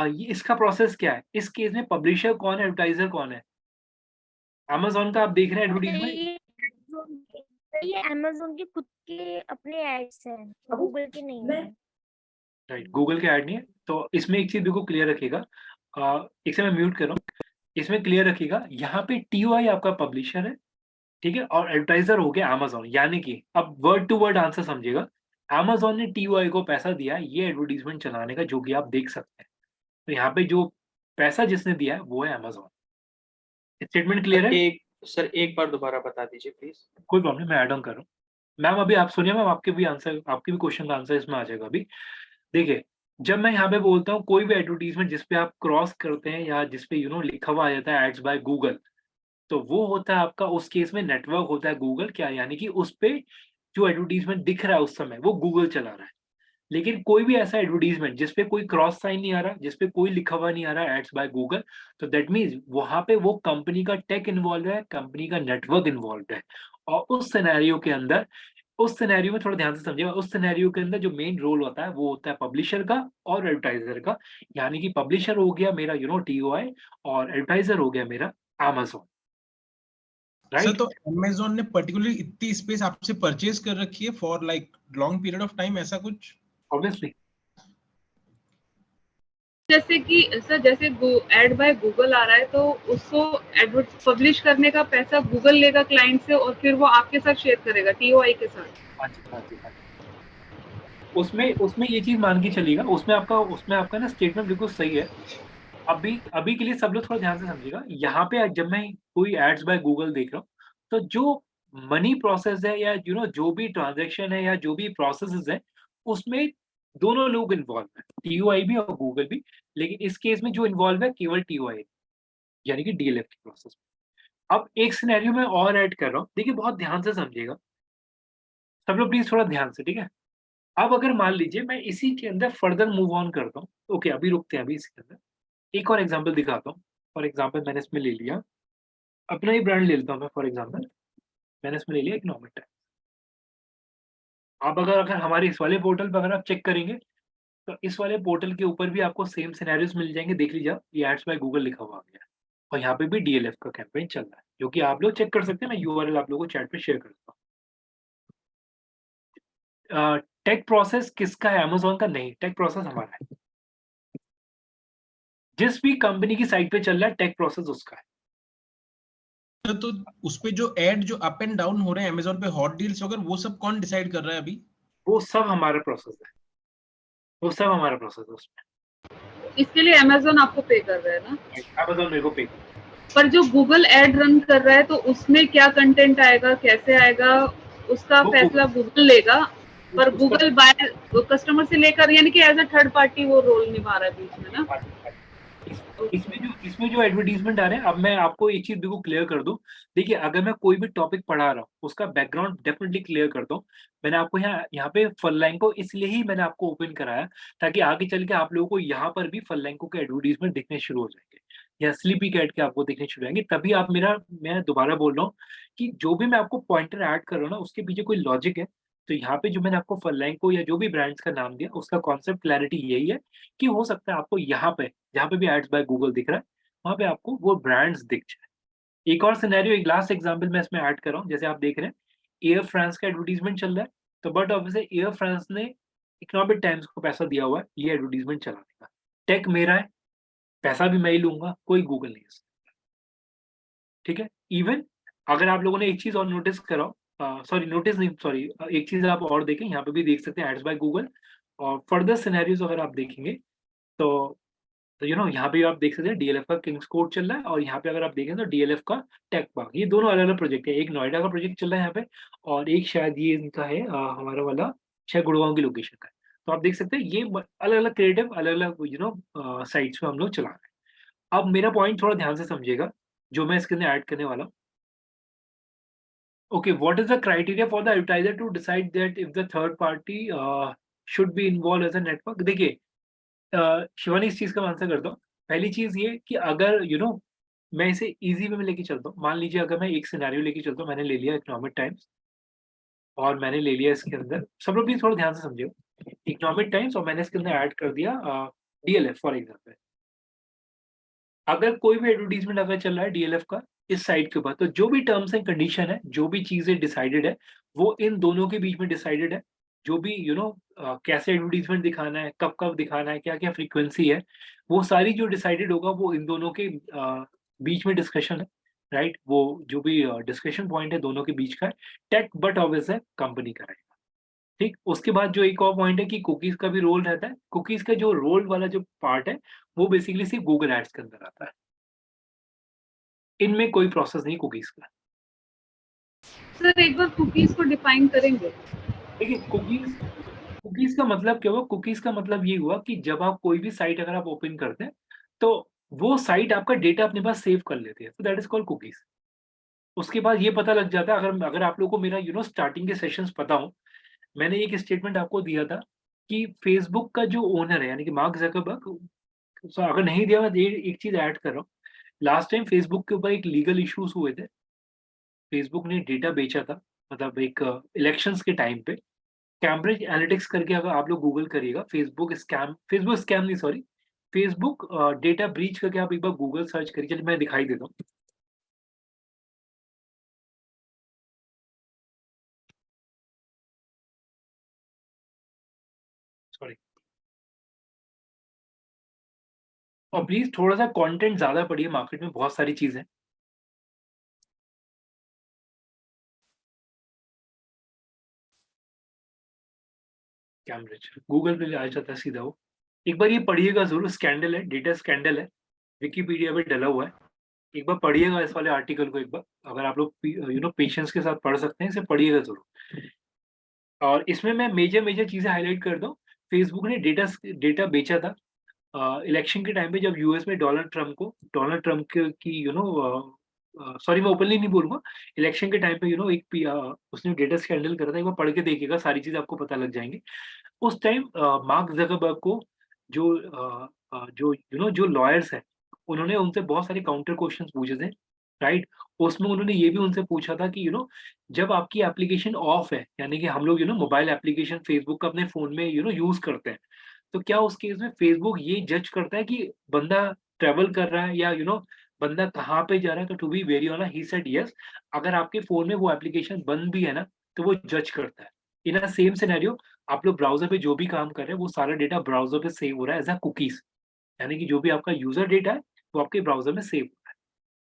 ये इसका प्रोसेस क्या है, इस केस में पब्लिशर कौन है, एडवर्टाइजर कौन है। अमेज़न का आप देख रहे हैं एडवर्टीजमेंट, ये अमेज़न के खुद के अपने एड्स हैं, गूगल के नहीं है। राइट, गूगल के ऐड नहीं है। तो इसमें एक चीज बिल्कुल क्लियर रखिएगा, एक से मैं म्यूट कर रहा हूँ, इसमें क्लियर रखिएगा, यहाँ पे टीओआई आपका पब्लिशर है, ठीक है, और एडवर्टाइजर हो गया अमेज़न, यानी कि अब वर्ड टू वर्ड आंसर समझिएगा, अमेज़न ने टीओआई को पैसा दिया है ये एडवर्टीजमेंट चलाने का, जो कि आप देख सकते हैं। तो यहाँ पे जो पैसा जिसने दिया है वो है अमेज़न। स्टेटमेंट क्लियर है? एक बार दोबारा बता दीजिए प्लीज। कोई प्रॉब्लम, मैं ऐड ऑन कर रहा हूँ। मैम अभी आप सुनिए मैम, आपके भी क्वेश्चन का आंसर इसमें आ जाएगा अभी। देखिए, जब मैं यहाँ पे बोलता हूँ कोई भी एडवर्टीजमेंट जिस पे आप क्रॉस करते हैं या जिस पे लिखा हुआ आ जाता है एड्स बाय गूगल, तो वो होता है आपका, उस केस में नेटवर्क होता है गूगल क्या, यानी कि उस पे जो एडवर्टीजमेंट दिख रहा है उस समय वो गूगल चला रहा है। लेकिन कोई भी ऐसा एडवर्टाइजमेंट जिसपे कोई क्रॉस साइन नहीं आ रहा, जिसपे कोई लिखा हुआ नहीं आ रहा एड्स बाय गूगल, तो दैट मीन्स वहां पे वो कंपनी का टेक इन्वॉल्व है, कंपनी का नेटवर्क इन्वॉल्व है। और उस सिनेरियो में थोड़ा ध्यान से समझिएगा, उस सिनेरियो के अंदर जो मेन रोल होता है वो होता है पब्लिशर का और एडवर्टाइजर का। यानी कि पब्लिशर हो गया मेरा टीओआई और एडवर्टाइजर हो गया मेरा अमेज़न, सर राइट? तो अमेजोन ने पर्टिकुलरली इतनी स्पेस आपसे परचेज कर रखी है for like long period of time, ऐसा कुछ? ऑब्वियसली। जैसे कि सर जैसे एड बाय गूगल आ रहा है तो उसको एडवर्ट पब्लिश करने का पैसा गूगल लेगा क्लाइंट से और फिर वो आपके साथ शेयर करेगा टीओआई के साथ। हाँ जी, हाँ जी, हाँ जी। उसमें ये चीज मान के चलिएगा, उसमें आपका ना स्टेटमेंट बिल्कुल सही है। अभी अभी के लिए सब लोग थोड़ा ध्यान से समझिएगा। यहाँ पे जब मैं कोई एड्स बाय गूगल देख रहा हूँ, तो जो मनी प्रोसेस है या जो भी ट्रांजैक्शन है या जो भी प्रोसेसेस है, उसमें दोनों लोग इन्वॉल्व हैं, टीओआई भी और गूगल भी। लेकिन इस केस में जो इन्वॉल्व है केवल टीओआई, यानी कि डीएलएफ की प्रोसेस। अब एक सिनेरियो में और ऐड कर रहा हूँ, देखिए बहुत ध्यान से समझिएगा सब लोग, प्लीज थोड़ा ध्यान से, ठीक है? अब अगर मान लीजिए मैं इसी के अंदर फर्दर मूव ऑन करता हूँ, ओके अभी रुकते हैं, अभी इसके अंदर एक और एग्जांपल दिखाता हूँ। फॉर एग्जांपल मैंने इसमें ले लिया, अपना ही ब्रांड ले लेता हूँ मैं, फॉर एग्जांपल मैंने इसमें ले लिया इकोनॉमिक टाइम्स। आप अगर अगर हमारे इस वाले पोर्टल पर अगर आप चेक करेंगे, तो इस वाले पोर्टल के ऊपर भी आपको सेम सिनेरियोस मिल जाएंगे। देख लीजिए आप, ये एड्स बाय गूगल लिखा हुआ आ गया है और यहाँ पे भी डीएलएफ का कैंपेन चल रहा है, जो कि आप लोग चेक कर सकते हैं। मैं यूआरएल आप लोगों को चैट पे शेयर करता हूँ। टेक प्रोसेस किसका है? अमेज़न का नहीं, टेक प्रोसेस हमारा है। जिस भी कंपनी की साइट पे चल रहा है टेक प्रोसेस उसका है। तो उस पे जो एड जो अप एंड डाउन हो रहे हैं अमेजोन पे, हॉट डील्स वगैरह, वो सब कौन डिसाइड कर रहा है अभी? वो सब हमारा प्रोसेस है, वो सब हमारा प्रोसेस है उसमें। इसके लिए अमेज़न आपको पे कर रहा है ना? अमेज़न मेरे को पे कर। पर जो गूगल एड रन कर रहा है तो उसमें क्या कंटेंट आएगा, कैसे आएगा, उसका वो फैसला गूगल लेगा। पर उसका गूगल बाय कस्टमर से लेकर यानी कि एज अ थर्ड पार्टी वो रोल निभा रहा है बीच में ना। इसमें जो एडवर्टीजमेंट आ रहे हैं, अब मैं आपको एक चीज बिल्कुल क्लियर कर दूं। देखिए अगर मैं कोई भी टॉपिक पढ़ा रहा हूँ उसका बैकग्राउंड डेफिनेटली क्लियर करता हूँ। मैंने आपको यहाँ पे फनलाइन को इसलिए ही मैंने आपको ओपन कराया, ताकि आगे चल के आप लोगों को यहाँ पर भी फनलाइन के एडवर्टीजमेंट दिखने शुरू हो जाएंगे या स्लीपी कैट के आपको दिखने शुरू होंगे। तभी आप मैं दोबारा बोल रहा हूँ कि जो भी मैं आपको पॉइंटर ऐड कर रहा हूँ ना, उसके पीछे कोई लॉजिक है। तो यहाँ पे जो मैंने आपको फनलाइन को या जो भी ब्रांड्स का नाम दिया, उसका कॉन्सेप्ट क्लैरिटी यही है कि हो सकता है आपको यहाँ पे जहाँ पे भी एड्स बाय गूगल दिख रहा है, वहाँ पे आपको वो ब्रांड्स दिख जाए। एक और सिनेरियो, एक लास्ट एग्जांपल मैं इसमें ऐड कर रहा हूँ। जैसे आप देख रहे हैं एयर फ्रांस का एडवर्टाइजमेंट चल रहा है, तो बट ऑब्वियसली एयर फ्रांस ने इकोनॉमिक टाइम्स को पैसा दिया हुआ है ये एडवर्टाइजमेंट चलाने का। टेक मेरा है, पैसा भी मैं ही लूंगा, कोई गूगल नहीं है, ठीक है? इवन अगर आप लोगों ने एक चीज और नोटिस करा, सॉरी नोटिस नहीं, सॉरी, एक चीज आप और देखें, यहाँ पे भी देख सकते हैं एड्स बाय गूगल। और फर्दर सिनेरियोज अगर आप देखेंगे, तो यहाँ पे आप देख सकते हैं डीएलएफ का किंग्स कोड चल रहा है, और यहाँ पे अगर आप देखें तो डीएलएफ का टेक पार्क। ये दोनों अलग अलग प्रोजेक्ट है, एक नोएडा का प्रोजेक्ट चल रहा है यहाँ पे, और एक शायद ये इनका है हमारा वाला शायद गुड़गांव की लोकेशन का है। तो आप देख सकते हैं ये अलग अलग क्रिएटिव अलग अलग साइट्स पे हम लोग चला रहे हैं। अब मेरा पॉइंट थोड़ा ध्यान से समझिएगा जो मैं इसके अंदर ऐड करने वाला हूँ। Okay, what is the criteria for the advertiser to decide that if the third party should be involved as a network? देखिए शिवानी, इस चीज का आंसर करता हूँ। पहली चीज ये कि अगर मैं इसे इजी वे में लेके चलता हूँ। मान लीजिए अगर मैं एक सिनेरियो लेके चलता हूँ, मैंने ले लिया इकोनॉमिक टाइम्स और मैंने ले लिया इसके अंदर, सब लोग प्लीज थोड़ा ध्यान से समझिए, इकोनॉमिक टाइम्स और मैंने इसके अंदर ऐड कर दिया डीएलएफ फॉर एग्जाम्पल। अगर कोई भी एडवर्टीजमेंट अगर चल रहा है डीएलएफ का इस साइट के ऊपर, तो जो भी टर्म्स एंड कंडीशन है, जो भी चीजें डिसाइडेड है, वो इन दोनों के बीच में डिसाइडेड है। जो भी कैसे एडवर्टीजमेंट दिखाना है, कब कब दिखाना है, क्या क्या फ्रीक्वेंसी है, वो सारी जो डिसाइडेड होगा वो इन दोनों के बीच में डिस्कशन है, राइट? वो जो भी डिस्कशन पॉइंट है दोनों के बीच का है। टेक बट ऑब्वियस है कंपनी का रहेगा, ठीक। उसके बाद जो एक और पॉइंट है कि कुकीज का भी रोल रहता है। कुकीज का जो रोल वाला जो पार्ट है वो बेसिकली सिर्फ गूगल एड्स के अंदर आता है, इनमें कोई प्रोसेस नहीं कुकीज का। सर एक बार कुकीज को डिफाइन करेंगे? देखिए कुकीज का मतलब क्या हुआ? कुकीज का मतलब ये हुआ कि जब आप कोई भी साइट अगर आप ओपन करते हैं, तो वो साइट आपका डेटा अपने पास सेव कर लेती है, तो दैट इज कॉल्ड कुकीज। उसके बाद ये पता लग जाता है, अगर आप लोगों को मेरा स्टार्टिंग के सेशंस पता हो, मैंने एक स्टेटमेंट आपको दिया था कि फेसबुक का जो ओनर है यानी कि मार्क ज़करबर्ग, सो अगर नहीं दिया मैं एक चीज़ ऐड कर रहा हूँ। लास्ट टाइम फेसबुक के ऊपर एक लीगल इश्यूज़ हुए थे। फेसबुक ने डेटा बेचा था, मतलब एक इलेक्शंस के टाइम पे। कैम्ब्रिज एनालिटिक्स करके अगर आप लोग गूगल करिएगा, फेसबुक स्कैम नहीं, सॉरी, फेसबुक डेटा ब्रीच करके आप एक बार गूगल सर्च करिए। चलिए मैं दिखाई देता हूँ। सॉरी, और प्लीज थोड़ा सा कंटेंट ज्यादा पढ़िए, मार्केट में बहुत सारी चीजें। कैम्ब्रिज गूगल पे आ जाता है सीधा वो। एक बार ये पढ़िएगा जरूर, स्कैंडल है, डेटा स्कैंडल है, विकिपीडिया पे डला हुआ है। एक बार पढ़िएगा इस वाले आर्टिकल को एक बार, अगर आप लोग पेशेंस के साथ पढ़ सकते हैं, इसे पढ़िएगा जरूर। और इसमें मैं मेजर मेजर चीजें हाईलाइट कर दूं। फेसबुक ने डेटा बेचा था इलेक्शन के टाइम पे, जब यूएस में डोनाल्ड ट्रम्प की सॉरी मैं ओपनली नहीं बोलूंगा, इलेक्शन के टाइम पे उसने डेटा स्कैंडल करा था। एक बार पढ़ के देखिएगा, सारी चीजें आपको पता लग जाएंगी। उस टाइम मार्क जकरबर्ग को जो लॉयर्स हैं, उन्होंने उनसे बहुत सारे काउंटर क्वेश्चंस पूछे थे, राइट। उसमें उन्होंने ये भी उनसे पूछा था कि जब आपकी एप्लीकेशन ऑफ है, यानी कि हम लोग मोबाइल एप्लीकेशन फेसबुक का अपने फोन में यूज करते हैं, तो क्या उस केस में फेसबुक ये जज करता है कि बंदा ट्रेवल कर रहा है या बंदा कहाँ पे जा रहा है। तो to be very honest he said yes, अगर आपके फोन में वो एप्लीकेशन बंद भी है ना, तो वो जज करता है। इन अ सेम सिनेरियो, आप लोग ब्राउजर पे जो भी काम कर रहे हैं, वो सारा डेटा ब्राउजर पे सेव हो रहा है एज अ कुकीज, यानी कि जो भी आपका यूजर डेटा है वो आपके ब्राउजर में सेव हो रहा है।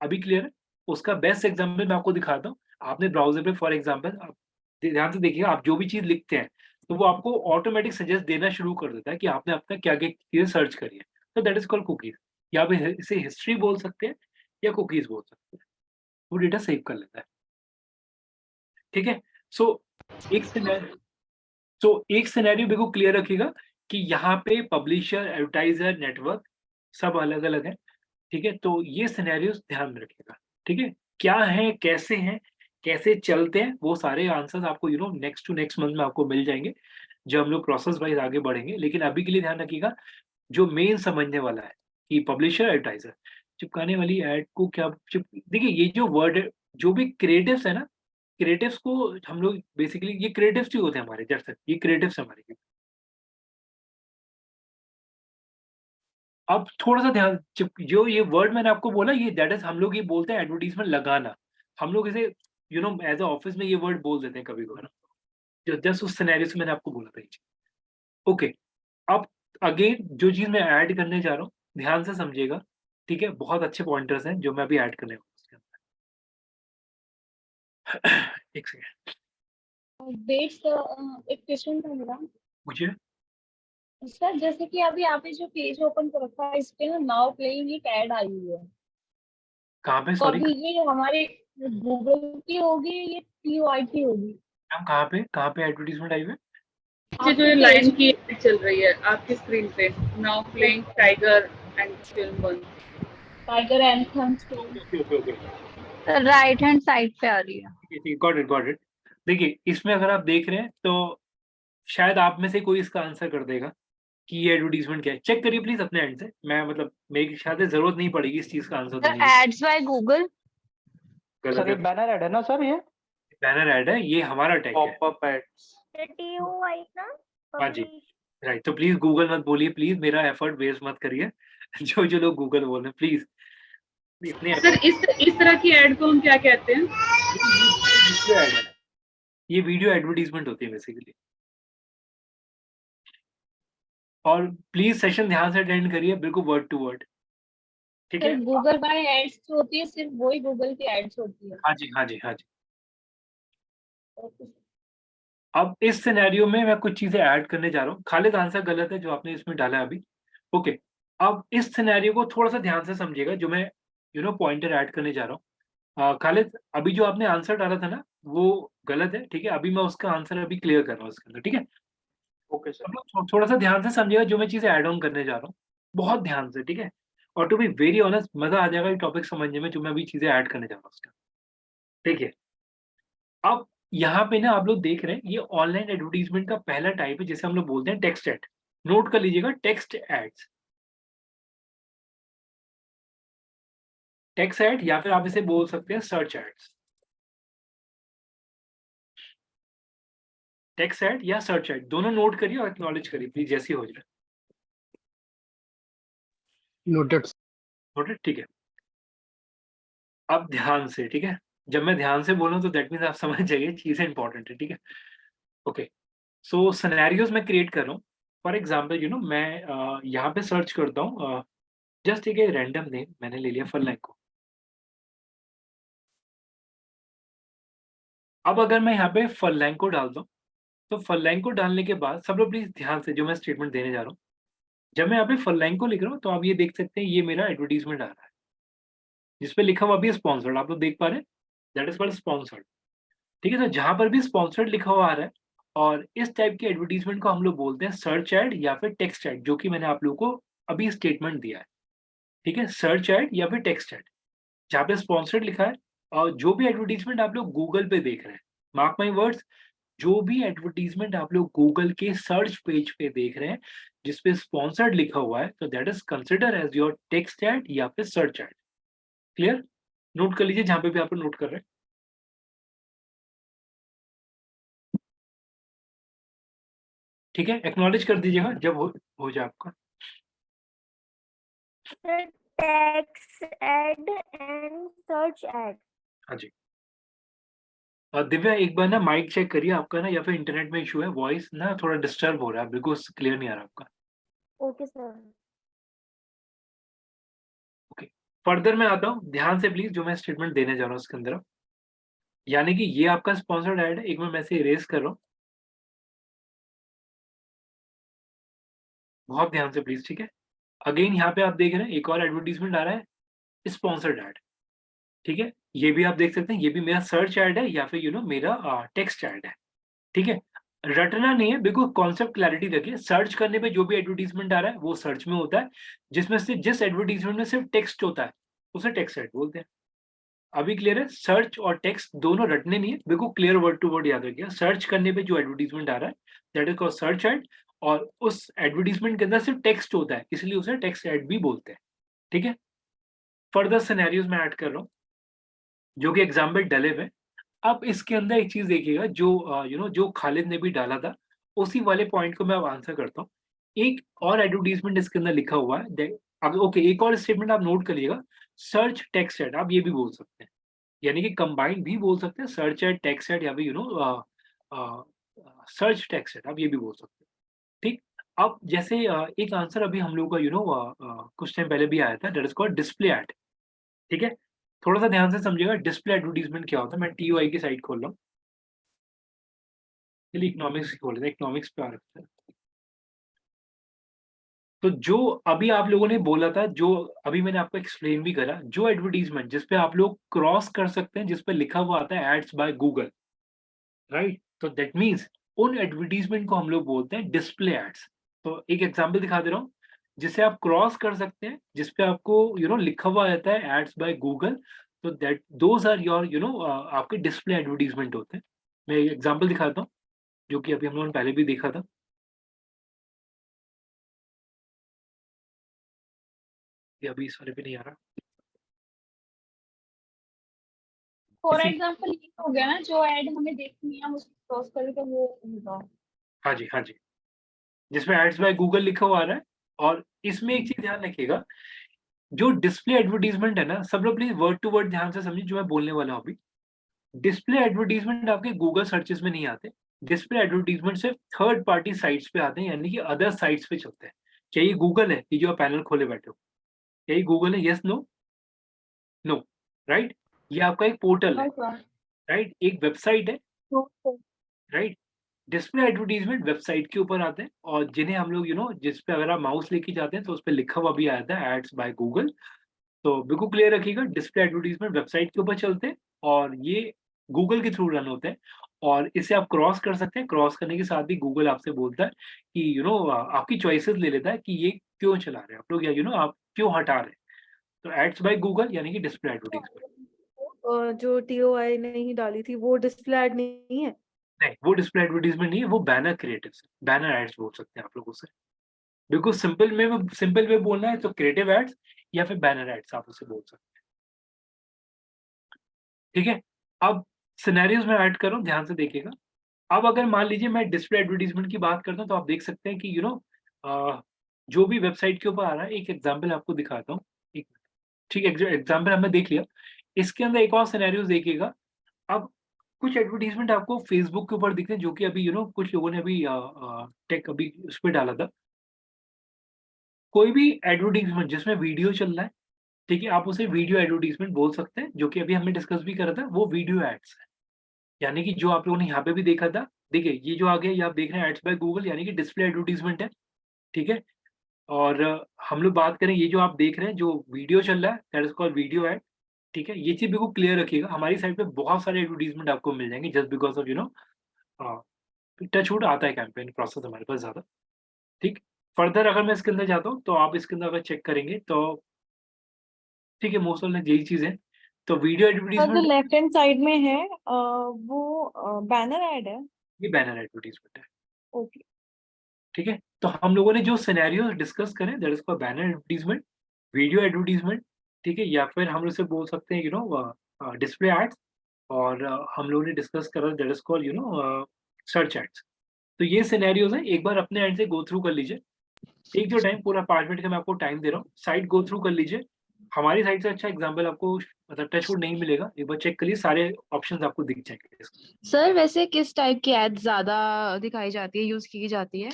अभी क्लियर है? उसका बेस्ट एग्जाम्पल मैं आपको दिखाता हूँ। आपने ब्राउजर पे फॉर एग्जाम्पल, आप ध्यान से देखिएगा, आप जो भी चीज लिखते हैं तो वो आपको ऑटोमेटिक सजेस्ट देना शुरू कर देता है कि आपने अब तक क्या क्या चीजें सर्च करी है। तो दैट इज कॉल्ड कुकीज, या आप इसे हिस्ट्री बोल सकते हैं या कुकीज बोल सकते हैं। वो डेटा सेव कर लेता है, ठीक है। सो एक सिनेरियो एक सिनेरियो बिल्कुल क्लियर रखिएगा कि यहाँ पे पब्लिशर, एडवर्टाइजर, नेटवर्क सब अलग अलग है, ठीक है। तो ये सिनेरियोस ध्यान में रखिएगा, ठीक है। क्या है, कैसे हैं, कैसे चलते हैं, वो सारे आंसर्स आपको नेक्स्ट टू नेक्स्ट मंथ में आपको मिल जाएंगे, जब हम लोग प्रोसेस वाइज आगे बढ़ेंगे। लेकिन अभी के लिए ध्यान रखिएगा, जो मेन समझने वाला है कि पब्लिशर, एडवर्टाइजर, चिपकाने वाली एड को क्या देखिए, ये जो वर्ड है, जो भी क्रिएटिव्स है ना, क्रिएटिव्स को हम लोग बेसिकली, ये क्रिएटिव्स ही होते हैं हमारे, जैसे ये क्रिएटिव्स हमारे। अब थोड़ा सा ध्यान, जो ये वर्ड मैंने आपको बोला, ये दैट इज, हम लोग ये बोलते हैं एडवर्टीजमेंट लगाना। हम लोग इसे एज अ ऑफिस में ये वर्ड बोल देते हैं कभी कभार, जो जस्ट उस सिनेरियो से मैंने आपको बोला था ये चीज। ओके, अब अगेन जो चीज मैं ऐड करने जा रहा हूँ, ध्यान से समझिएगा, ठीक है। बहुत अच्छे पॉइंटर्स हैं जो मैं अभी ऐड करने वाला हूँ उसके अंदर। एक सेकेंड वेट सर, एक क्वेश्चन था मेरा मुझे। सर। जैसे कि अभी आपने जो पेज ओपन कर रखा है, इस पे ना नाउ प्लेइंग एक ऐड आई हुई है, कहाँ पे, तो सॉरी अभी ये हमारे गूगल की होगी, ये टीवाई की होगी? मैम, कहाँ पे एडवर्टीजमेंट आई हुई है? ये जो ये लाइन की ad चल रही है आपकी स्क्रीन पे, now playing tiger and film 1। Tiger anthem okay okay okay, right hand side पे आ रही है। Got it. देखिए, इसमें अगर आप देख रहे हैं तो शायद आप में से कोई इसका आंसर कर देगा कि ये एडवर्टीजमेंट क्या है। चेक करिए प्लीज अपने एंड से, मैं मतलब मेरी शायद से जरूरत नहीं पड़ेगी इस चीज का आंसर देने की। Ads by Google. गलत सर ये है, बैनर ऐड है ना सर? ये बैनर ऐड है, ये हमारा टैग है। Popup ads. TOI ना, हाँ जी, publish। राइट। तो प्लीज गूगल मत बोलिए, प्लीज मेरा एफर्ट वेस्ट मत करिए। जो लोग गूगल बोल रहे हैं, प्लीज इतने सर इस तरह की एड को हम क्या कहते हैं? वीडियो ऐड है, ये वीडियो एडवर्टीजमेंट होती है बेसिकली। और प्लीज सेशन ध्यान से अटेंड करिए, बिल्कुल वर्ड टू वर्ड, ठीक है। सर गूगल बाय एड्स जो होती है, सिर्फ वही गूगल की एड्स होती है। हाँ जी, हाँ जी, हाँ जी। अब इस सिनेरियो में मैं कुछ चीजें ऐड करने जा रहा हूँ। खालिद, आंसर गलत है जो आपने इसमें डाला है अभी। ओके, अब इस सिनेरियो को थोड़ा सा ध्यान से समझिएगा, जो मैं पॉइंटर ऐड करने जा रहा हूँ। खालिद, अभी जो आपने आंसर डाला था ना, वो गलत है, ठीक है। अभी मैं उसका आंसर अभी क्लियर कर रहा हूँ उसके अंदर, ठीक है। Okay sir. अब लोग थोड़ा सा ध्यान से समझिएगा, जो मैं चीजें ऐड ऑन करने जा रहा हूँ, बहुत ध्यान से, ठीक है। और टू बी वेरी ऑनेस्ट, मजा आ जाएगा ये टॉपिक समझने में, जो मैं अभी चीजें ऐड करने जा रहा हूँ उसका, ठीक है। अब यहाँ पे ना आप लोग देख रहे हैं ये ऑनलाइन एडवर्टाइजमेंट का पहला टाइप है जिसे हम लोग बोलते हैं टेक्स्ट एड। नोट कर लीजिएगा, टेक्स्ट एड्स, टेक्स्ट एड या फिर आप इसे बोल सकते हैं सर्च एड्स। टेक्स्ट एड या सर्च एड दोनों नोट करिए और एक्नॉलेज करिए प्लीज, जैसे ही हो जाए। नोटेड। नोटेड, ठीक है। अब ध्यान से, ठीक है, जब मैं ध्यान से बोलूं तो दैट मीन्स आप समझ जाइए चीजें इंपॉर्टेंट है, ठीक है। ओके, सो सिनेरियोज मैं क्रिएट कर रहा हूँ। फॉर एग्जाम्पल मैं यहाँ पे सर्च करता हूँ, जस्ट एक रैंडम नेम मैंने ले लिया फलैंको। अब अगर मैं यहाँ पे फलैंको डालता हूँ तो फलैंको डालने के बाद सब लोग प्लीज ध्यान से जो मैं स्टेटमेंट देने जा रहा हूँ, जब मैं यहाँ पे फलैंको लिख रहा हूँ तो आप ये देख सकते हैं ये मेरा एडवर्टीजमेंट आ रहा है जिसपे लिखा हुआ भी स्पॉन्सर्ड, आप लोग देख पा रहे हैं, दैट इज कॉल्ड स्पॉन्सर्ड। ठीक है, तो जहां पर भी स्पॉन्सर्ड लिखा हुआ आ रहा है और इस टाइप की एडवर्टीजमेंट को हम लोग बोलते हैं सर्च एड या फिर टेक्स्ट एड, जो कि मैंने आप लोगों को अभी स्टेटमेंट दिया है। ठीक है, सर्च एड या फिर टेक्स्ट एड जहाँ पे स्पॉन्सर्ड लिखा है। और जो भी एडवर्टीजमेंट आप लोग गूगल पे देख रहे हैं, मार्क माई वर्ड्स, जो भी एडवर्टीजमेंट आप लोग गूगल के सर्च पेज पे देख रहे हैं जिसपे स्पॉन्सर्ड लिखा हुआ है, तो that is consider as your text ad या फिर सर्च एड। क्लियर? नोट कर लीजिए जहां पे भी आप लोग नोट कर रहे हैं। ठीक है, एक्नॉलेज कर दीजिएगा जब हो जाए आपका। Text ad and search ad. हाँ जी। दिव्या एक बार ना माइक चेक करिए आपका ना, या फिर इंटरनेट में इशू है, वॉइस ना थोड़ा डिस्टर्ब हो रहा है, बिल्कुल क्लियर नहीं आ रहा आपका। Okay sir. ओके, फर्दर मैं आता हूँ, ध्यान से प्लीज जो मैं स्टेटमेंट देने जा रहा हूँ उसके अंदर। यानी कि ये आपका स्पॉन्सर्ड ऐड है, एक बार मैं इसे इरेज कर रहा हूँ, बहुत ध्यान से प्लीज, ठीक है। अगेन यहाँ पे आप देख रहे हैं एक और एडवर्टीजमेंट आ रहा है, स्पॉन्सर्ड ऐड। ठीक है, ये भी आप देख सकते हैं, ये भी मेरा सर्च ऐड है या फिर मेरा टेक्स्ट ऐड है। ठीक है, रटना नहीं है, बिल्कुल कॉन्सेप्ट क्लैरिटी रखिए। सर्च करने पे जो भी एडवर्टीजमेंट आ रहा है वो सर्च में होता है, जिसमें से जिस एडवर्टीजमेंट में सिर्फ टेक्स्ट होता है उसे टेक्स्ट ऐड बोलते हैं। अभी क्लियर है? सर्च और टेक्स्ट दोनों रटने नहीं है, बिल्कुल क्लियर वर्ड टू वर्ड याद रखिए। सर्च करने पे जो एडवर्टीजमेंट आ रहा है that is called search add, और उस एडवर्टीजमेंट के अंदर सिर्फ टेक्स्ट होता है इसलिए उसे टेक्स्ट ऐड भी बोलते हैं। ठीक है, फर्दर सिनेरियोज में ऐड कर रहा हूँ जो कि एग्जाम्पल डले हुए। अब इसके अंदर एक चीज देखिएगा, जो जो खालिद ने भी डाला था उसी वाले पॉइंट को मैं अब आंसर करता हूँ। एक और एडवर्टीजमेंट इसके अंदर लिखा हुआ है, अब ओके, एक और स्टेटमेंट आप नोट करिएगा, सर्च टेक्स्ट ऐड, आप ये भी बोल सकते हैं, यानी कि कंबाइंड भी बोल सकते हैं, सर्च ऐड टेक्स्ट ऐड, या फिर सर्च टेक्स्ट ऐड, आप ये भी बोल सकते हैं। ठीक, अब जैसे एक आंसर अभी हम लोग का कुछ टाइम पहले भी आया था, that is called display ad. ठीक है, थोड़ा सा ध्यान से समझिएगा डिस्प्ले एडवर्टीजमेंट क्या होता है। मैं TOI की साइट खोल रहा हूँ, चलिए इकोनॉमिक्स खोल रहे हैं, इकोनॉमिक्स पे आ रखते हैं। तो जो अभी आप लोगों ने बोला था, जो अभी मैंने आपको एक्सप्लेन भी करा, जो एडवर्टीजमेंट जिसपे आप लोग क्रॉस कर सकते हैं, जिसपे लिखा हुआ आता है एड्स बाय गूगल, राइट, तो दैट मीन्स उन एडवर्टीजमेंट को हम लोग बोलते हैं डिस्प्ले एड्स। तो एक एग्जांपल दिखा दे रहा हूँ जिससे आप क्रॉस कर सकते हैं, जिसपे आपको लिखा हुआ रहता है एड्स बाय गूगल, तो दैट दोज आर योर आपके डिस्प्ले एडवर्टीजमेंट होते हैं। मैं एक एग्जांपल दिखाता हूँ जो कि अभी हम लोगों ने पहले भी देखा था। ये अभी इस वाले पे नहीं आ रहा। फॉर इसी एग्जांपल ये हो गया ना, जो ऐड हमें देखनी है हम उसको क्रॉस करें तो वो होगा। हाँ जी, हाँ जी, जिसमें एड्स बाय गूगल लिखा हुआ आ रहा है। और इसमें एक चीज ध्यान रखिएगा, जो डिस्प्ले एडवर्टीजमेंट है ना, सब लोग प्लीज वर्ड टू वर्ड ध्यान से समझिए जो मैं बोलने वाला हूँ अभी। डिस्प्ले एडवर्टीजमेंट आपके गूगल सर्चेस में नहीं आते, डिस्प्ले एडवर्टीजमेंट सिर्फ थर्ड पार्टी साइट्स पे आते हैं, यानी कि अदर साइट्स पे चलते हैं। क्या ये गूगल है? ये जो आप पैनल खोले बैठे हो, क्या ये गूगल है? Yes, no? No, right? ये आपका एक पोर्टल है, राइट, एक वेबसाइट है, राइट। डिस्प्ले एडवर्टीजमेंट वेबसाइट के ऊपर आते हैं, और जिन्हें हम लोग जिस पे अगर आप माउस लेके जाते हैं तो उस पर लिखा हुआ भी आता है एड्स बाय गूगल। तो बिल्कुल क्लियर रखिएगा, डिस्प्ले एडवर्टीजमेंट वेबसाइट के ऊपर चलते हैं और ये गूगल के थ्रू रन होते हैं, और इसे आप क्रॉस कर सकते हैं। क्रॉस करने के साथ भी गूगल आपसे बोलता है कि आपकी चॉइसेस ले लेता है कि ये क्यों चला रहे हैं आप लोग, या आप क्यों हटा रहे हैं। तो एड्स बाय गूगल यानी कि डिस्प्ले एडवर्टीजमेंट। जो TOI ने ही डाली थी वो डिस्प्ले ऐड नहीं है? नहीं, वो डिस्प्ले एडवर्टाइजमेंट नहीं है, वो बैनर क्रिएटिव्स है, बैनर एड्स बोल सकते हैं आप लोग उसे। बिल्कुल सिंपल वे बोलना है तो क्रिएटिव एड्स या फिर बैनर एड्स आप उसे बोल सकते हैं। ठीक है, अब सिनेरियोज में ऐड करो, ध्यान से देखिएगा। अब अगर मान लीजिए मैं डिस्प्ले एडवर्टाइजमेंट की बात करता हूँ तो आप देख सकते हैं कि जो भी वेबसाइट के ऊपर आ रहा है, एक एग्जाम्पल आपको दिखाता हूँ। एक ठीक है, एग्जाम्पल हमने देख लिया। इसके अंदर एक और सिनेरियोज देखिएगा। अब कुछ एडवर्टाइजमेंट आपको फेसबुक के ऊपर दिखते हैं, जो कि अभी कुछ लोगों ने अभी टेक अभी उस पर डाला था। कोई भी एडवर्टाइजमेंट जिसमें वीडियो चल रहा है, ठीक है, आप उसे वीडियो एडवर्टाइजमेंट बोल सकते हैं, जो कि अभी हमने डिस्कस भी करा था, वो वीडियो एड्स है। यानी कि जो आप लोगों ने यहाँ पे भी देखा था, देखिए ये जो आ गया, ये आप देख रहे हैं एड्स बाय गूगल, यानी कि डिस्प्ले एडवर्टाइजमेंट है। ठीक है, और हम लोग बात करें, ये जो आप देख रहे हैं जो वीडियो चल रहा है, that is called video add. ठीक है, ये चीज बिल्कुल क्लियर रखिएगा। हमारी साइड पे बहुत सारे एडवर्टाइजमेंट आपको मिल जाएंगे जस्ट बिकॉज ऑफ टचवुड आता है कैंपेन प्रोसेस हमारे पास ज्यादा। ठीक, फर्दर अगर मैं इसके अंदर जाता हूँ तो आप इसके अंदर अगर चेक करेंगे तो ठीक है, मोस्ट ऑफ यही चीजें। तो वीडियो जो एडवर्टाइजमेंट, लेफ्ट हैंड साइड में है वो बैनर ऐड है? ये बैनर एडवर्टाइजमेंट है। ओके। ठीक है, तो हम लोगों ने जो सिनेरियो डिस्कस करें, that is called banner advertisement, video advertisement. ठीक है, या फिर हम उसे बोल सकते हैं डिस्प्ले एड्स, और हम लोगों ने डिस्कस करा that is called search ads. तो ये सिनेरियोज हैं, एक बार अपने एंड से गो थ्रू कर लीजिए। एक जो टाइम पूरा 5 मिनट का मैं आपको टाइम दे रहा हूँ, साइट गो थ्रू कर लीजिए। हमारी साइड से अच्छा एग्जाम्पल आपको मतलब टचवुड नहीं मिलेगा, एक बार चेक करिए, सारे ऑप्शंस आपको दिख जाएंगे। सर वैसे किस टाइप की एड ज्यादा दिखाई जाती है, यूज की जाती है?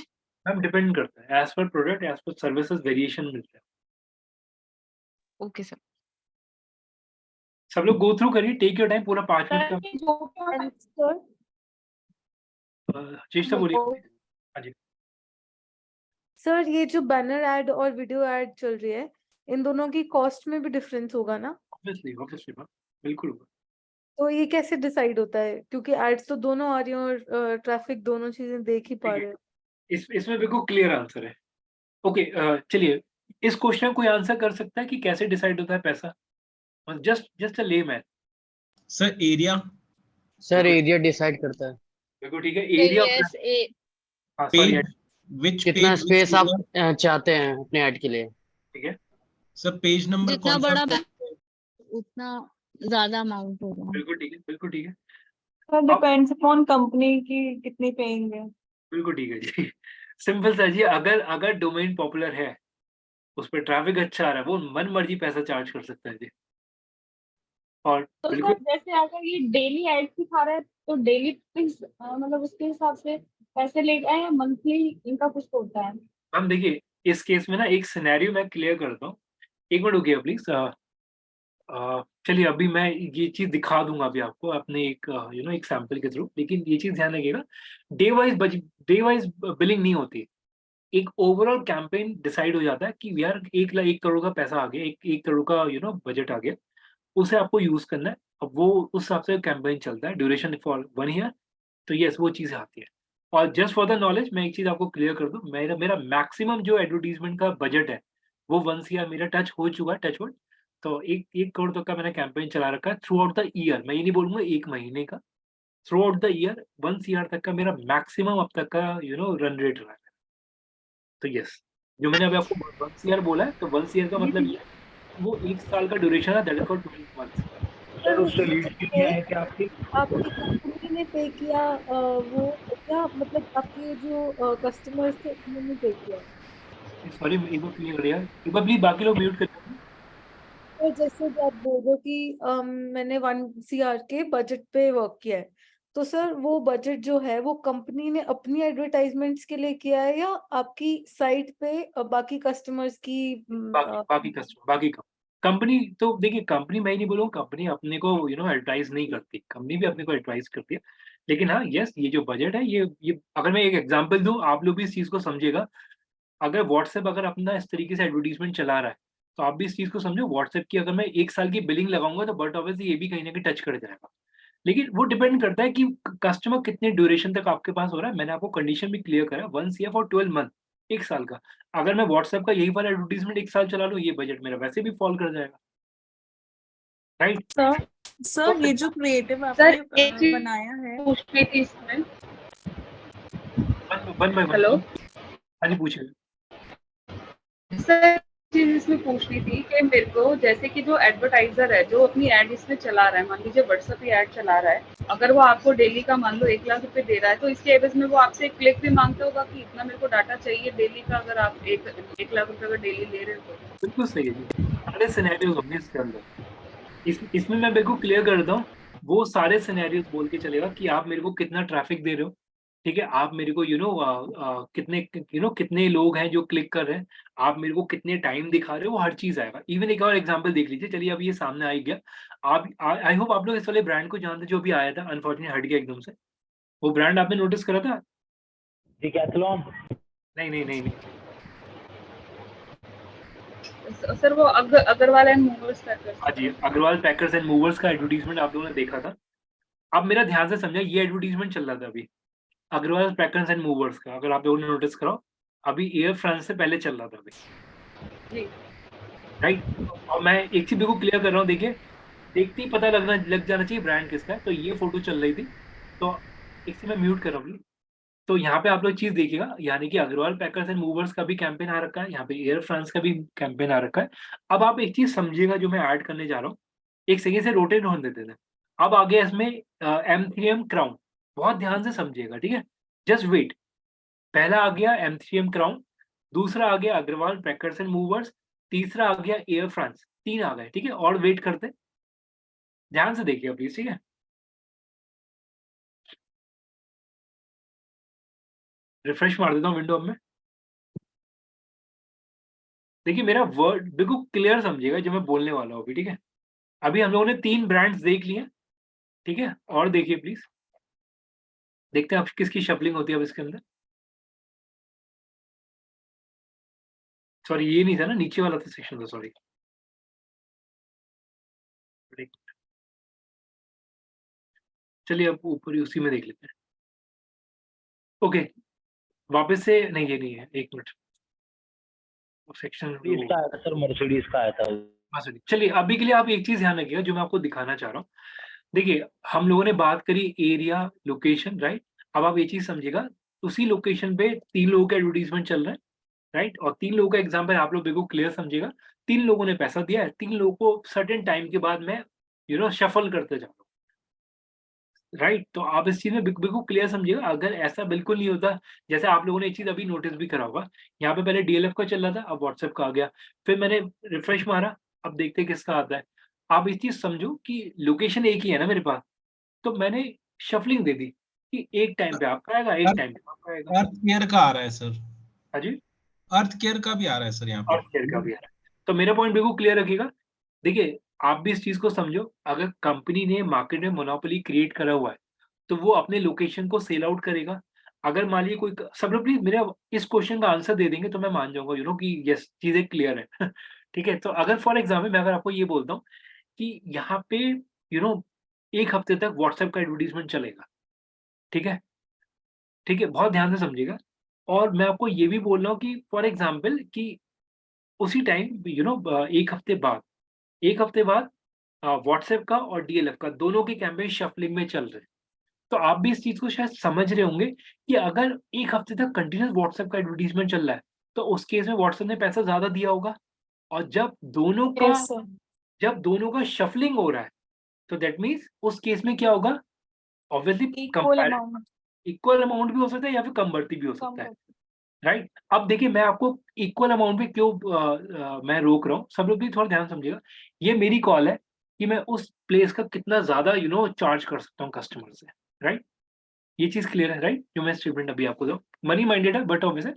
मैम डिपेंड करता है, as per product as per services variation मिलता है। Okay sir. सब लोग गो थ्रू करिए, टेक योर टाइम, पूरा 5 मिनट का। सर चेष्टा बोलिए। हाँ जी। सर ये जो बैनर ऐड और वीडियो ऐड चल रही है, इन दोनों की कॉस्ट में भी डिफरेंस होगा ना? ऑब्वियसली मैम, बिल्कुल होगा। तो ये कैसे डिसाइड होता है, क्योंकि एड्स तो दोनों आ रही हैं और ट्रैफिक दोनों चीजें देख ही पा रहे हैं। इसमें बिल्कुल क्लियर आंसर है। ओके, चलिए, इस क्वेश्चन का कोई आंसर कर सकता है कि कैसे डिसाइड होता है पैसा? Just a layman. Sir area. Sir area decide करता है। बिल्कुल ठीक है, एरिया। हाँ सॉरी, विच कितना पेज, स्पेस आप चाहते हैं अपने ऐड के लिए। ठीक है, सर पेज नंबर जितना कौन बड़ा सा? उतना ज्यादा अमाउंट होगा। बिल्कुल ठीक है, बिल्कुल ठीक है। सर डिपेंड्स अपॉन कंपनी की कितनी पेइंग है। बिल्कुल ठीक है जी। सिंपल सा जी, अगर डोमेन पॉपुलर है, उस पर ट्रैफिक अच्छा आ रहा है, वो मन मर्जी पैसा चार्ज कर सकता है जी। और तो बिल्कुल सर जैसे अगर ये डेली एड दिखा रहा है तो डेली मतलब उसके हिसाब से पैसे लेगा या मंथली, इनका कुछ होता है? हम देखिए, इस केस में ना एक सिनेरियो मैं क्लियर करता हूँ। एक मिनट रुकिए प्लीज। चलिए, अभी मैं ये चीज दिखा दूंगा अभी आपको अपने एक सैंपल के थ्रू, लेकिन ये चीज ध्यान रखिएगा, डे वाइज बिलिंग नहीं होती। एक ओवरऑल कैंपेन डिसाइड हो जाता है कि यार 1 करोड़ का पैसा आ गया, एक करोड़ का बजट आ गया, उसे आपको यूज करना है। अब वो उस हिसाब से कैंपेन चलता है, ड्यूरेशन फॉर 1 ईयर। तो यस, वो चीजें आती है। और जस्ट फॉर द नॉलेज मैं एक चीज आपको क्लियर कर दूं, मेरा मेरा मैक्सिमम जो एडवर्टीजमेंट का बजट है, वो 1 ईयर मेरा टच हो चुका है, टचवुड। तो एक करोड़ तक का मैंने कैंपेन चला रखा है थ्रू आउट द ईयर। मैं ये नहीं बोलूंगा 1 महीने का, through out the year 1 year तक का मेरा मैक्सिमम अब तक का रन रेट रहा है। तो यस, जो मैंने अभी आपको 1 ईयर बोला है, तो 1 ईयर का मतलब ये वो 1 साल का ड्यूरेशन है, that is called 12 months. Sir उससे लीड कितनी है कि आपकी कंपनी ने पे किया वो क्या, मतलब आपके जो कस्टमर्स थे उन्होंने पे किया? सॉरी, एक बार क्लियर करिए, एक बार प्लीज बाकी लोग म्यूट कर दीजिए। तो जैसे कि आप बोल रहे हो कि मैंने 1 CR के बजट पे वर्क किया है, तो सर वो बजट जो है वो कंपनी ने अपनी एडवर्टाइजमेंट्स के लिए किया है या आपकी साइट पे बाकी कस्टमर्स की? बाकी कस्टमर, बाकी कंपनी, तो देखिए कंपनी, मैं ही नहीं बोलूँगा कंपनी अपने को एडवर्टाइज नहीं करती, कंपनी भी अपने को एडवर्टाइज करती है। लेकिन हाँ यस, ये जो बजट है, ये अगर मैं एक एग्जांपल दूं, आप लोग भी इस चीज को समझिएगा। अगर व्हाट्सएप अगर अपना इस तरीके से एडवर्टीजमेंट चला रहा है, तो आप भी इस चीज को समझो, व्हाट्सएप की अगर मैं 1 साल की बिलिंग लगाऊंगा तो बट ऑब्वियसली ये भी कहीं ना कहीं टच कर जाएगा। लेकिन वो डिपेंड करता है कि कस्टमर कितने ड्यूरेशन तक आपके पास हो रहा है। मैंने आपको कंडीशन भी क्लियर करा, 1 ईयर फॉर 12 मंथ, 1 साल का। अगर मैं व्हाट्सएप का यही वाला एडवर्टीजमेंट 1 साल चला लूँ, ये बजट मेरा वैसे भी फॉल कर जाएगा, राइट? सर सर ये जो क्रिएटिव सर आपने एक चीज बनाया है पूछनी थी इसमें। One by one. हेलो हाँ जी, पूछिए। सर चीज इसमें पूछनी थी कि मेरे को जैसे कि जो एडवर्टाइजर है जो अपनी एड इसमें चला रहा है, मान लीजिए व्हाट्सएप पे एड चला रहा है, अगर वो आपको डेली का मान लो 1 लाख रुपए दे रहा है, तो इसके एवज में वो आपसे एक क्लिक भी मांगता होगा कि इतना मेरे को डाटा चाहिए डेली का, अगर आप 1 लाख रुपए अगर डेली ले रहे हो तो। बिल्कुल सही है जी, सारे सिनेरियोज होंगे इसके अंदर। इसमें मैं बिल्कुल क्लियर कर देता हूँ, वो सारे सिनेरियोज बोल के चलेगा कि आप मेरे को कितना ट्रैफिक दे रहे हो, ठीक है, आप मेरे को कितने कितने लोग हैं जो क्लिक कर रहे हैं, आप मेरे को कितने टाइम दिखा रहे हो, वो हर चीज आएगा। इवन एक और एग्जांपल देख लीजिए, चलिए अभी ये सामने आ ही गया। आप आई होप आप लोग इस वाले ब्रांड को जानते, जो अभी आया था, अनफॉर्चुनेट हट गया एकदम से। वो ब्रांड आपने नोटिस करा था? डिकैथलॉन। नहीं नहीं नहीं नहीं। सर वो अग्रवाल एंड मूवर्स पैकर्स। हाँ जी, अग्रवाल पैकर्स एंड मूवर्स का एडवर्टीजमेंट आप लोगों ने देखा था। अब मेरा ध्यान से समझा, ये एडवर्टीजमेंट चल रहा था अभी अग्रवाल पैकर्स एंड मूवर्स का, अगर आप लोगों ने नोटिस करो, अभी एयर फ्रांस से पहले चल रहा था अभी, जी राइट। और मैं एक चीज बिल्कुल क्लियर कर रहा हूँ, देखिए, देखते ही पता लग जाना चाहिए ब्रांड किसका है। तो ये फोटो चल रही थी, तो एक से मैं म्यूट कर रहा हूँ। तो यहाँ पे आप लोग चीज देखिएगा, यानी कि अग्रवाल पैकर्स एंड मूवर्स का भी कैंपेन आ रखा है, यहाँ पे एयर फ्रांस का भी कैंपेन आ रखा है। अब आप एक चीज समझिएगा जो मैं ऐड करने जा रहा हूँ, एक सेकंड से रोटेट होने देते थे। अब आ गया इसमें M3M क्राउन, बहुत ध्यान से समझिएगा, ठीक है, जस्ट वेट। पहला आ गया M3M क्राउन, दूसरा आ गया अग्रवाल पैकर्स एंड मूवर्स, तीसरा आ गया एयर फ्रांस, 3 आ गए, ठीक है। और वेट करते, ध्यान से देखिए प्लीज, ठीक है। रिफ्रेश मार देता हूँ विंडो में। देखिए मेरा वर्ड बिल्कुल क्लियर समझिएगा जो मैं बोलने वाला हूँ अभी, ठीक है। अभी हम लोगों ने 3 ब्रांड्स देख लिए, ठीक है, और देखिए प्लीज, देखते हैं अब किसकी शफलिंग होती है अब इसके अंदर। सॉरी, ये नहीं था ना, नीचे वाला था सेक्शन था, सॉरी। चलिए अब ऊपर ही उसी में देख लेते हैं। ओके, वापस से, नहीं ये नहीं है, एक मिनट, सेक्शन इसका आया था सर, मर्सिडीज का आया था। चलिए अभी के लिए आप एक चीज ध्यान रखिएगा जो मैं आपको दिखाना चाह रहा हूँ। देखिए हम लोगों ने बात करी एरिया, लोकेशन, राइट। अब आप ये चीज समझिएगा, उसी लोकेशन पे 3 लोगों का एडवर्टीजमेंट चल रहा है, राइट। और 3 लोगों का एग्जाम्पल आप लोग बिल्कुल क्लियर समझिएगा। 3 लोगों ने पैसा दिया है, 3 लोगों को सर्टेन टाइम के बाद मैं शफल करते जा रहा हूँ, राइट। तो आप इस चीज में बिल्कुल क्लियर समझिएगा। अगर ऐसा बिल्कुल नहीं होता, जैसे आप लोगों ने एक चीज अभी नोटिस भी करा होगा, यहाँ पे पहले डीएलएफ का चल रहा था, अब व्हाट्सएप का आ गया, फिर मैंने रिफ्रेश मारा, अब देखते हैं किसका आता है। आप इस चीज समझो कि लोकेशन एक ही है ना मेरे पास, तो मैंने शफलिंग दे दी कि एक टाइम पे आपका आएगा, एक टाइम पे आपका आएगा। अर्थ केयर का आ रहा है सर, हाँ जी, अर्थ केयर का भी आ रहा है सर यहाँ पे। और शेयर का भी आ रहा है। तो मेरा पॉइंट बिल्कुल क्लियर रखिएगा। देखिए आप भी इस चीज को समझो, अगर कंपनी ने मार्केट में मोनोपोली क्रिएट करा हुआ है, तो वो अपने लोकेशन को सेल आउट करेगा। अगर मान लीजिए कोई, सब लोग प्लीज मेरा इस क्वेश्चन का आंसर दे देंगे तो मैं मान जाऊंगा कि यस चीजें क्लियर है। ठीक है, तो अगर फॉर एग्जाम्पल मैं अगर आपको ये बोलता हूँ कि यहाँ पे एक हफ्ते तक व्हाट्सएप का एडवर्टीजमेंट चलेगा, ठीक है, ठीक है, बहुत ध्यान से समझिएगा। और मैं आपको ये भी बोल रहा हूँ कि फॉर एग्जाम्पल कि उसी टाइम एक हफ्ते बाद व्हाट्सएप का और डीएलएफ का दोनों के कैंपेन शफलिंग में चल रहे हैं। तो आप भी इस चीज को शायद समझ रहे होंगे कि अगर एक हफ्ते तक कंटिन्यूस व्हाट्सएप का एडवर्टीजमेंट चल रहा है, तो उस केस में व्हाट्सएप ने पैसा ज्यादा दिया होगा। और यस सर। जब दोनों का शफलिंग हो रहा है, तो दैट मीन्स उस केस में क्या होगा, obviously equal amount. Equal amount भी हो सकता है या फिर कम बढ़ती भी हो कम सकता है, कर। राइट। अब देखिए मैं आपको इक्वल अमाउंट पे क्यों मैं रोक रहा हूँ, सब लोग भी थोड़ा ध्यान समझिएगा। ये मेरी कॉल है कि मैं उस प्लेस का कितना ज्यादा चार्ज कर सकता हूँ कस्टमर से, राइट। ये चीज क्लियर है, राइट। जो मैं स्टेटमेंट अभी आपको दो मनी माइंडेड है, बट ऑब्वियसली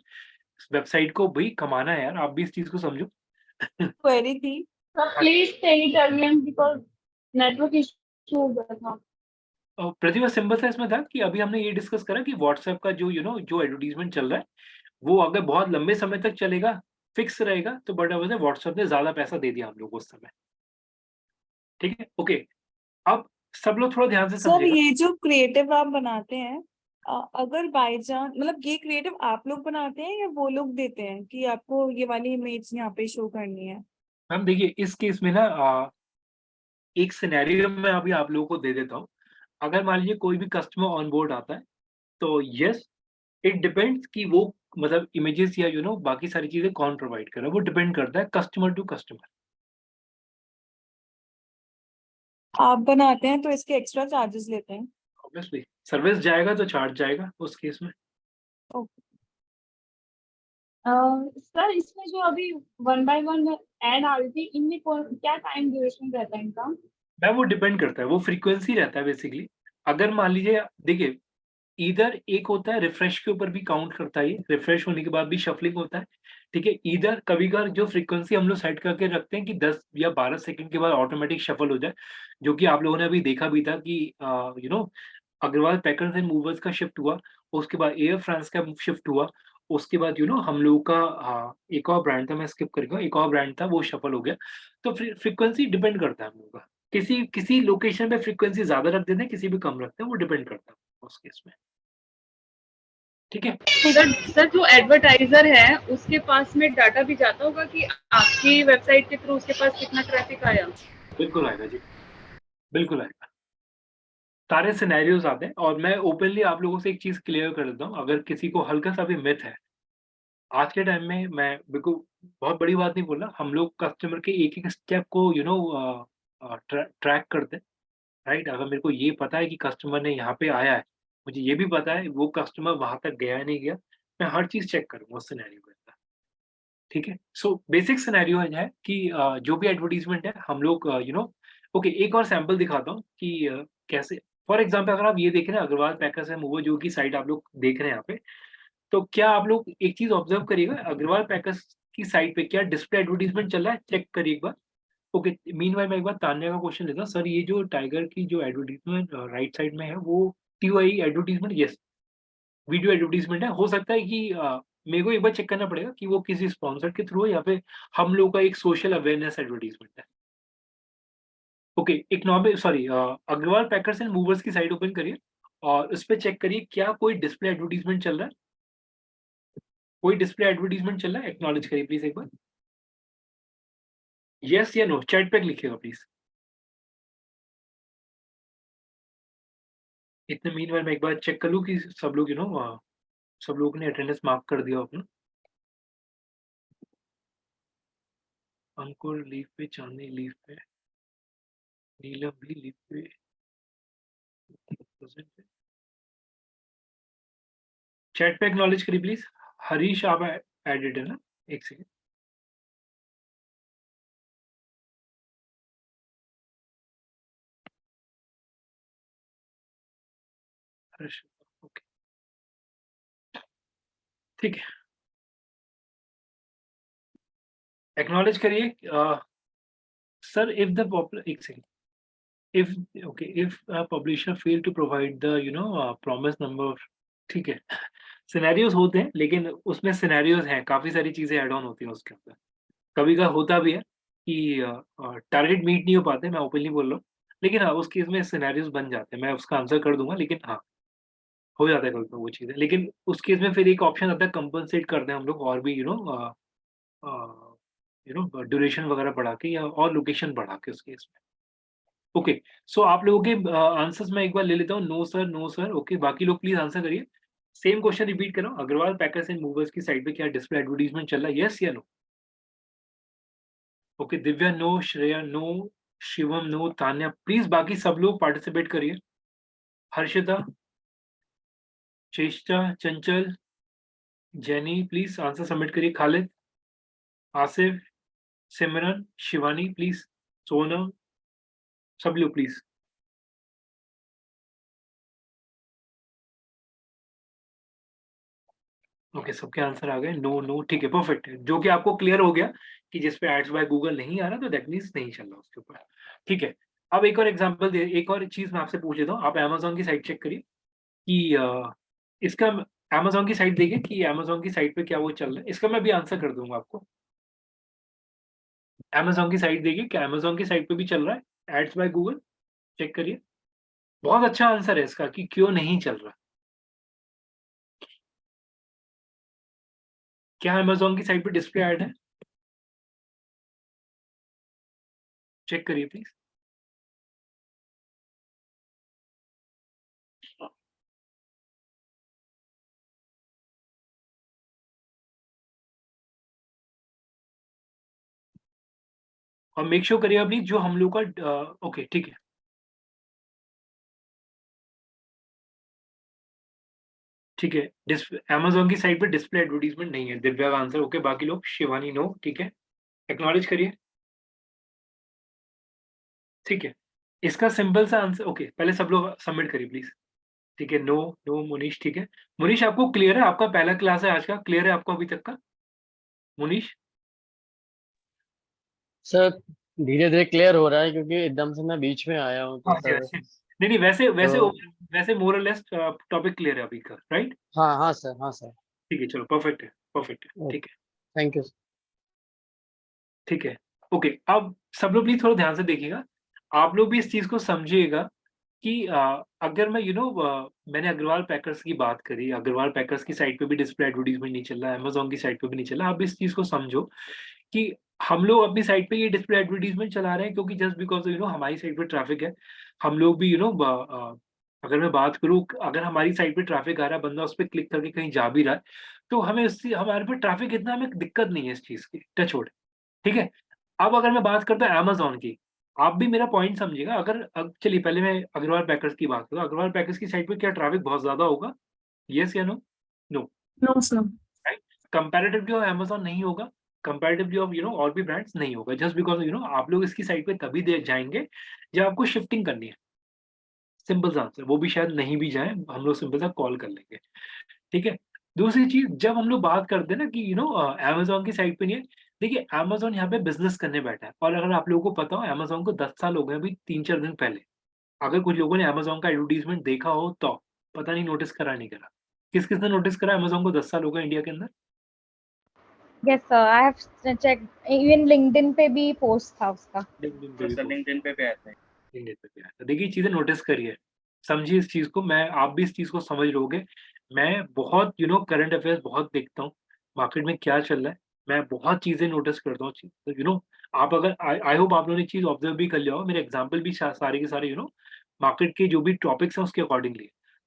वेबसाइट को भी कमाना है यार, आप भी इस चीज को समझो। क्वेरी थी। Sir please tell it again because network issue हो गया था। प्रतिभा सिंपल सा इसमें था कि अभी हमने ये डिस्कस करा कि व्हाट्सएप का जो एडवर्टीजमेंट चल रहा है, वो अगर बहुत लंबे समय तक चलेगा, फिक्स रहेगा, तो बट वजह व्हाट्सएप ने ज्यादा पैसा दे दिया हम लोग को उस समय, ठीक है। ओके, अब सब लोग थोड़ा ध्यान से सर समझिएगा। ये जो क्रिएटिव आप बनाते हैं, अगर बाय चांस मतलब ये क्रिएटिव आप लोग बनाते हैं या वो लोग देते हैं कि आपको ये वाली इमेज यहाँ पे शो करनी है? मैम देखिए इस केस में ना एक सिनेरियो मैं अभी आप लोगों को दे देता हूँ। अगर मान लीजिए कोई भी कस्टमर ऑन बोर्ड आता है, तो येस, इट डिपेंड्स कि वो मतलब इमेजेस या बाकी सारी चीज़ें कौन प्रोवाइड कर रहा है, वो डिपेंड करता है कस्टमर टू कस्टमर। आप बनाते हैं तो इसके एक्स्ट्रा चार्जेस लेते हैं? ऑब्वियसली सर्विस जाएगा तो चार्ज जाएगा उस केस में। ओके। सर इसमें जो अभी 1 बाय 1 ऐड आ रही थी, इनमें क्या टाइम ड्यूरेशन रहता है इनका? मैम वो डिपेंड करता है, वो फ्रीक्वेंसी रहता है बेसिकली। अगर मान लीजिए देखिए, ईदर एक होता है रिफ्रेश के ऊपर भी काउंट करता है, ये रिफ्रेश होने के बाद भी शफलिंग होता है, ठीक है। ईदर कभी-कभार जो फ्रीक्वेंसी हम लोग सेट करके रखते हैं कि 10 या 12 सेकंड के बाद ऑटोमेटिक शफल हो जाए, जो कि आप लोगों ने अभी देखा भी था कि अग्रवाल पैकर्स एंड मूवर्स का शिफ्ट हुआ, उसके बाद एयर फ्रांस का शिफ्ट हुआ, उसके बाद हम लोगों का एक और ब्रांड था, मैं स्किप कर गया, एक और ब्रांड था वो शफल हो गया। तो फ्रीक्वेंसी डिपेंड करता है हम लोगों का। किसी किसी लोकेशन पे फ्रीक्वेंसी ज़्यादा रख देते हैं, किसी पे कम रखते हैं, वो डिपेंड करता है उस केस में। ठीक है? सर जो एडवर्टाइजर है उसके पास में डाटा भी जाता होगा कि आपकी वेबसाइट के थ्रू उसके पास कितना ट्रैफिक आया? बिल्कुल आएगा जी, बिल्कुल आएगा। सारे सिनेरियोज़ आते हैं और मैं ओपनली आप लोगों से एक चीज़ क्लियर कर देता हूँ, अगर किसी को हल्का-सा भी मिथ है, आज के टाइम में मैं बिल्कुल बहुत बड़ी बात नहीं बोल रहा, हम लोग कस्टमर के एक-एक स्टेप को ट्रैक करते हैं, राइट? अगर मेरे को ये पता है कि कस्टमर ने यहाँ पे आया है, मुझे ये भी पता है वो कस्टमर वहाँ तक गया है, नहीं गया, मैं हर चीज़ चेक करूँगा उस सिनेरियो के अंदर, ठीक है? सो बेसिक सिनेरियो है कि जो भी एडवर्टाइज़मेंट है हम लोग ओके, एक और सैंपल दिखाता हूँ कि कैसे फॉर एग्ज़ाम्पल अगर आप ये देखें ना, अग्रवाल पैकर्स एंड मूवर्स जो की साइट आप लोग देख रहे हैं यहाँ पे, तो क्या आप लोग एक चीज़ ऑब्ज़र्व करिएगा, अग्रवाल पैकर्स की साइट पे क्या डिस्प्ले एडवर्टाइज़मेंट चल रहा है? चेक करिए एक बार। ओके, मीनवाइल मैं एक बार तान्या का क्वेश्चन लेता हूँ। सर ये जो टाइगर की जो एडवर्टाइज़मेंट राइट साइड में है, वो TOI advertisement? Yes, video advertisement है। हो सकता है कि मेरे को एक बार चेक करना पड़ेगा कि वो किसी स्पॉन्सर के थ्रू है या फिर हम लोग का एक सोशल अवेयरनेस एडवर्टाइज़मेंट है। Okay, economic sorry Agarwal packers and movers की साइट ओपन करिए और उस पे चेक करिए क्या कोई डिस्प्ले एडवर्टाइज़मेंट चल रहा है? कोई डिस्प्ले एडवर्टाइज़मेंट चल रहा है? एक्नॉलेज करिए प्लीज़ एक बार। येस या नो चैट पे लिखिएगा प्लीज़। इतने मीनवाइल मैं एक बार चेक कर लूँ कि सब लोग सब लोगों ने अटेंडेंस मार्क कर दिया हो अपना। अंकुर लीव पे, चांदनी लीव पे, नीलम भी लीव पे, प्रेजेंट पे। चैट पे एक्नॉलेज करिए प्लीज़। हरीश आप एडेड है ना? एक सेकंड। हर्ष, ओके, ठीक है। एक्नॉलेज करिए सर इफ द पॉपुलर एक second if okay if a publisher fail to provide the promise number, ठीक है। सिनेरियोज होते हैं लेकिन उसमें सिनेरियोज हैं, काफी सारी चीजें ऐड ऑन होती हैं उसके अंदर। कभी कभार होता भी है कि टारगेट मीट नहीं हो पाते, मैं ओपनली बोल रहा हूँ, लेकिन हाँ उस केस में सिनेरियोज बन जाते हैं, मैं उसका आंसर कर दूंगा, लेकिन हाँ हो जाता है कभी कभी वो चीजें, लेकिन उस केस में फिर एक ऑप्शन आता है कंपनसेट करते हैं हम लोग और भी ड्यूरेशन वगैरह बढ़ा के या और लोकेशन बढ़ा के उस केस में। ओके, सो आप लोगों के आंसर्स मैं एक बार ले लेता हूँ। No sir, no sir, okay, बाकी लोग प्लीज आंसर करिए। सेम क्वेश्चन रिपीट कर रहा हूँ, अग्रवाल पैकर्स एंड मूवर्स की साइट पे क्या डिस्प्ले एडवर्टाइजमेंट चल रहा है? यस या no? Okay, Divya no, Shreya no, Shivam no, Tanya please बाकी सब लोग पार्टिसिपेट करिए। हर्षिता, चेष्टा, चंचल, जैनी प्लीज आंसर सबमिट करिए। खालिद, आसिफ, सिमरन, शिवानी प्लीज, सोनम, सब लोग प्लीज। ओके, सबके आंसर आ गए, नो नो, ठीक है, परफेक्ट, जो कि आपको क्लियर हो गया कि जिस पे एड्स बाय गूगल नहीं आ रहा तो दैट मीन्स नहीं चल रहा उसके ऊपर, ठीक है। अब एक और एग्जांपल दे, एक और चीज मैं आपसे पूछ लेता हूँ, आप अमेज़न की साइट चेक करिए कि इसका अमेज़न की साइट देखिए कि अमेज़न की साइट पे क्या वो चल रहा है, इसका मैं भी आंसर कर दूंगा आपको। अमेज़न की साइट देखिए क्या अमेज़न की साइट पे भी चल रहा है एड्स बाय गूगल? चेक करिए। बहुत अच्छा आंसर है इसका कि क्यों नहीं चल रहा। क्या अमेज़न की साइट पे डिस्प्ले ऐड है? चेक करिए प्लीज। और मेक श्योर करिएगा प्लीज जो हम लोग का ओके ठीक है। ठीक है, अमेजोन की साइट पे डिस्प्ले एडवर्टीजमेंट नहीं है। दिव्या का आंसर ओके, बाकी लोग शिवानी नो, ठीक है, एक्नॉलेज करिए। ठीक है, इसका सिंपल सा आंसर ओके, पहले सब लोग सबमिट करिए प्लीज। ठीक है, नो नो मुनीश, ठीक है। मुनीश आपको क्लियर है, आपका पहला क्लास है आज का, क्लियर है आपको अभी तक का मुनीश? सर धीरे धीरे क्लियर हो रहा है क्योंकि एकदम से मैं बीच में आया हूँ तो हाँ जी, सर। अच्छा। नहीं नहीं, वैसे वैसे तो वैसे मोर और लेस टॉपिक क्लियर है अभी का, राइट? हाँ हाँ सर, हाँ सर। ठीक है, चलो परफेक्ट है, परफेक्ट है, ठीक है। Thank you. ठीक है, ओके। अब सब लोग प्लीज थोड़ा ध्यान से देखिएगा, आप लोग भी इस चीज को समझिएगा कि अगर मैं मैंने अग्रवाल पैकर्स की बात करी, अग्रवाल पैकर्स की साइट पे भी डिस्प्ले एडवर्टीजमेंट नहीं चल रहा है, अमेज़न की साइट पे भी नहीं चल रहा। आप इस चीज़ को समझो कि हम लोग अपनी साइट पे ये डिस्प्ले एडवर्टीजमेंट चला रहे हैं क्योंकि जस्ट बिकॉज़ हमारी साइट पे ट्रैफिक है। हम लोग भी अगर मैं बात करूँ, अगर हमारी साइट पे ट्रैफिक आ रहा है, बंदा उस पे क्लिक करके कहीं जा भी रहा है, तो हमें उससे हमारे पे ट्रैफिक इतना हमें दिक्कत नहीं है इस चीज़ की, टच वुड, ठीक है? अब अगर मैं बात करता हूँ अमेज़न की, आप भी मेरा पॉइंट समझिएगा। अगर अब चलिए पहले मैं अग्रवाल पैकर्स की बात करूँ, अग्रवाल पैकर्स की साइट पे क्या ट्रैफिक बहुत ज़्यादा होगा? येस या no? No, no sir. Right? Comparatively of Amazon नहीं होगा, कंपैरेटिवली ऑफ और भी ब्रांड्स नहीं होगा, जस्ट बिकॉज़ आप लोग इसकी साइट पे तभी दे जाएँगे जब आपको शिफ्टिंग करनी है। सिंपल सा आंसर, वो भी शायद नहीं भी जाएँ, हम लोग सिंपल सा कॉल कर लेंगे, ठीक है? दूसरी चीज़, जब हम लोग बात करते हैं ना कि अमेज़न की साइट पे नहीं है, देखिए अमेज़न यहाँ पे बिज़नेस करने बैठा है और अगर आप लोगों को पता हो अमेज़न को 10 साल हो गए अभी 3-4 दिन पहले। अगर कुछ लोगों ने अमेज़न का एडवर्टाइज़मेंट देखा हो तो, पता नहीं नोटिस करा नहीं करा। किस-किस ने नोटिस करा अमेज़न को 10 साल हो गए इंडिया के अंदर? Yes sir, I have check, even LinkedIn पे भी पोस्ट था उसका। लिंक्डइन पे भी लिंक्डइन पे आया था। लिंक्डइन पे भी आया था। देखिए चीज़ें नोटिस करिए, समझिए इस चीज़ को, मैं आप भी इस चीज़ को समझ लोगे। मैं बहुत करंट अफेयर्स बहुत देखता हूँ, मार्केट में क्या चल रहा है, मैं बहुत चीज़ें नोटिस करता हूँ। आप अगर आई आई होप आप लोगों ने चीज़ ऑब्जर्व भी कर लिया होगा, मेरे एग्ज़ाम्पल भी सारे के सारे मार्केट के जो भी टॉपिक्स हैं उसके अकॉर्डिंगली।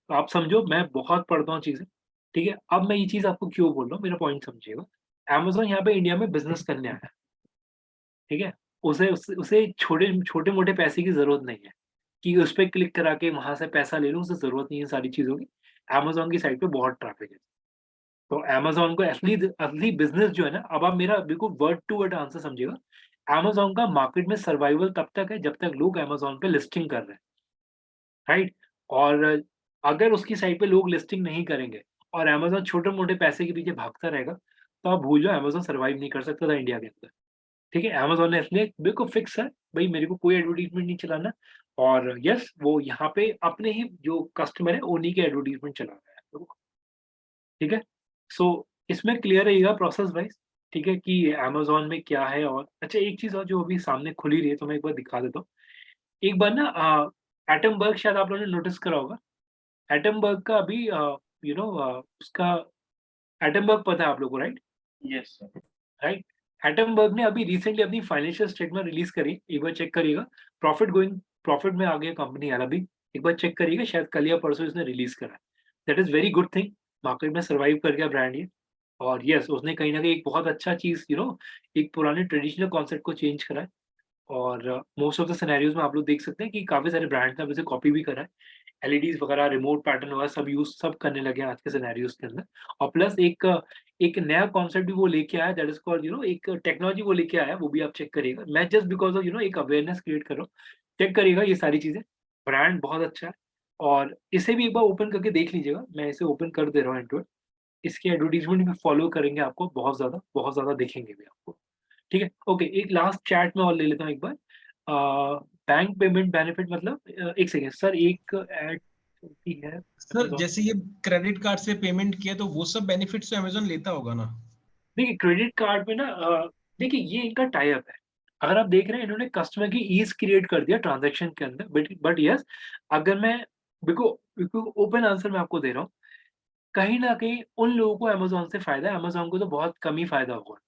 तो आप समझो मैं बहुत पढ़ता हूँ चीज़ें, ठीक है? अब मैं ये चीज़ आपको क्यों बोल रहा हूँ, मेरा पॉइंट समझिएगा। अमेज़न यहाँ पे इंडिया में बिज़नेस करने आया है, ठीक है? उसे छोटे-मोटे पैसे की ज़रूरत नहीं है कि उस पे क्लिक करा के वहाँ से पैसा ले लूँ, उसे ज़रूरत नहीं है सारी चीज़ों की। अमेज़न की साइट पे बहुत ट्रैफिक है। तो अमेज़न को असली असली बिज़नेस जो है ना, अब आप मेरा बिल्कुल वर्ड टू वर्ड आंसर समझिएगा। अमेज़न का मार्केट में सर्वाइवल तब तक है जब तक लोग अमेज़न पे लिस्टिंग कर रहे हैं, राइट? और अगर उसकी साइट पे लोग लिस्टिंग नहीं करेंगे और अमेज़न छोटे-मोटे पैसे के पीछे भागता रहेगा, तो आप भूल जाओ अमेज़न सर्वाइव नहीं कर सकता था इंडिया के अंदर। ठीक है? अमेज़न ने इसलिए बिल्कुल फिक्स है, भई मेरे को कोई एडवर्टाइज़मेंट नहीं चलाना और यस वो यहाँ पे अपने ही जो कस्टमर है उन्हीं के एडवर्टाइज़मेंट चला रहा है। ठीक है? सो इसमें क्लियर रहिएगा प्रोसेस वाइज़, ठीक है? कि अमेज़न में क्या है और अच्छा एक चीज़ और जो अभी सामने खुल ही रही है तो मैं एक बार दिखा देता हूँ। एक बार ना एटमबर्ग शायद आप लोगों ने नोटिस करा होगा। एटमबर्ग का अभी उसका एटमबर्ग पता है आप लोगों को, right? Yes sir. Right? Atomberg ने अभी रिसेंटली अपनी फाइनेंशियल स्टेटमेंट रिलीज़ करी, एक बार चेक करिएगा। प्रॉफिट में आ गई है कंपनी यार अभी, एक बार चेक करिएगा, शायद कल या परसों इसने रिलीज़ करा है। That is very good thing, market में सर्वाइव कर गया ब्रांड ये और यस उसने कहीं न कहीं एक बहुत अच्छा चीज़ एक पुराने ट्रेडिशनल कॉन्सेप्ट को चेंज करा है और मोस्ट ऑफ द सिनेरियोज़ में आप लोग देख सकते हैं कि काफ़ी सारे ब्रांड्स ने अब इसे कॉपी भी करा है। एलईडीज़ वगैरह, रिमोट पैटर्न वगैरह सब करने लगे हैं आज के सिनेरियोज़ के अंदर और प्लस एक नया कॉन्सेप्ट भी वो लेके आया है दैट इज़ कॉल्ड एक टेक्नोलॉजी वो लेके आया है, वो भी आप चेक करिएगा। मैं जस्ट बिकॉज़ ऑफ एक अवेयरनेस क्रिएट कर रहा हूँ। चेक करिएगा ये सारी चीज़ें, ब्रांड बहुत अच्छा है और इसे भी एक बार ओपन करके देख लीजिएगा। मैं इसे ओपन कर दे रहा हूँ एंड टू एंड। इसकी एडवर्टाइज़मेंट भी फॉलो करेंगे आपको बहुत ज़्यादा दिखेंगे भी आपको। ठीक है? ओके, एक लास्ट चैट में और ले लेता हूँ एक बार। बैंक पेमेंट बेनिफिट मतलब एक सेकंड सर, एक ऐड होती है सर जैसे ये क्रेडिट कार्ड से पेमेंट किया तो वो सब बेनिफिट्स तो अमेज़न लेता होगा ना? देखिए क्रेडिट कार्ड में ना देखिए ये इनका टाई अप है। अगर आप देख रहे हैं इन्होंने कस्टमर की ईज़ क्रिएट कर दिया ट्रांज़ैक्शन के अंदर बट यस अगर मैं बिल्कुल ओपन आंसर मैं आपको दे रहा हूँ, कहीं न कहीं उन लोगों को अमेज़न से फ़ायदा है, अमेज़न को तो बहुत कम ही फ़ायदा होगा।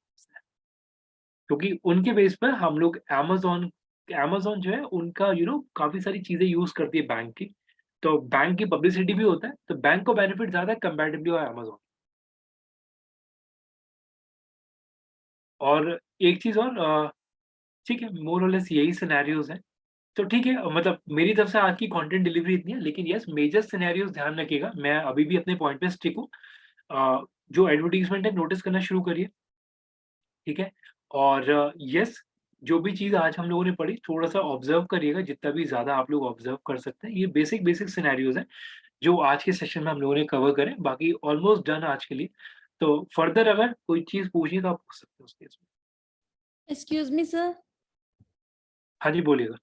क्योंकि उनके बेस पर हम लोग अमेज़न जो है उनका काफ़ी सारी चीज़ें यूज़ करती है बैंक की, तो बैंक की पब्लिसिटी भी होता है, तो बैंक को बेनिफिट ज़्यादा है कंपैरेटिवली अमेज़न। और एक चीज़ और ठीक है, मोर और लेस यही सिनेरियोज़ हैं। तो ठीक है, मतलब मेरी तरफ से आज की कंटेंट डिलीवरी इतनी है, लेकिन यस मेजर सिनेरियोज़ ध्यान रखिएगा, मैं अभी भी अपने पॉइंट पे स्टिक हूँ। जो एडवर्टाइज़मेंट है नोटिस करना शुरू करिए, ठीक है? और यस, जो भी चीज़ आज हम लोगों ने पढ़ी थोड़ा-सा ऑब्ज़र्व करिएगा, जितना भी ज़्यादा आप लोग ऑब्ज़र्व कर सकते हैं। ये बेसिक सिनेरियोज़ हैं, जो आज के सेशन में हम लोगों ने कवर करे, बाकी ऑलमोस्ट डन आज के लिए। तो फर्दर अगर कोई चीज़ पूछिए तो आप पूछ सकते हैं उस केस में। Excuse me sir. हाँ जी, बोलिएगा।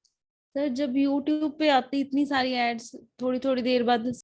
सर जब यूट्यूब पे आती इतनी सारी एड्स थोड़ी थोड़ी देर बाद